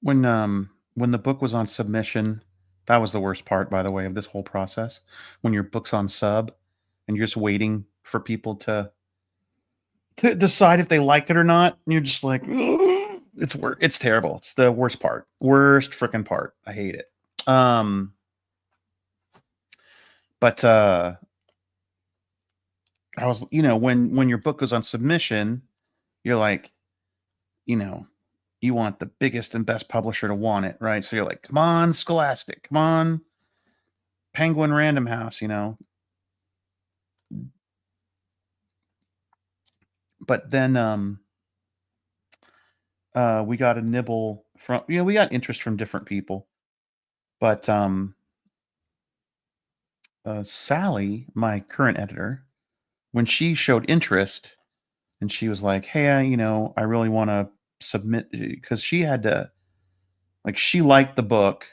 When the book was on submission, that was the worst part, by the way, of this whole process. When your book's on sub and you're just waiting for people to decide if they like it or not, and you're just like, "Ugh." It's terrible. It's the worst part. Worst freaking part. I hate it. But I was, when your book goes on submission, you're like, you want the biggest and best publisher to want it, right? So you're like, come on, Scholastic, come on, Penguin Random House, But then we got a nibble from, we got interest from different people. But Sally, my current editor, when she showed interest and she was like, hey, I really want to submit, because she had to, like, she liked the book,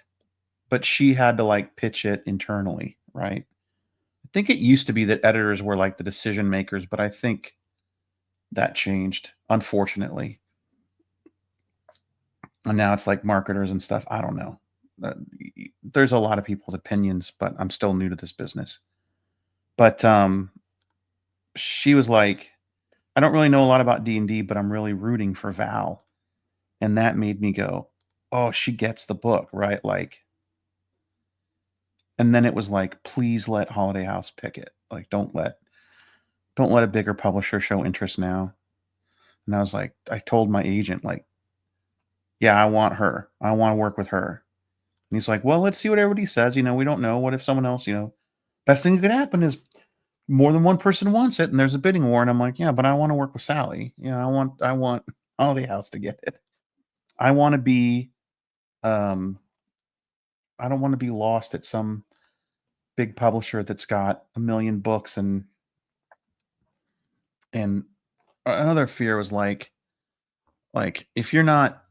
but she had to like pitch it internally, right? I think it used to be that editors were like the decision makers, but I think that changed, unfortunately. And now it's like marketers and stuff. I don't know. There's a lot of people's opinions, but I'm still new to this business. But she was like, I don't really know a lot about D&D, but I'm really rooting for Val. And that made me go, oh, she gets the book, right? Like, and then it was like, please let Holiday House pick it. Like, don't let a bigger publisher show interest now. And I was like, I told my agent, like, yeah, I want her. I want to work with her. And he's like, well, let's see what everybody says. We don't know. What if someone else, best thing that could happen is more than one person wants it and there's a bidding war. And I'm like, yeah, but I want to work with Sally. I want Holiday House to get it. I want to be, I don't want to be lost at some big publisher that's got 1 million books. And another fear was like, if you're not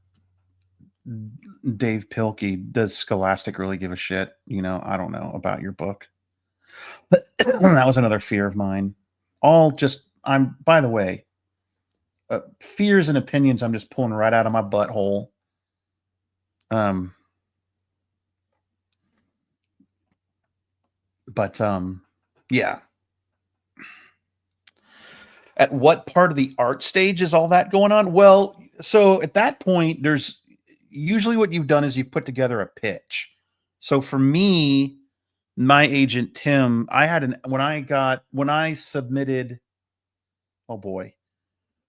Dave Pilkey, does Scholastic really give a shit? I don't know about your book. But that was another fear of mine. By the way, fears and opinions I'm just pulling right out of my butthole. Yeah. At what part of the art stage is all that going on? Well, so at that point, there's usually what you've done is you've put together a pitch. So for me, my agent, Tim, when I submitted, oh boy.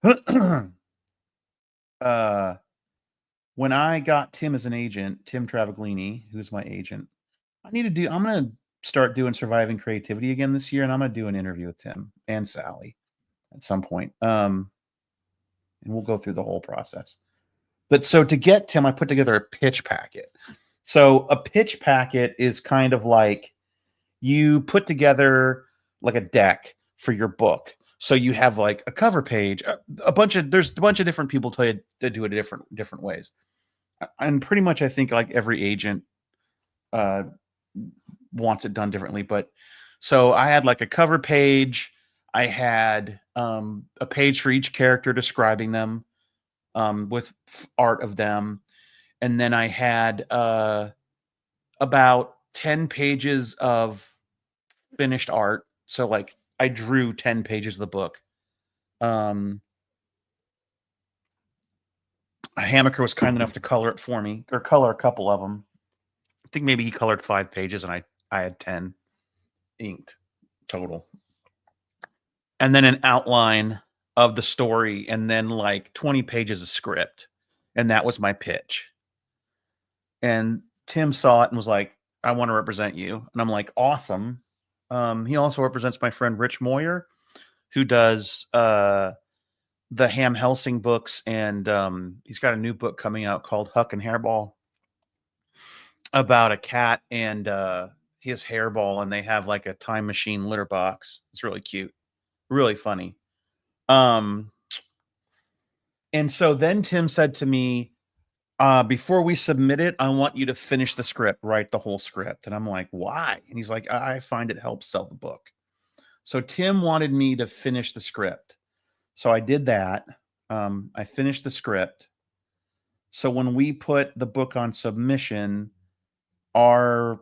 When I got Tim as an agent, Tim Travaglini, who's my agent, I'm going to start doing Surviving Creativity again this year. And I'm going to do an interview with Tim and Sally at some point. And we'll go through the whole process. But so to get Tim, I put together a pitch packet. So a pitch packet is kind of like you put together like a deck for your book. So you have like a cover page, there's a bunch of different people tell you to do it different ways. And pretty much I think like every agent wants it done differently. But so I had like a cover page. I had a page for each character describing them with art of them. And then I had about 10 pages of finished art. So like I drew 10 pages of the book. Hammaker was kind enough to color it for me, or color a couple of them. I think maybe he colored 5 pages and I had 10 inked total. and then an outline of the story, and then like 20 pages of script. And that was my pitch. And Tim saw it and was like, I want to represent you. And I'm like, awesome. He also represents my friend Rich Moyer, who does the Ham Helsing books. And he's got a new book coming out called Huck and Hairball, about a cat and his hairball, and they have like a time machine litter box. It's really cute, really funny. And so then Tim said to me, before we submit it, I want you to finish the script, write the whole script. And I'm like, why? And he's like, I find it helps sell the book. So Tim wanted me to finish the script. So I did that. I finished the script. So when we put the book on submission, our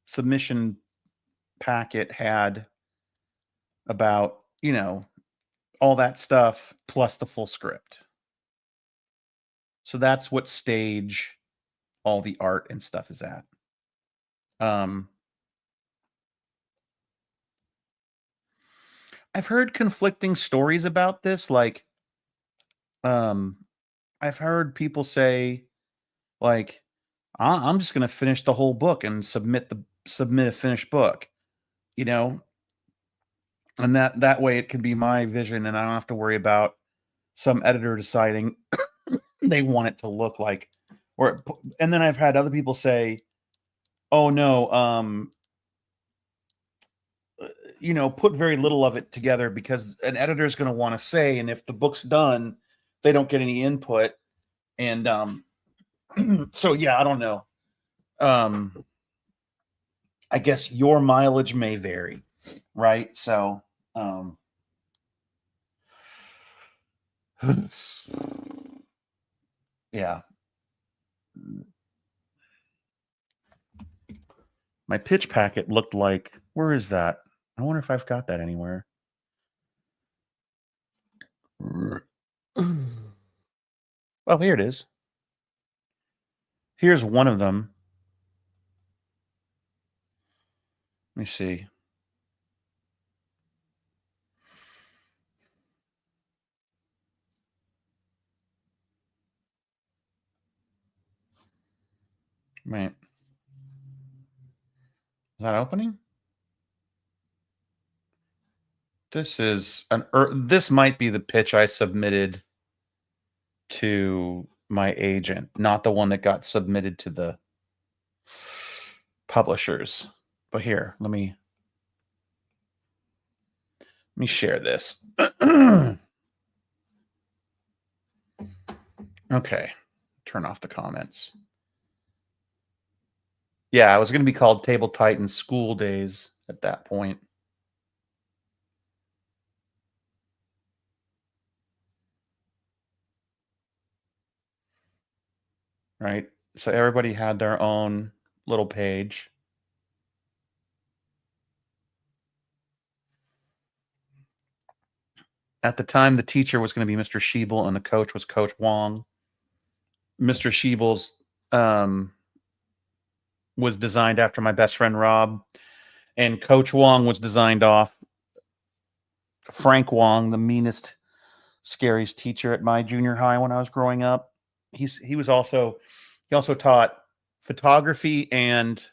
submission packet had about, all that stuff plus the full script. So that's what stage all the art and stuff is at. I've heard conflicting stories about this. Like, I've heard people say, like, I'm just going to finish the whole book and submit a finished book, and that way it can be my vision, and I don't have to worry about some editor deciding they want it to look like, and then I've had other people say, oh no, put very little of it together because an editor is going to want to say, and if the book's done, they don't get any input. And so, yeah, I don't know. I guess your mileage may vary, right? So, yeah. My pitch packet looked like, where is that? I wonder if I've got that anywhere. Well, here it is. Here's one of them. Let me see. Right. Is that opening? This is this might be the pitch I submitted to my agent, not the one that got submitted to the publishers. But here, let me share this. Okay. Turn off the comments. Yeah, it was going to be called Table Titans School Days at that point. Right? So everybody had their own little page. At the time, the teacher was going to be Mr. Schiebel and the coach was Coach Wong. Mr. Schiebel's was designed after my best friend Rob, and Coach Wong was designed off Frank Wong, the meanest, scariest teacher at my junior high when I was growing up. He also taught photography and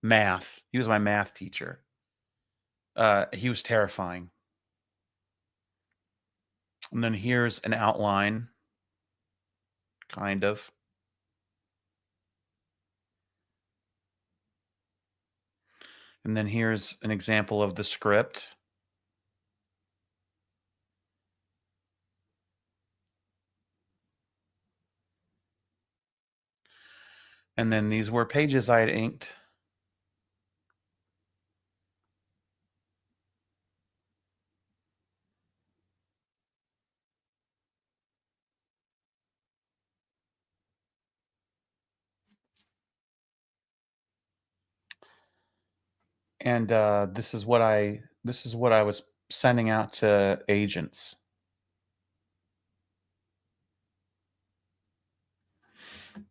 math. He was my math teacher. He was terrifying. And then here's an outline, kind of. And then here's an example of the script. And then these were pages I had inked. And this is what I was sending out to agents.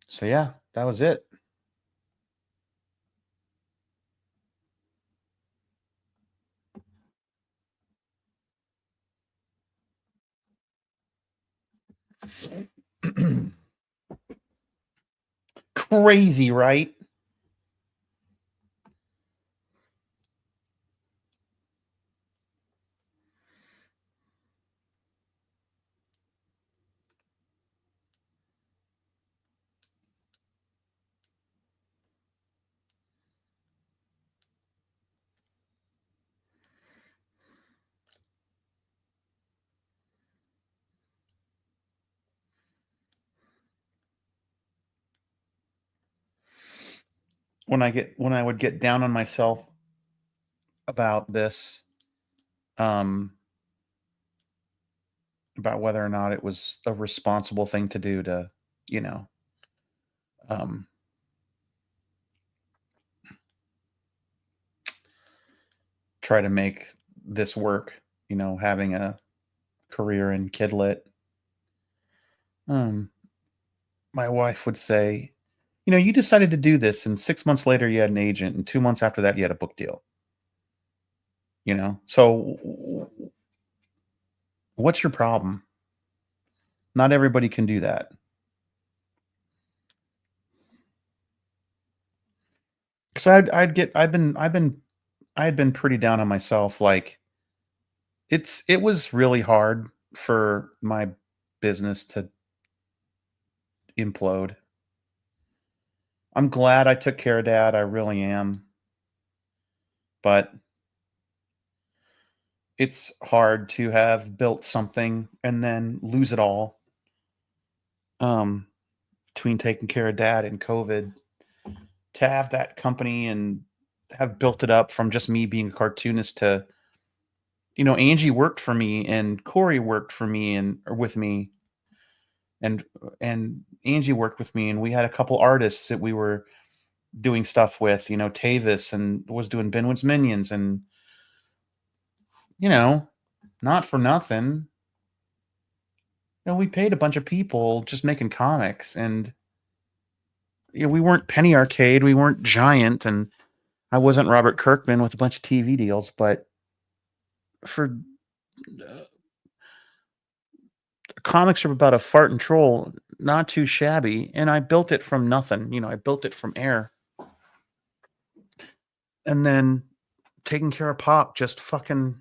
So yeah, that was it. Crazy, right? When I would get down on myself about this, um, about whether or not it was a responsible thing to do to, you know, um, try to make this work, you know, having a career in kidlit. My wife would say, you know, you decided to do this, and 6 months later you had an agent, and 2 months after that you had a book deal. You know, so what's your problem? Not everybody can do that. Because I had been pretty down on myself. Like it was really hard for my business to implode. I'm glad I took care of Dad. I really am. But it's hard to have built something and then lose it all. Between taking care of Dad and COVID, to have that company and have built it up from just me being a cartoonist to, you know, Angie worked for me and Corey worked for me and or with me, and Angie worked with me, and we had a couple artists that we were doing stuff with, you know, Tavis and was doing Benwood's Minions, and you know, not for nothing, you know, we paid a bunch of people just making comics, and you know, we weren't Penny Arcade, we weren't Giant, and I wasn't Robert Kirkman with a bunch of TV deals, but for comics are about a fart and troll, not too shabby, and I built it from nothing. You know, I built it from air, and then taking care of Pop just fucking.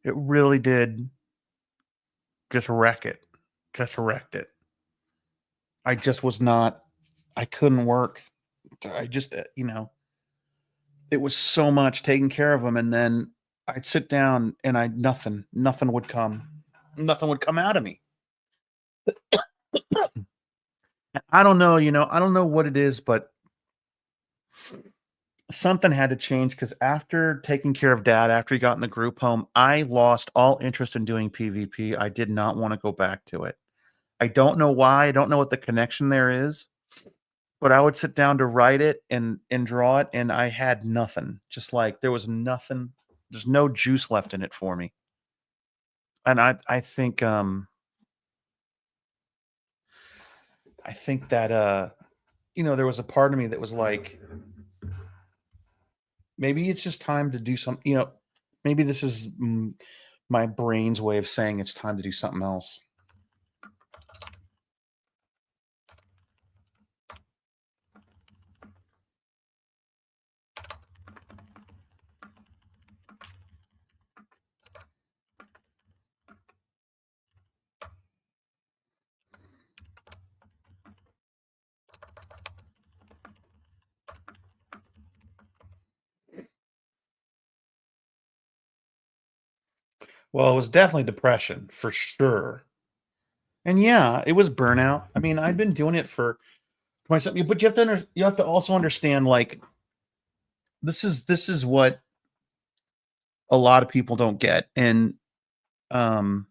It really did just wreck it. Just wrecked it. I just was not. I couldn't work. I just, you know, it was so much taking care of him, and then I'd sit down and nothing would come. Nothing would come out of me. I don't know, you know, I don't know what it is, but something had to change because after taking care of Dad, after he got in the group home, I lost all interest in doing PvP. I did not want to go back to it. I don't know why. I don't know what the connection there is, but I would sit down to write it and draw it, and I had nothing. Just like there was nothing. There's no juice left in it for me. And I think that you know, there was a part of me that was like, maybe it's just time to do something, you know, maybe this is my brain's way of saying it's time to do something else. Well, it was definitely depression for sure. And yeah, it was burnout. I mean, I'd been doing it for 20 but you have to also understand, like, this is what a lot of people don't get. And I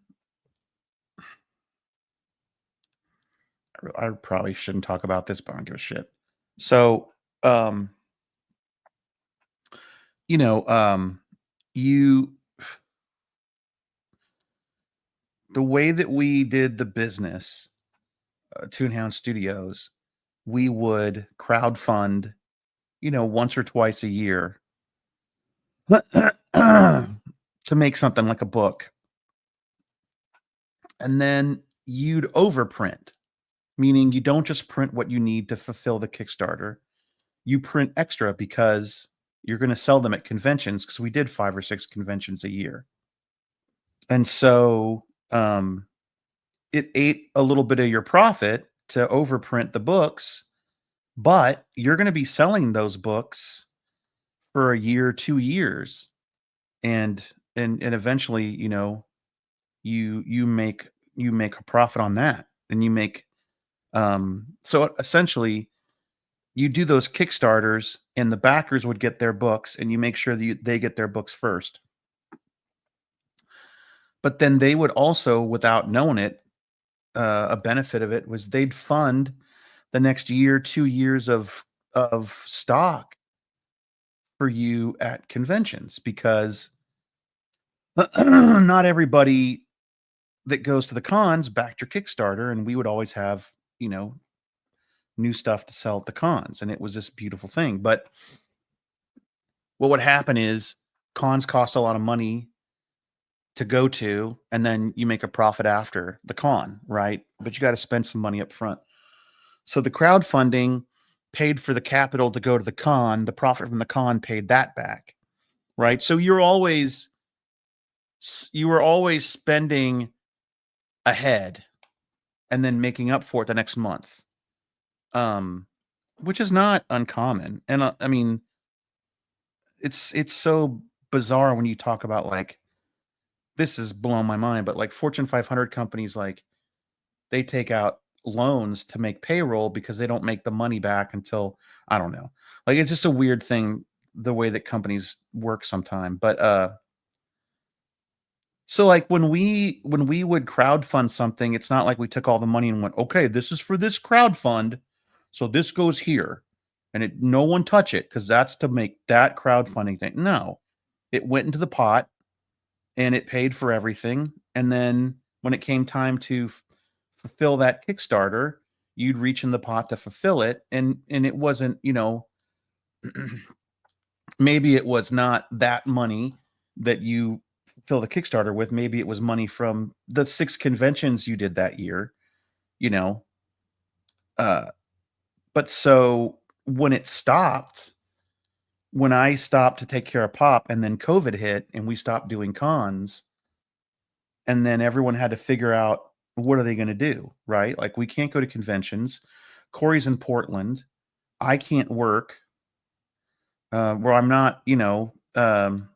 probably shouldn't talk about this, but I don't give a shit. So, you know, the way that we did the business, Toonhound Studios, we would crowdfund, you know, once or twice a year to make something like a book. And then you'd overprint, meaning you don't just print what you need to fulfill the Kickstarter. You print extra because you're going to sell them at conventions, because we did 5 or 6 conventions a year. And so it ate a little bit of your profit to overprint the books, but you're going to be selling those books for a year, 2 years. And eventually, you know, you make a profit on that, and you make so essentially you do those Kickstarters, and the backers would get their books, and you make sure that they get their books first. But then they would also, without knowing it, a benefit of it was they'd fund the next year, 2 years of stock for you at conventions, because not everybody that goes to the cons backed your Kickstarter, and we would always have, you know, new stuff to sell at the cons, and it was this beautiful thing. But what would happen is cons cost a lot of money to go to, and then you make a profit after the con, right? But you got to spend some money up front. So the crowdfunding paid for the capital to go to the con. The profit from the con paid that back, right? So you were always spending ahead and then making up for it the next month, which is not uncommon. And I mean, it's so bizarre when you talk about, like, this is blowing my mind, but like Fortune 500 companies, like, they take out loans to make payroll because they don't make the money back until, I don't know. Like, it's just a weird thing, the way that companies work sometime. But so like when we would crowdfund something, it's not like we took all the money and went, okay, this is for this crowdfund, so this goes here, and no one touch it because that's to make that crowdfunding thing. No, it went into the pot, and it paid for everything. And then when it came time to fulfill that Kickstarter, you'd reach in the pot to fulfill it. And it wasn't, you know, maybe it was not that money that you fill the Kickstarter with. Maybe it was money from the 6 conventions you did that year, you know. But so when it stopped, when I stopped to take care of Pop, and then COVID hit and we stopped doing cons, and then everyone had to figure out, what are they going to do, right? Like, we can't go to conventions. Corey's in Portland. I can't work. Where I'm not, you know, we're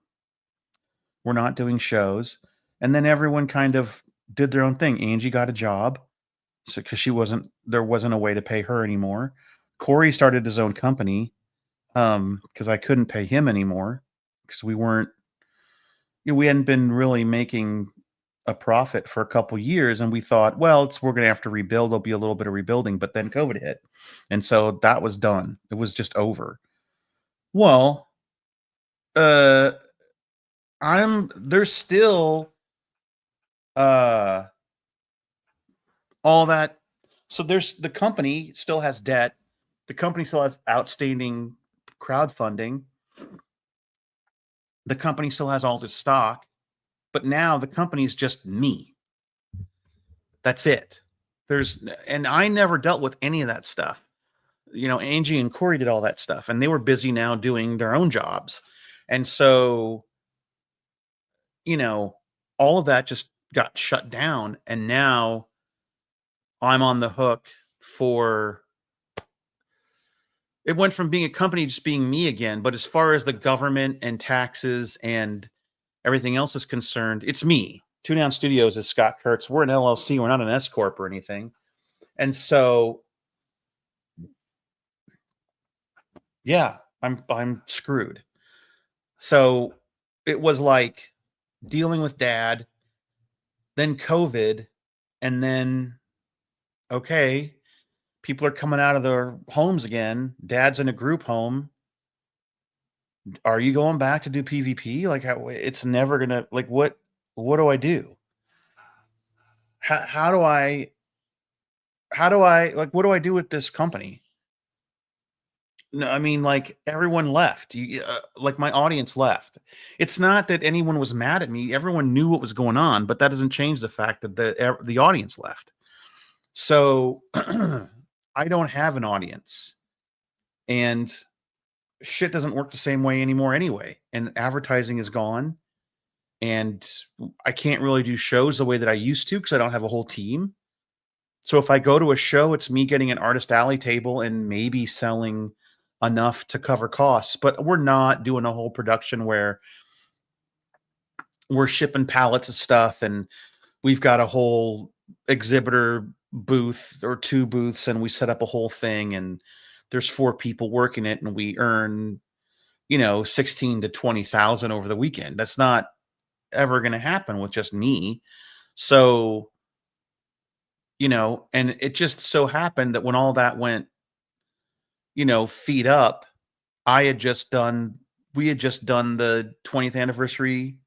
not doing shows. And then everyone kind of did their own thing. Angie got a job, so because there wasn't a way to pay her anymore. Corey started his own company, because I couldn't pay him anymore, because we hadn't been really making a profit for a couple years, and we thought, well, we're going to have to rebuild. There'll be a little bit of rebuilding, but then COVID hit, and so that was done. It was just over. Well, there's still all that. So the company still has debt. The company still has outstanding crowdfunding. The company still has all this stock, but now the company's just me. That's it. And I never dealt with any of that stuff. You know, Angie and Corey did all that stuff, and they were busy now doing their own jobs. And so, you know, all of that just got shut down, and now I'm on the hook for, it went from being a company just being me again. But as far as the government and taxes and everything else is concerned, it's me. Two Down Studios is Scott Kurtz. We're an LLC. We're not an S Corp or anything. And so, yeah, I'm screwed. So it was like dealing with Dad, then COVID, and then, okay, people are coming out of their homes again. Dad's in a group home. Are you going back to do PvP? Like, it's never gonna, like, what do I do? How do I, like, what do I do with this company? No, I mean, like everyone left. Like my audience left. It's not that anyone was mad at me. Everyone knew what was going on, but that doesn't change the fact that the audience left. So I don't have an audience, and shit doesn't work the same way anymore anyway. And advertising is gone, and I can't really do shows the way that I used to because I don't have a whole team. So if I go to a show, it's me getting an artist alley table and maybe selling enough to cover costs, but we're not doing a whole production where we're shipping pallets of stuff and we've got a whole exhibitor booth or 2 booths and we set up a whole thing and there's 4 people working it and we earn, 16 to 20,000 over the weekend. That's not ever going to happen with just me. So, and it just so happened that when all that went, feet up, we had just done the 20th anniversary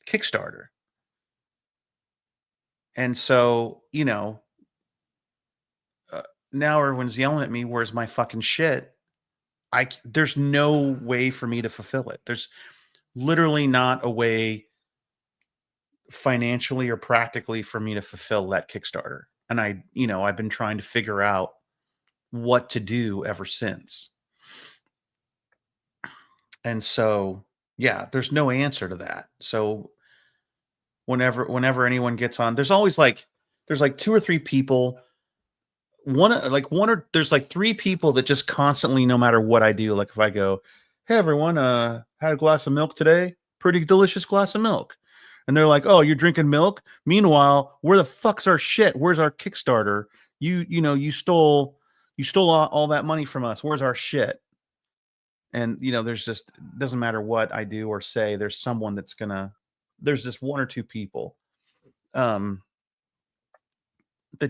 Kickstarter. And so, now everyone's yelling at me, where's my fucking shit? There's no way for me to fulfill it. There's literally not a way financially or practically for me to fulfill that Kickstarter. And I've been trying to figure out what to do ever since. And so, yeah, there's no answer to that. So whenever anyone gets on, there's always there's 2 or 3 people. There's 3 people that just constantly, no matter what I do, like if I go, hey everyone, had a glass of milk today, pretty delicious glass of milk. And they're like, oh, you're drinking milk? Meanwhile, where the fuck's our shit? Where's our Kickstarter? You stole all that money from us. Where's our shit? And there's just, doesn't matter what I do or say, there's someone there's just 1 or 2 people that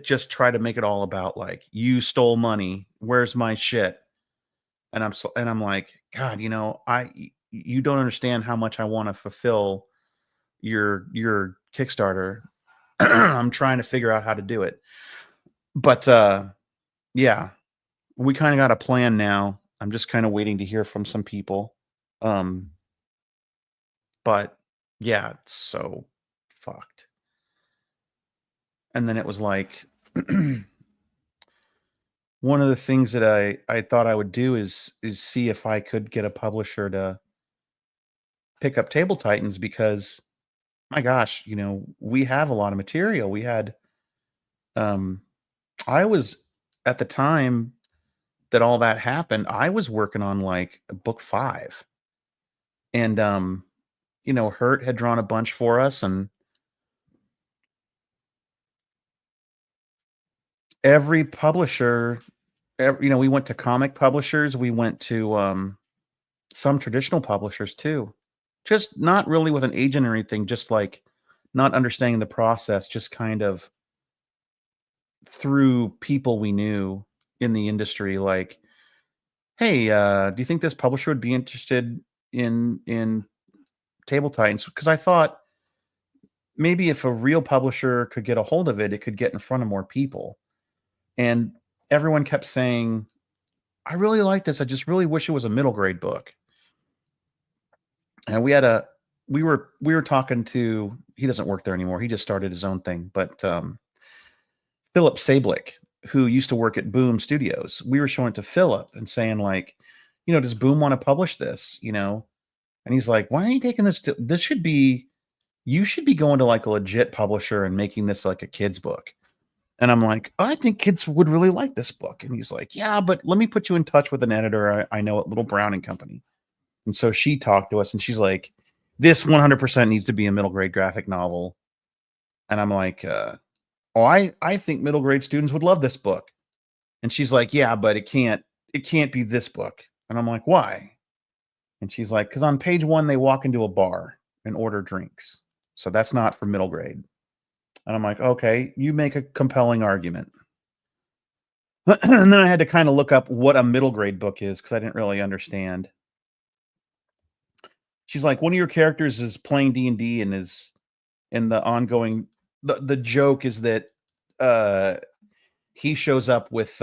just try to make it all about you stole money. Where's my shit? And I'm like, God, you don't understand how much I want to fulfill your Kickstarter. I'm trying to figure out how to do it. But yeah, we kind of got a plan now. I'm just kind of waiting to hear from some people. But yeah, it's so fucked. And then it was one of the things that I thought I would do is see if I could get a publisher to pick up Table Titans, because my gosh, we have a lot of material. We had, I was at the time that all that happened, I was working on book 5, and Hurt had drawn a bunch for us, and every publisher, we went to comic publishers, we went to some traditional publishers too, just not really with an agent or anything, just not understanding the process, just kind of through people we knew in the industry, hey, do you think this publisher would be interested in Table Titans? Because I thought maybe if a real publisher could get a hold of it, it could get in front of more people. And everyone kept saying, I really like this. I just really wish it was a middle grade book. And we were talking to, he doesn't work there anymore. He just started his own thing. But Philip Sablick, who used to work at Boom Studios, we were showing it to Philip and saying does Boom want to publish this? And he's like, why are you taking this you should be going to a legit publisher and making this a kid's book. And I'm like, oh, I think kids would really like this book. And he's like, yeah, but let me put you in touch with an editor I know at Little Brown & Company. And so she talked to us and she's like, this 100% needs to be a middle grade graphic novel. And I'm like, I think middle grade students would love this book. And she's like, yeah, but it can't be this book. And I'm like, why? And she's like, because on page 1, they walk into a bar and order drinks. So that's not for middle grade. And I'm like, okay, you make a compelling argument. And then I had to kind of look up what a middle grade book is, because I didn't really understand. She's like, one of your characters is playing D&D and is in the ongoing, the joke is that he shows up with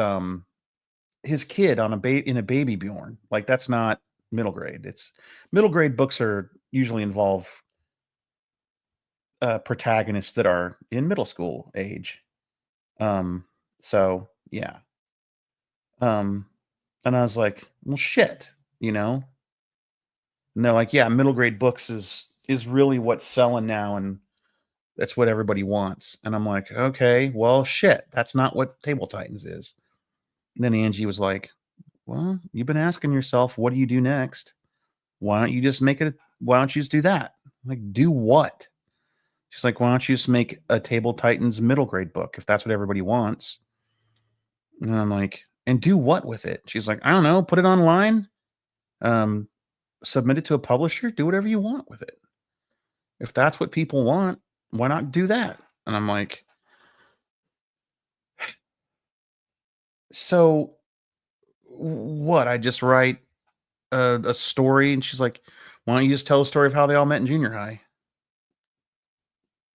his kid on in a Baby Bjorn. Like that's not middle grade. It's middle grade books are usually involve protagonists that are in middle school age. So yeah. And I was like, well, shit, you know. And they're like, yeah, middle grade books is really what's selling now, and that's what everybody wants. And I'm like, okay, well, shit, that's not what Table Titans is. And then Angie was like, well, you've been asking yourself, what do you do next? Why don't you just why don't you just do that? I'm like, do what? She's like, why don't you just make a Table Titans middle grade book if that's what everybody wants? And I'm like, and do what with it? She's like, I don't know, put it online, submit it to a publisher, do whatever you want with it. If that's what people want, why not do that? And I'm like, so what? I just write a story? And she's like, why don't you just tell a story of how they all met in junior high?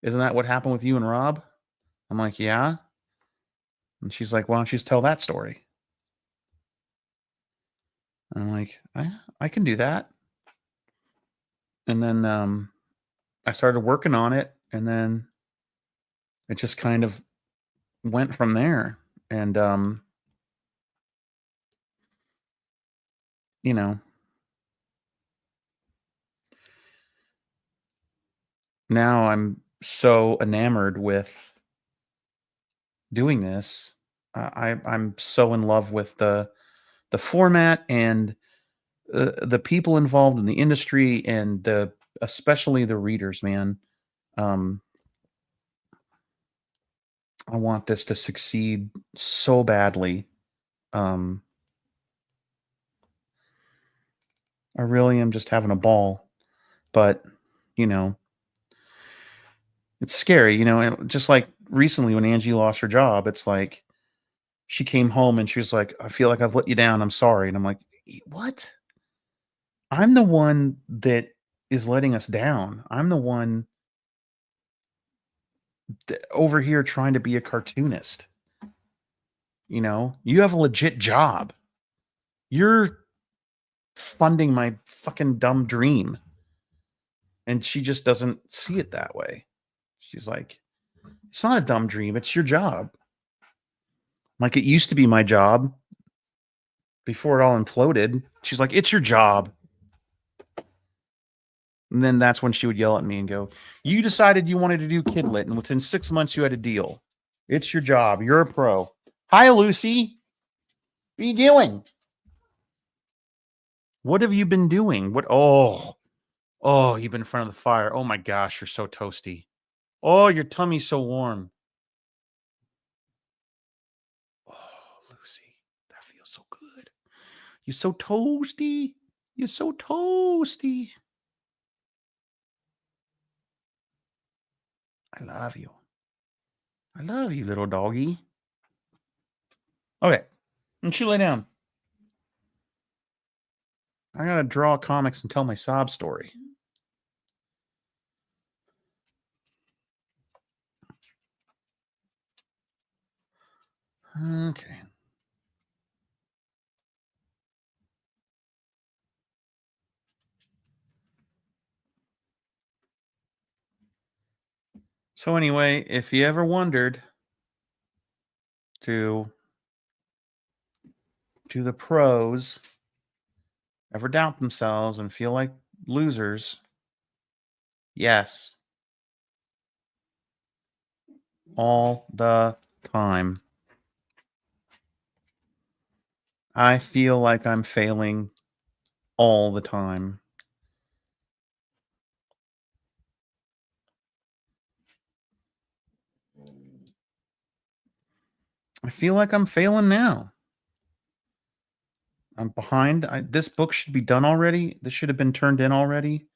Isn't that what happened with you and Rob? I'm like, yeah. And she's like, why don't you just tell that story? I'm like, I can do that. And then I started working on it, and then it just kind of went from there. And you know, now I'm so enamored with doing this. I'm so in love with the format and the people involved in the industry, and especially the readers, man. I want this to succeed so badly. I really am just having a ball, but you know, it's scary, you know, and just like recently when Angie lost her job, it's like she came home and she was like, I feel like I've let you down. I'm sorry. And I'm like, what? I'm the one that is letting us down. I'm the one over here trying to be a cartoonist. You know, you have a legit job. You're funding my fucking dumb dream. And she just doesn't see it that way. She's like, it's not a dumb dream. It's your job. Like it used to be my job before it all imploded. She's like, it's your job. And then that's when she would yell at me and go, you decided you wanted to do Kidlit, and within 6 months you had a deal. It's your job. You're a pro. Hi, Lucy. What are you doing? What have you been doing? What? Oh, you've been in front of the fire. Oh my gosh, you're so toasty. Oh, your tummy's so warm. Oh, Lucy, that feels so good. You're so toasty. You're so toasty. I love you. I love you, little doggy. Okay. And she lay down. I gotta draw comics and tell my sob story. Okay. So anyway, if you ever wondered, do the pros ever doubt themselves and feel like losers? Yes. All the time. I feel like I'm failing all the time. I feel like I'm failing now. I'm behind. This book should be done already. This should have been turned in already.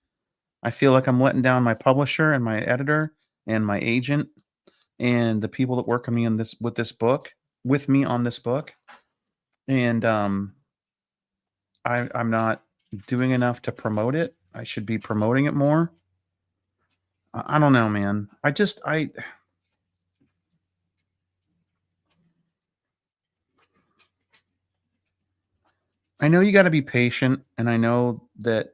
I feel like I'm letting down my publisher and my editor and my agent and the people that work with me on this book. And I'm not doing enough to promote it. I should be promoting it more. I don't know, man. I know you got to be patient, and I know that,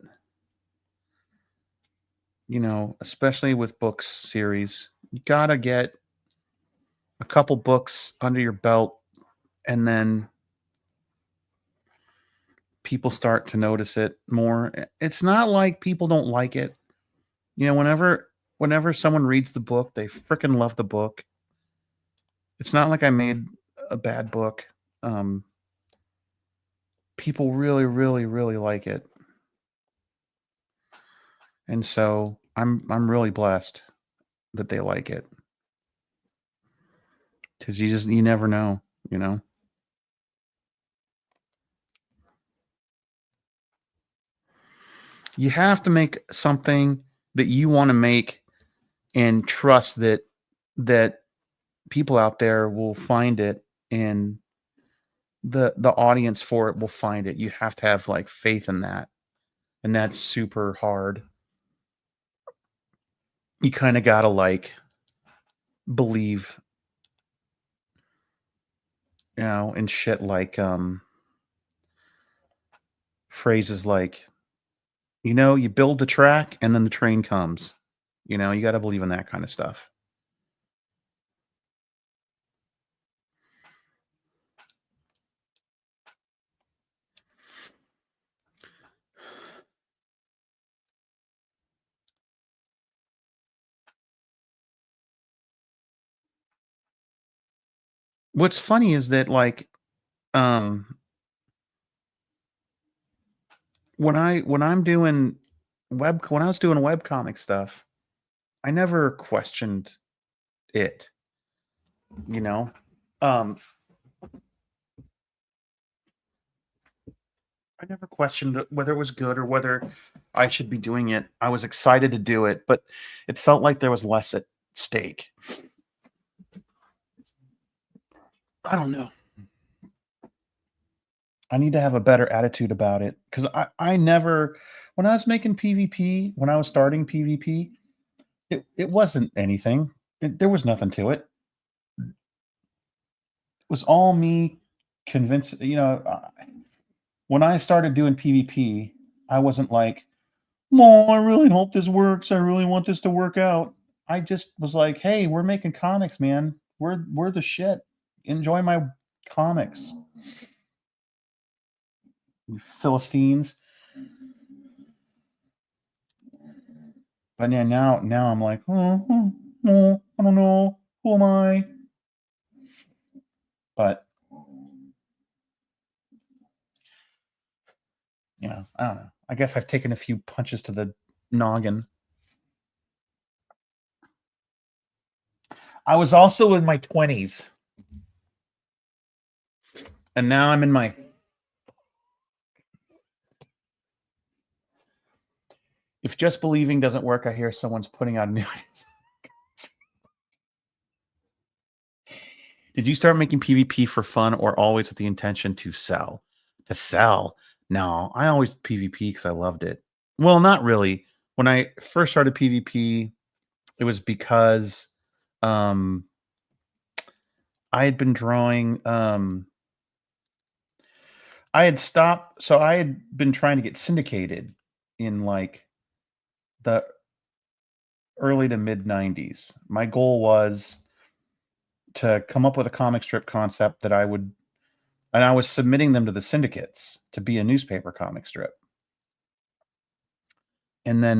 you know, especially with books series, you got to get a couple books under your belt, and then people start to notice it more. It's not like people don't like it. You know, whenever someone reads the book, they freaking love the book. It's not like I made a bad book. People really, really, really like it. And so I'm really blessed that they like it. Cuz you never know, you know. You have to make something that you want to make and trust that people out there will find it, and the audience for it will find it. You have to have like faith in that. And that's super hard. You kind of got to like believe, you know, in shit like phrases like, you know, you build the track and then the train comes. You know, you got to believe in that kind of stuff. What's funny is that like when I'm doing when I was doing webcomic stuff, I never questioned it, you know. I never questioned whether it was good or whether I should be doing it. I was excited to do it, but it felt like there was less at stake. I don't know. I need to have a better attitude about it, because I never, when I was making PvP, when I was starting PvP, it wasn't anything. There was nothing to it. It was all me convinced, you know. When I started doing PvP, I wasn't like, "No, I really hope this works. I really want this to work out." I just was like, "Hey, we're making comics, man. We're the shit. Enjoy my comics, you Philistines." But yeah, now I'm like, oh, no, I don't know. Who am I? But you know, I don't know. I guess I've taken a few punches to the noggin. I was also in my 20s. And now I'm in my If just believing doesn't work, I hear someone's putting out new ideas. Did you start making PvP for fun or always with the intention to sell? To sell? No, I always PvP because I loved it. Well, not really. When I first started PvP, it was because I had been drawing. I had stopped. So I had been trying to get syndicated in like the early to mid 90s. My goal was to come up with a comic strip concept that I would, and I was submitting them to the syndicates to be a newspaper comic strip. And then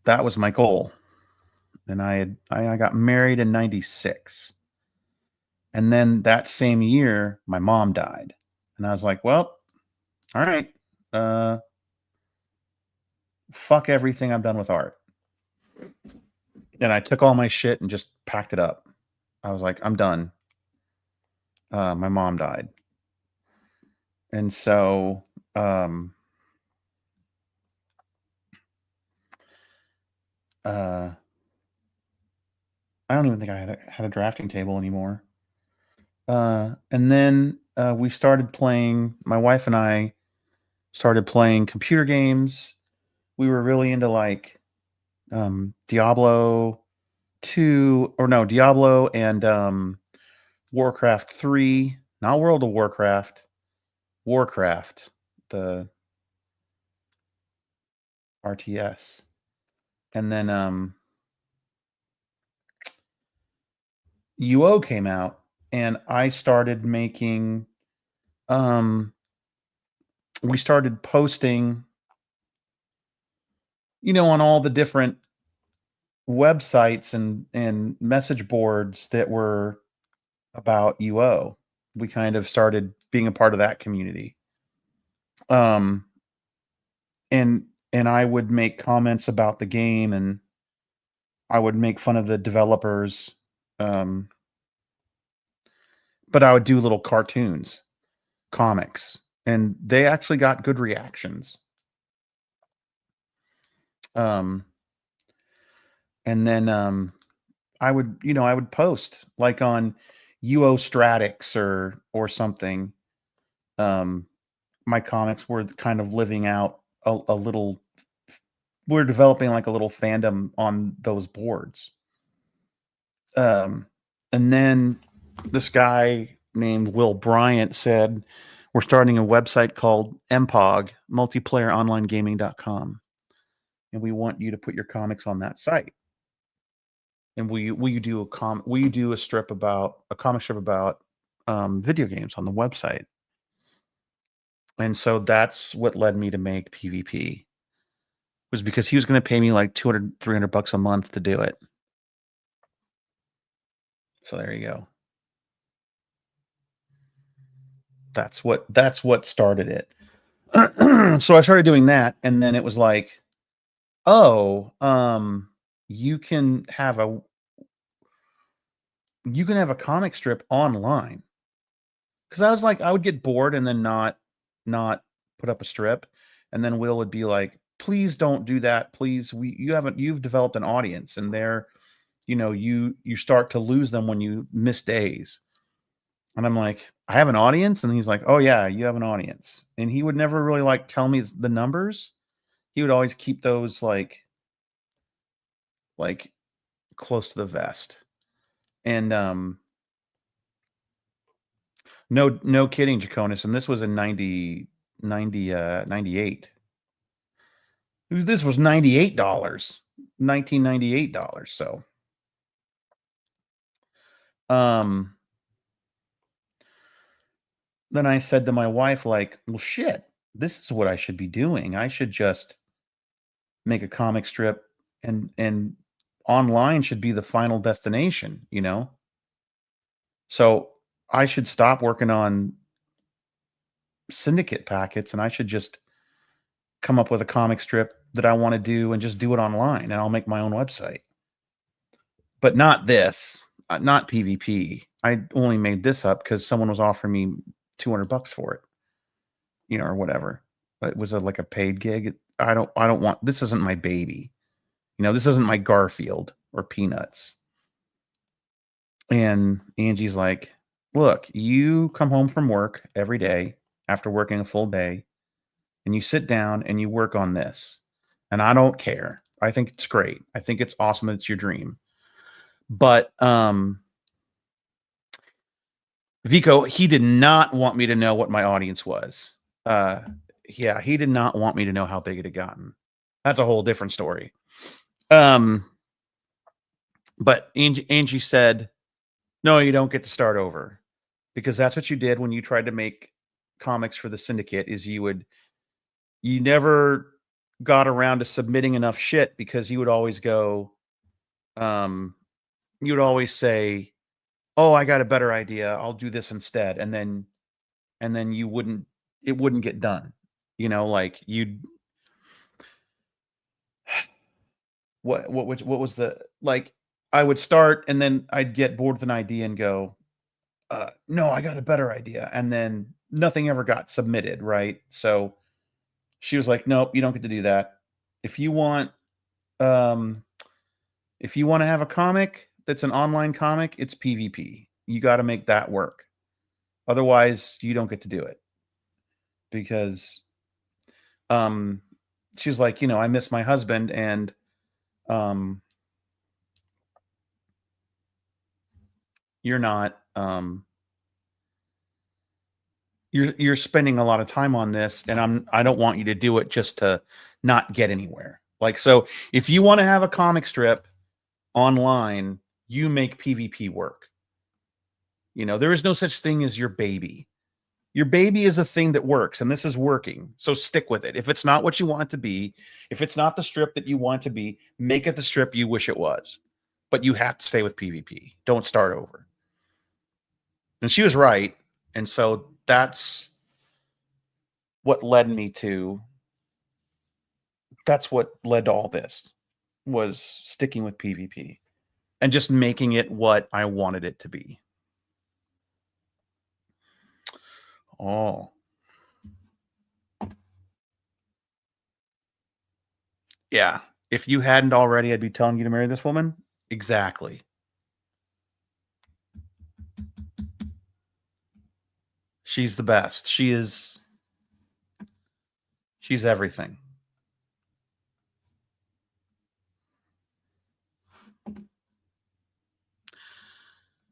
that was my goal. And I got married in 96. And then that same year, my mom died. And I was like, well, all right, fuck everything I've done with art. And I took all my shit and just packed it up. I was like, I'm done. My mom died. And so I don't even think I had a drafting table anymore. And then we started playing, my wife and I started playing computer games. We were really into like Diablo 2, or no, Diablo and Warcraft 3, not World of Warcraft. Warcraft, the RTS. And then UO came out, and I started making we started posting, on all the different websites and message boards that were about UO. We kind of started being a part of that community. And I would make comments about the game, and I would make fun of the developers. But I would do little cartoons, comics, and they actually got good reactions. And then I would post like on UO Stratix or something. My comics were kind of living out a little. We're developing like a little fandom on those boards. And then this guy named Will Bryant said, we're starting a website called MPOG, multiplayerOnlineGaming.com. And we want you to put your comics on that site. And will you do a comic strip about video games on the website? And so that's what led me to make PvP, was because he was going to pay me like $200-$300 a month to do it. So there you go. That's what started it. So I started doing that, and then it was like, oh, you can have a comic strip online. Because I was like, I would get bored and then not put up a strip, and then Will would be like, please don't do that, please. You've developed an audience, and they're, you start to lose them when you miss days. And I'm like, I have an audience? And he's like, oh yeah, you have an audience. And he would never really like tell me the numbers. He would always keep those like close to the vest. And no kidding, Jaconis. And this was in 98. This was $98, $1998. So then I said to my wife, like, well, shit, this is what I should be doing. I should just make a comic strip, and online should be the final destination, So I should stop working on syndicate packets, and I should just come up with a comic strip that I want to do and just do it online, and I'll make my own website. But not this, not PvP. I only made this up because someone was offering me $200 for it, or whatever. But it was like a paid gig. I don't want, this isn't my baby. This isn't my Garfield or Peanuts. And Angie's like, look, you come home from work every day after working a full day, and you sit down and you work on this. And I don't care. I think it's great. I think it's awesome. It's your dream. But Vico, he did not want me to know what my audience was. Yeah, he did not want me to know how big it had gotten. That's a whole different story. But Angie said, no, you don't get to start over, because that's what you did when you tried to make comics for the syndicate. Is you never got around to submitting enough shit, because you would always go, you would always say, oh, I got a better idea, I'll do this instead. And then it wouldn't get done. Like what was the, like, I would start, and then I'd get bored with an idea and go, no, I got a better idea. And then nothing ever got submitted. Right. So she was like, nope, you don't get to do that. If you want to have a comic that's an online comic, it's PvP. You got to make that work. Otherwise, you don't get to do it. Because she was like, I miss my husband, and you're not you're spending a lot of time on this, and I don't want you to do it just to not get anywhere. Like, so if you want to have a comic strip online, you make PvP work. You know, there is no such thing as your baby. Your baby is a thing that works, and this is working. So stick with it. If it's not what you want it to be, if it's not the strip that you want it to be, make it the strip you wish it was. But you have to stay with PvP. Don't start over. And she was right. And so that's what led me to, that's what led to all this, was sticking with PvP and just making it what I wanted it to be. Oh. Yeah. If you hadn't already, I'd be telling you to marry this woman. Exactly. She's the best. She's everything.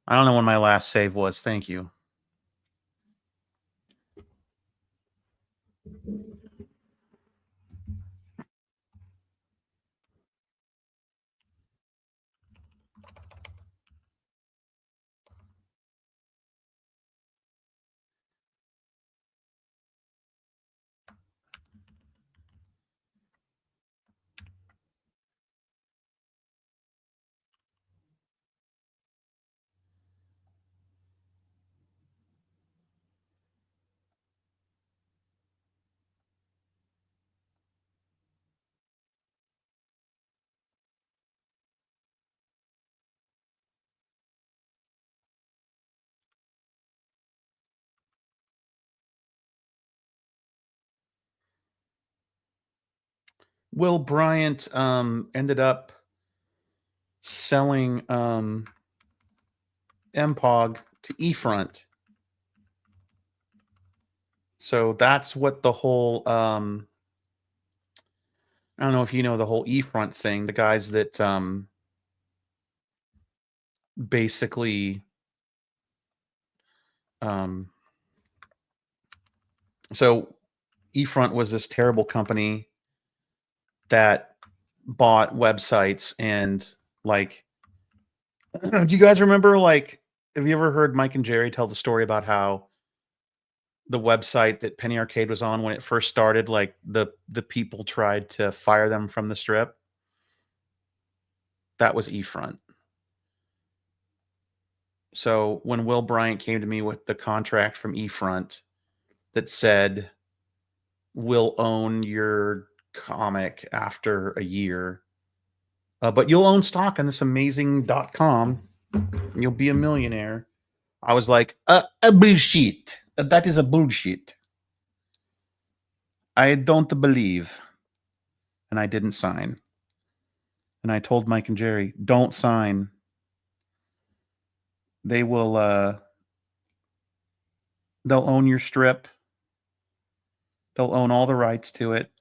I don't know when my last save was. Thank you. Will Bryant ended up selling MPOG to eFront. So that's what the whole I don't know if you know the whole eFront thing, the guys that basically so eFront was this terrible company that bought websites and like do you guys remember, like, have you ever heard Mike and Jerry tell the story about how the website that Penny Arcade was on when it first started, like the people tried to fire them from the strip? That was eFront. So when Will Bryant came to me with the contract from eFront that said, we'll own your comic after a year, but you'll own stock in this amazing .com and you'll be a millionaire, I was like, a bullshit. That is a bullshit. I don't believe. And I didn't sign. And I told Mike and Jerry, don't sign. They will, they'll own your strip. They'll own all the rights to it.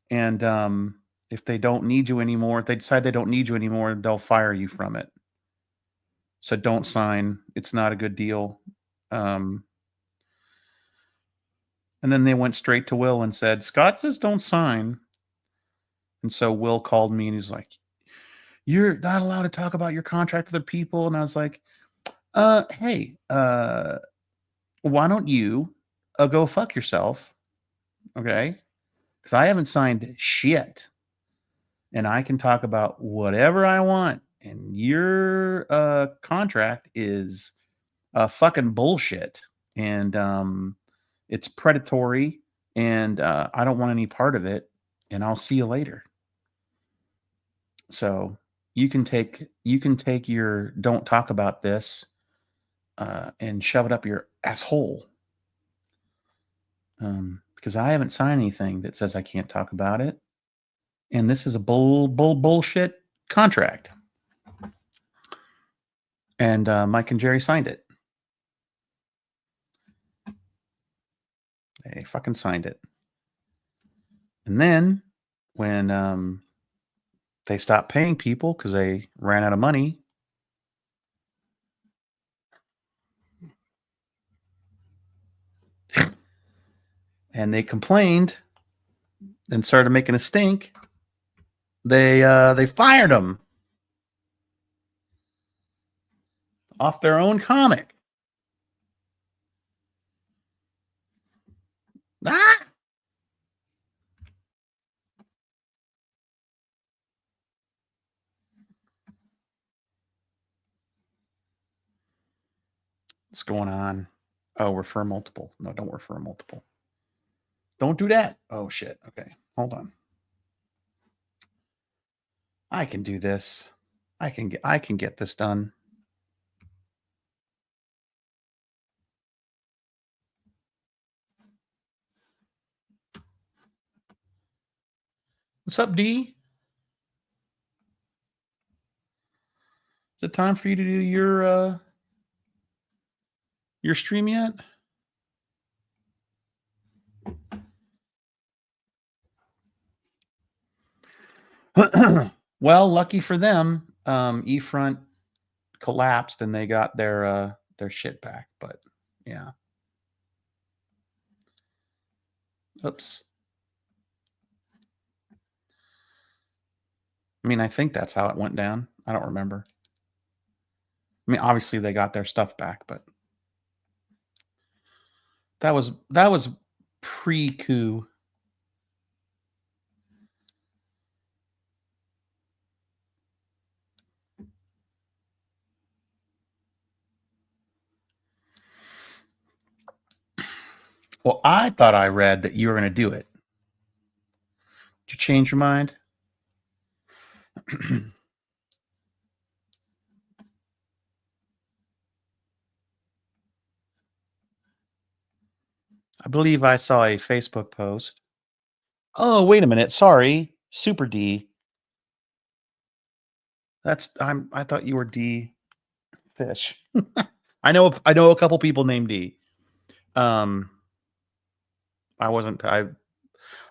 And if they don't need you anymore, if they decide they don't need you anymore, they'll fire you from it. So don't sign. It's not a good deal. And then they went straight to Will and said, Scott says don't sign. And so Will called me and he's like, you're not allowed to talk about your contract with other people. And I was like, hey, why don't you go fuck yourself? Okay. Because I haven't signed shit. And I can talk about whatever I want. And your contract is fucking bullshit. And it's predatory. And I don't want any part of it. And I'll see you later. So you can take your don't talk about this and shove it up your asshole. Because I haven't signed anything that says I can't talk about it. And this is a bullshit contract. And Mike and Jerry signed it. They fucking signed it. And then when they stopped paying people because they ran out of money, and they complained and started making a stink, they fired him off their own comic. Ah! What's going on? Oh, refer multiple. No, don't refer multiple. Don't do that. Oh shit. Okay. Hold on. I can do this. I can get this done. What's up, D? Is it time for you to do your stream yet? Well, lucky for them, eFront collapsed and they got their shit back. But yeah. Oops. I mean, I think that's how it went down. I don't remember. I mean, obviously they got their stuff back, but that was pre-coup. Well, I thought I read that you were going to do it. Did you change your mind? I believe I saw a Facebook post. Oh, wait a minute. Sorry. Super D. I thought you were D Fish. I know a couple people named D. I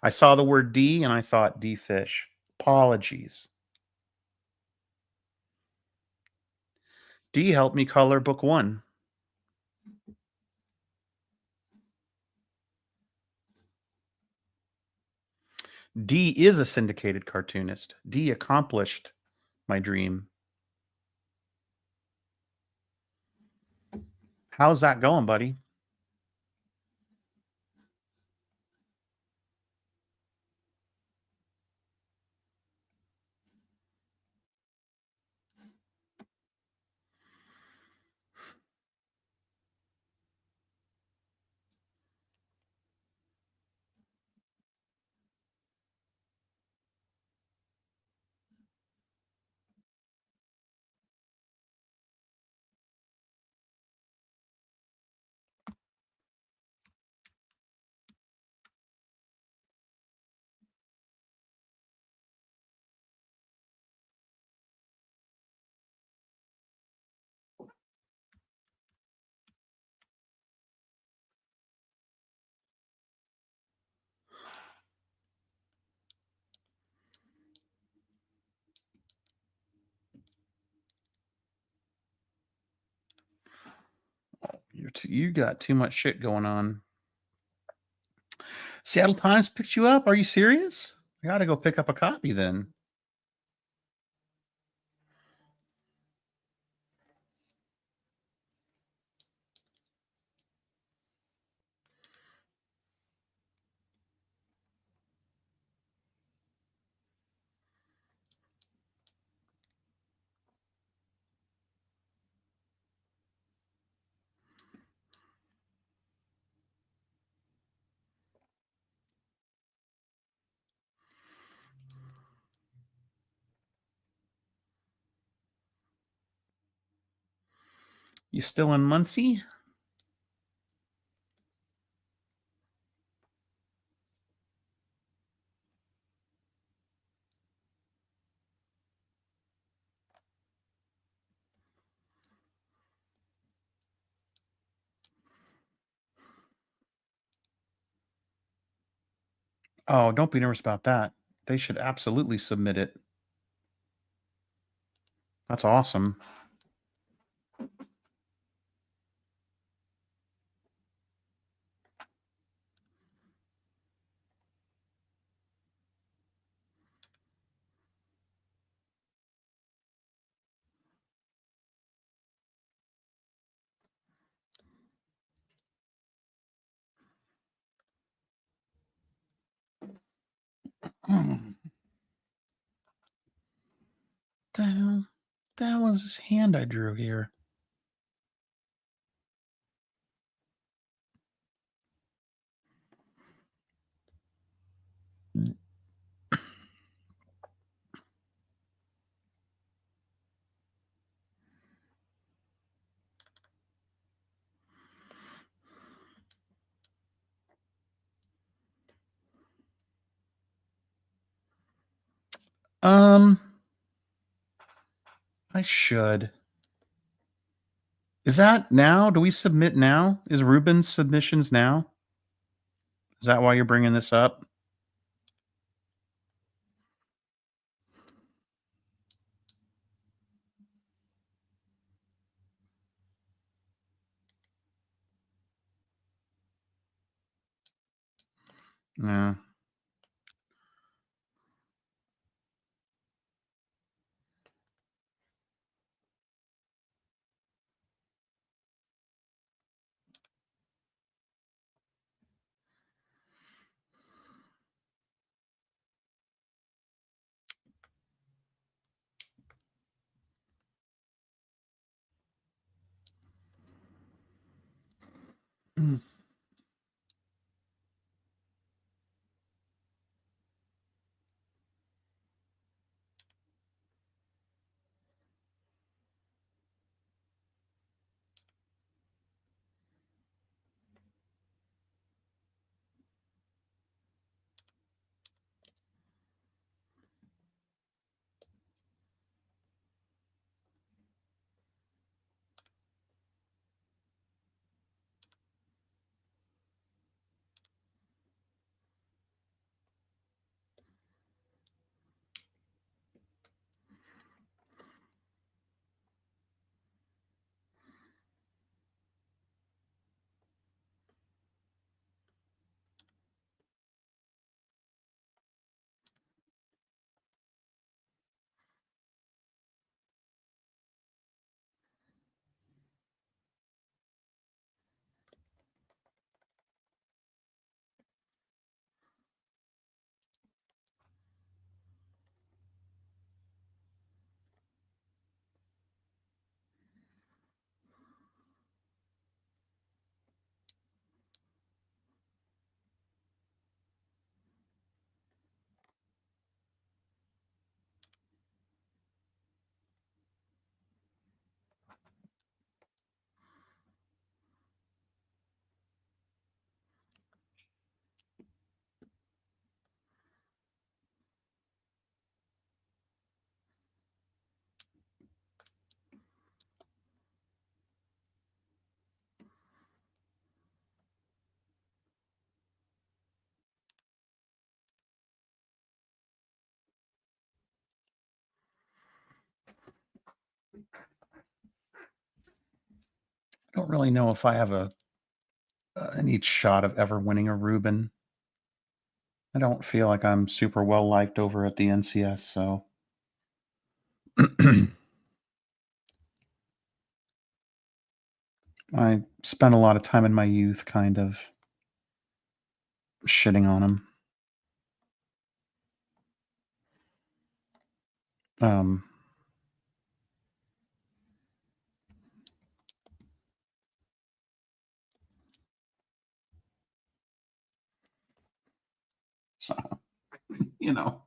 saw the word D and I thought D Fish. Apologies. D helped me color book 1. D is a syndicated cartoonist. D accomplished my dream. How's that going, buddy? You got too much shit going on. Seattle Times picked you up? Are you serious? I got to go pick up a copy then. You still in Muncie? Oh, don't be nervous about that. They should absolutely submit it. That's awesome. The hell was this hand I drew here? I should. Is that now? Do we submit now? Is Ruben's submissions now? Is that why you're bringing this up? Yeah. Mm. I don't really know if I have a any shot of ever winning a Reuben. I don't feel like I'm super well liked over at the NCS, so I spent a lot of time in my youth kind of shitting on him. Um, so, you know.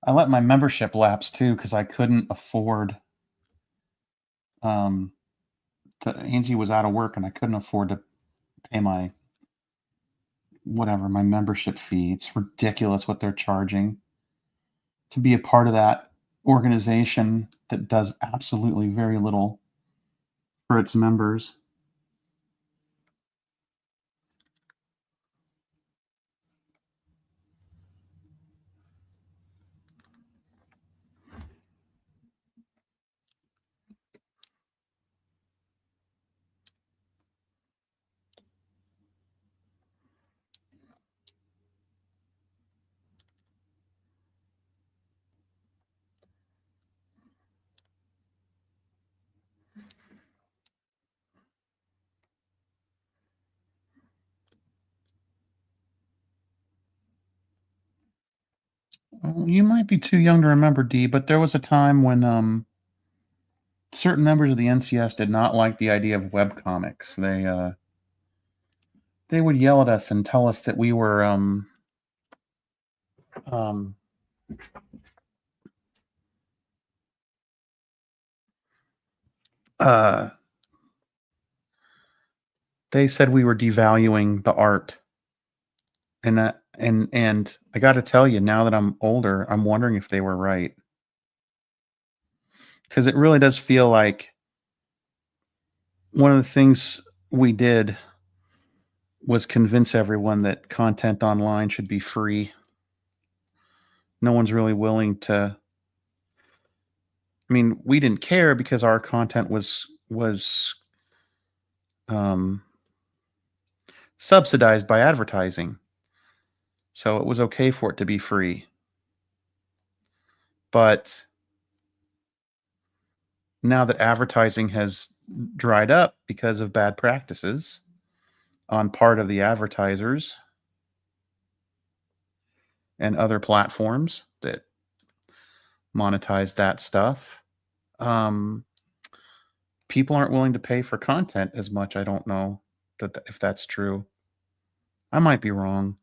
I let my membership lapse too because I couldn't afford. Angie was out of work and I couldn't afford to pay my my membership fee. It's ridiculous what they're charging to be a part of that organization that does absolutely very little for its members. Well, you might be too young to remember, D, but there was a time when certain members of the NCS did not like the idea of webcomics. They would yell at us and tell us that we were um, uh, they said we were devaluing the art. And I got to tell you, now that I'm older, I'm wondering if they were right. Because it really does feel like one of the things we did was convince everyone that content online should be free. No one's really willing to. I mean, we didn't care because our content was subsidized by advertising, so it was okay for it to be free. But now that advertising has dried up because of bad practices on part of the advertisers and other platforms that monetize that stuff, people aren't willing to pay for content as much. I don't know if that's true. I might be wrong.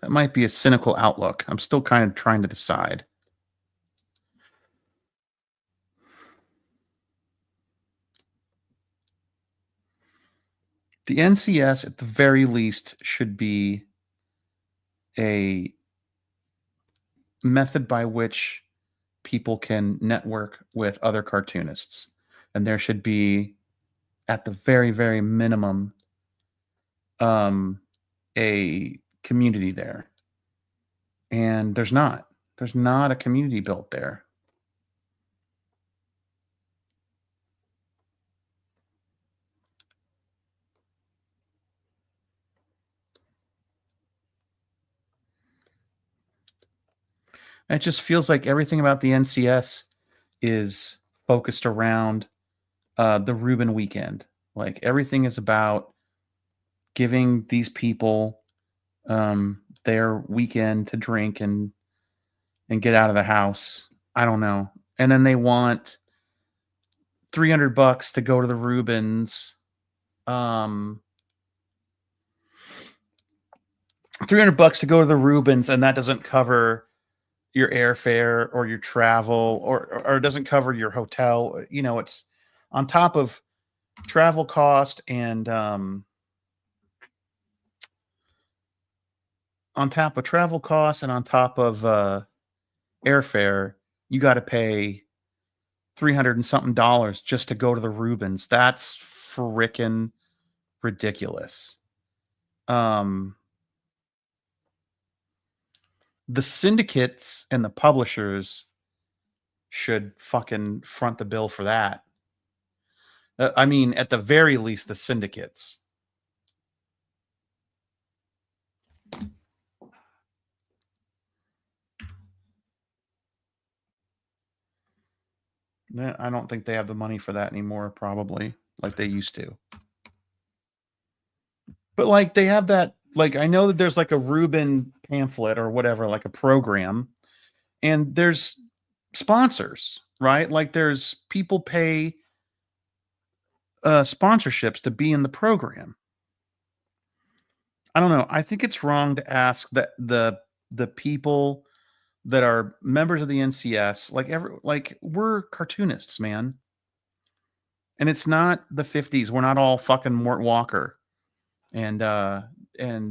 That might be a cynical outlook. I'm still kind of trying to decide. The NCS, at the very least, should be a method by which people can network with other cartoonists. And there should be, at the very, very minimum, a community there. And there's not. There's not a community built there. It just feels like everything about the NCS is focused around the Reuben weekend. Like everything is about giving these people their weekend to drink and get out of the house. I don't know. And then they want $300 to go to the Reubens. $300 to go to the Reubens, and that doesn't cover your airfare or your travel, or it doesn't cover your hotel. You know, it's on top of travel cost and on top of travel costs and on top of airfare, you got to pay $300 and something just to go to the Reubens. That's freaking ridiculous. The syndicates and the publishers should fucking front the bill for that. I mean, at the very least, the syndicates. I don't think they have the money for that anymore, probably, like they used to. But like they have that, like I know that there's like a Reuben pamphlet or whatever, like a program, and there's sponsors, right? Like there's people pay sponsorships to be in the program. I don't know. I think it's wrong to ask that the people that are members of the NCS, like we're cartoonists, man. And it's not the 50s. We're not all fucking Mort Walker. And you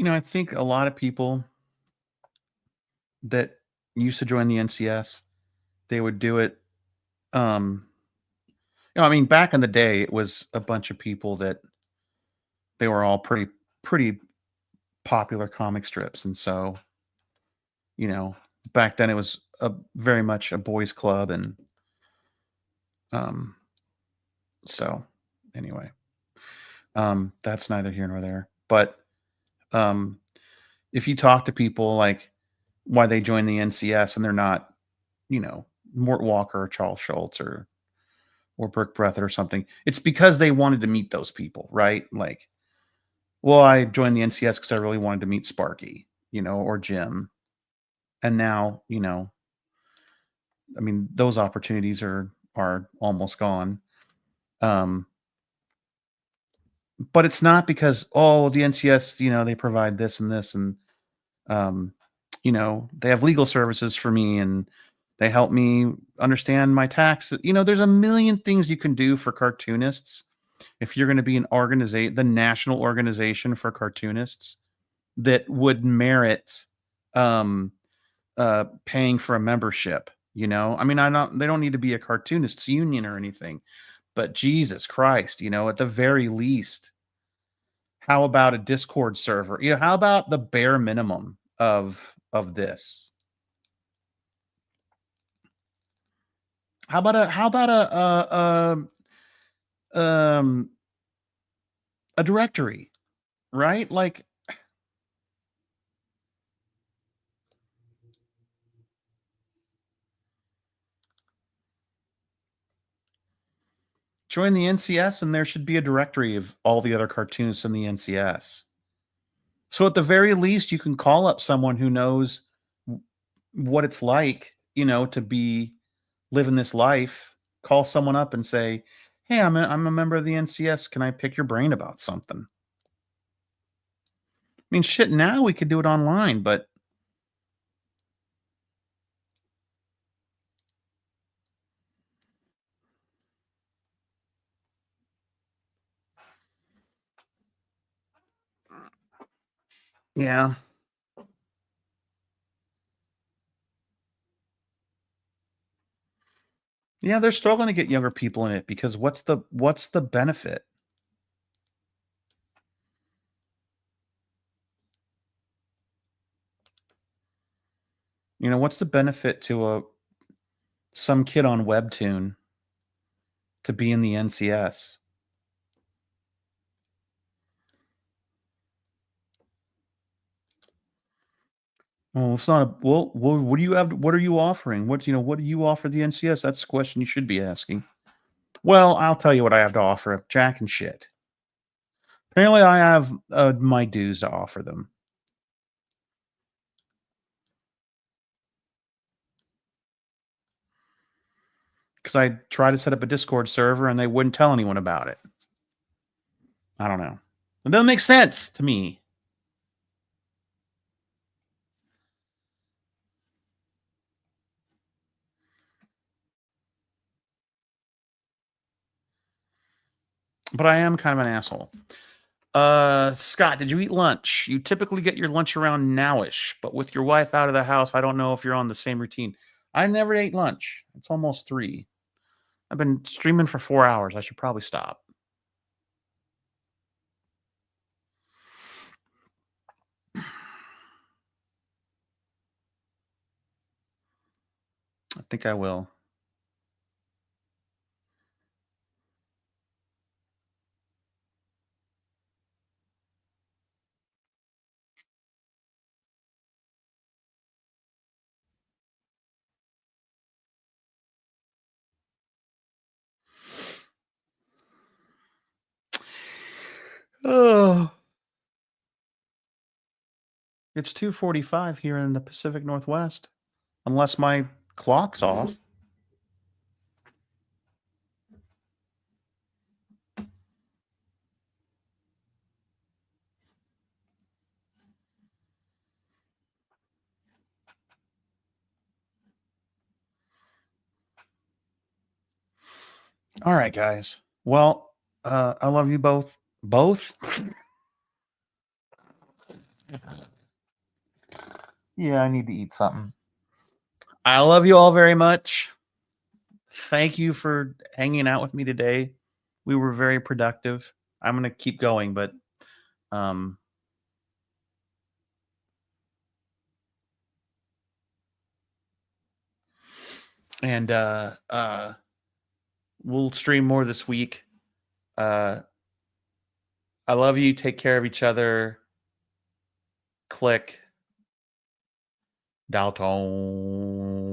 know, I think a lot of people that used to join the NCS, they would do it. I mean, back in the day, it was a bunch of people that they were all pretty popular comic strips, and so back then it was very much a boys' club, and so anyway, that's neither here nor there. But if you talk to people like why they join the NCS and they're not, Mort Walker or Charles Schultz or Burke Breathitt or something, it's because they wanted to meet those people, right? Like, well, I joined the NCS because I really wanted to meet Sparky, or Jim. And now, I mean, those opportunities are almost gone. But it's not because, the NCS, they provide this and this, and they have legal services for me, and they help me understand my tax. There's a million things you can do for cartoonists if you're going to be the national organization for cartoonists that would merit paying for a membership. I mean, they don't need to be a cartoonists union or anything, but Jesus Christ, at the very least, how about a Discord server? How about the bare minimum of this? How about a directory, right? Like, join the NCS and there should be a directory of all the other cartoonists in the NCS. So at the very least, you can call up someone who knows what it's like, to be living this life. Call someone up and say, hey, I'm a member of the NCS. Can I pick your brain about something? I mean, shit, now we could do it online, but yeah. Yeah, they're struggling to get younger people in it because what's the benefit? What's the benefit to some kid on Webtoon to be in the NCS? Well, it's not what do you have? What are you offering? What do you offer the NCS? That's the question you should be asking. Well, I'll tell you what I have to offer. Jack and shit. Apparently, I have my dues to offer them. Because I tried to set up a Discord server and they wouldn't tell anyone about it. I don't know. It doesn't make sense to me. But I am kind of an asshole. Scott, did you eat lunch? You typically get your lunch around nowish, but with your wife out of the house, I don't know if you're on the same routine. I never ate lunch. It's almost 3. I've been streaming for 4 hours. I should probably stop. I think I will. Oh. It's 2:45 here in the Pacific Northwest. Unless my clock's off. All right, guys. Well, I love you both. Both? Yeah, I need to eat something. I love you all very much. Thank you for hanging out with me today. We were very productive. I'm going to keep going, but and we'll stream more this week. I love you. Take care of each other. Click. Dalton.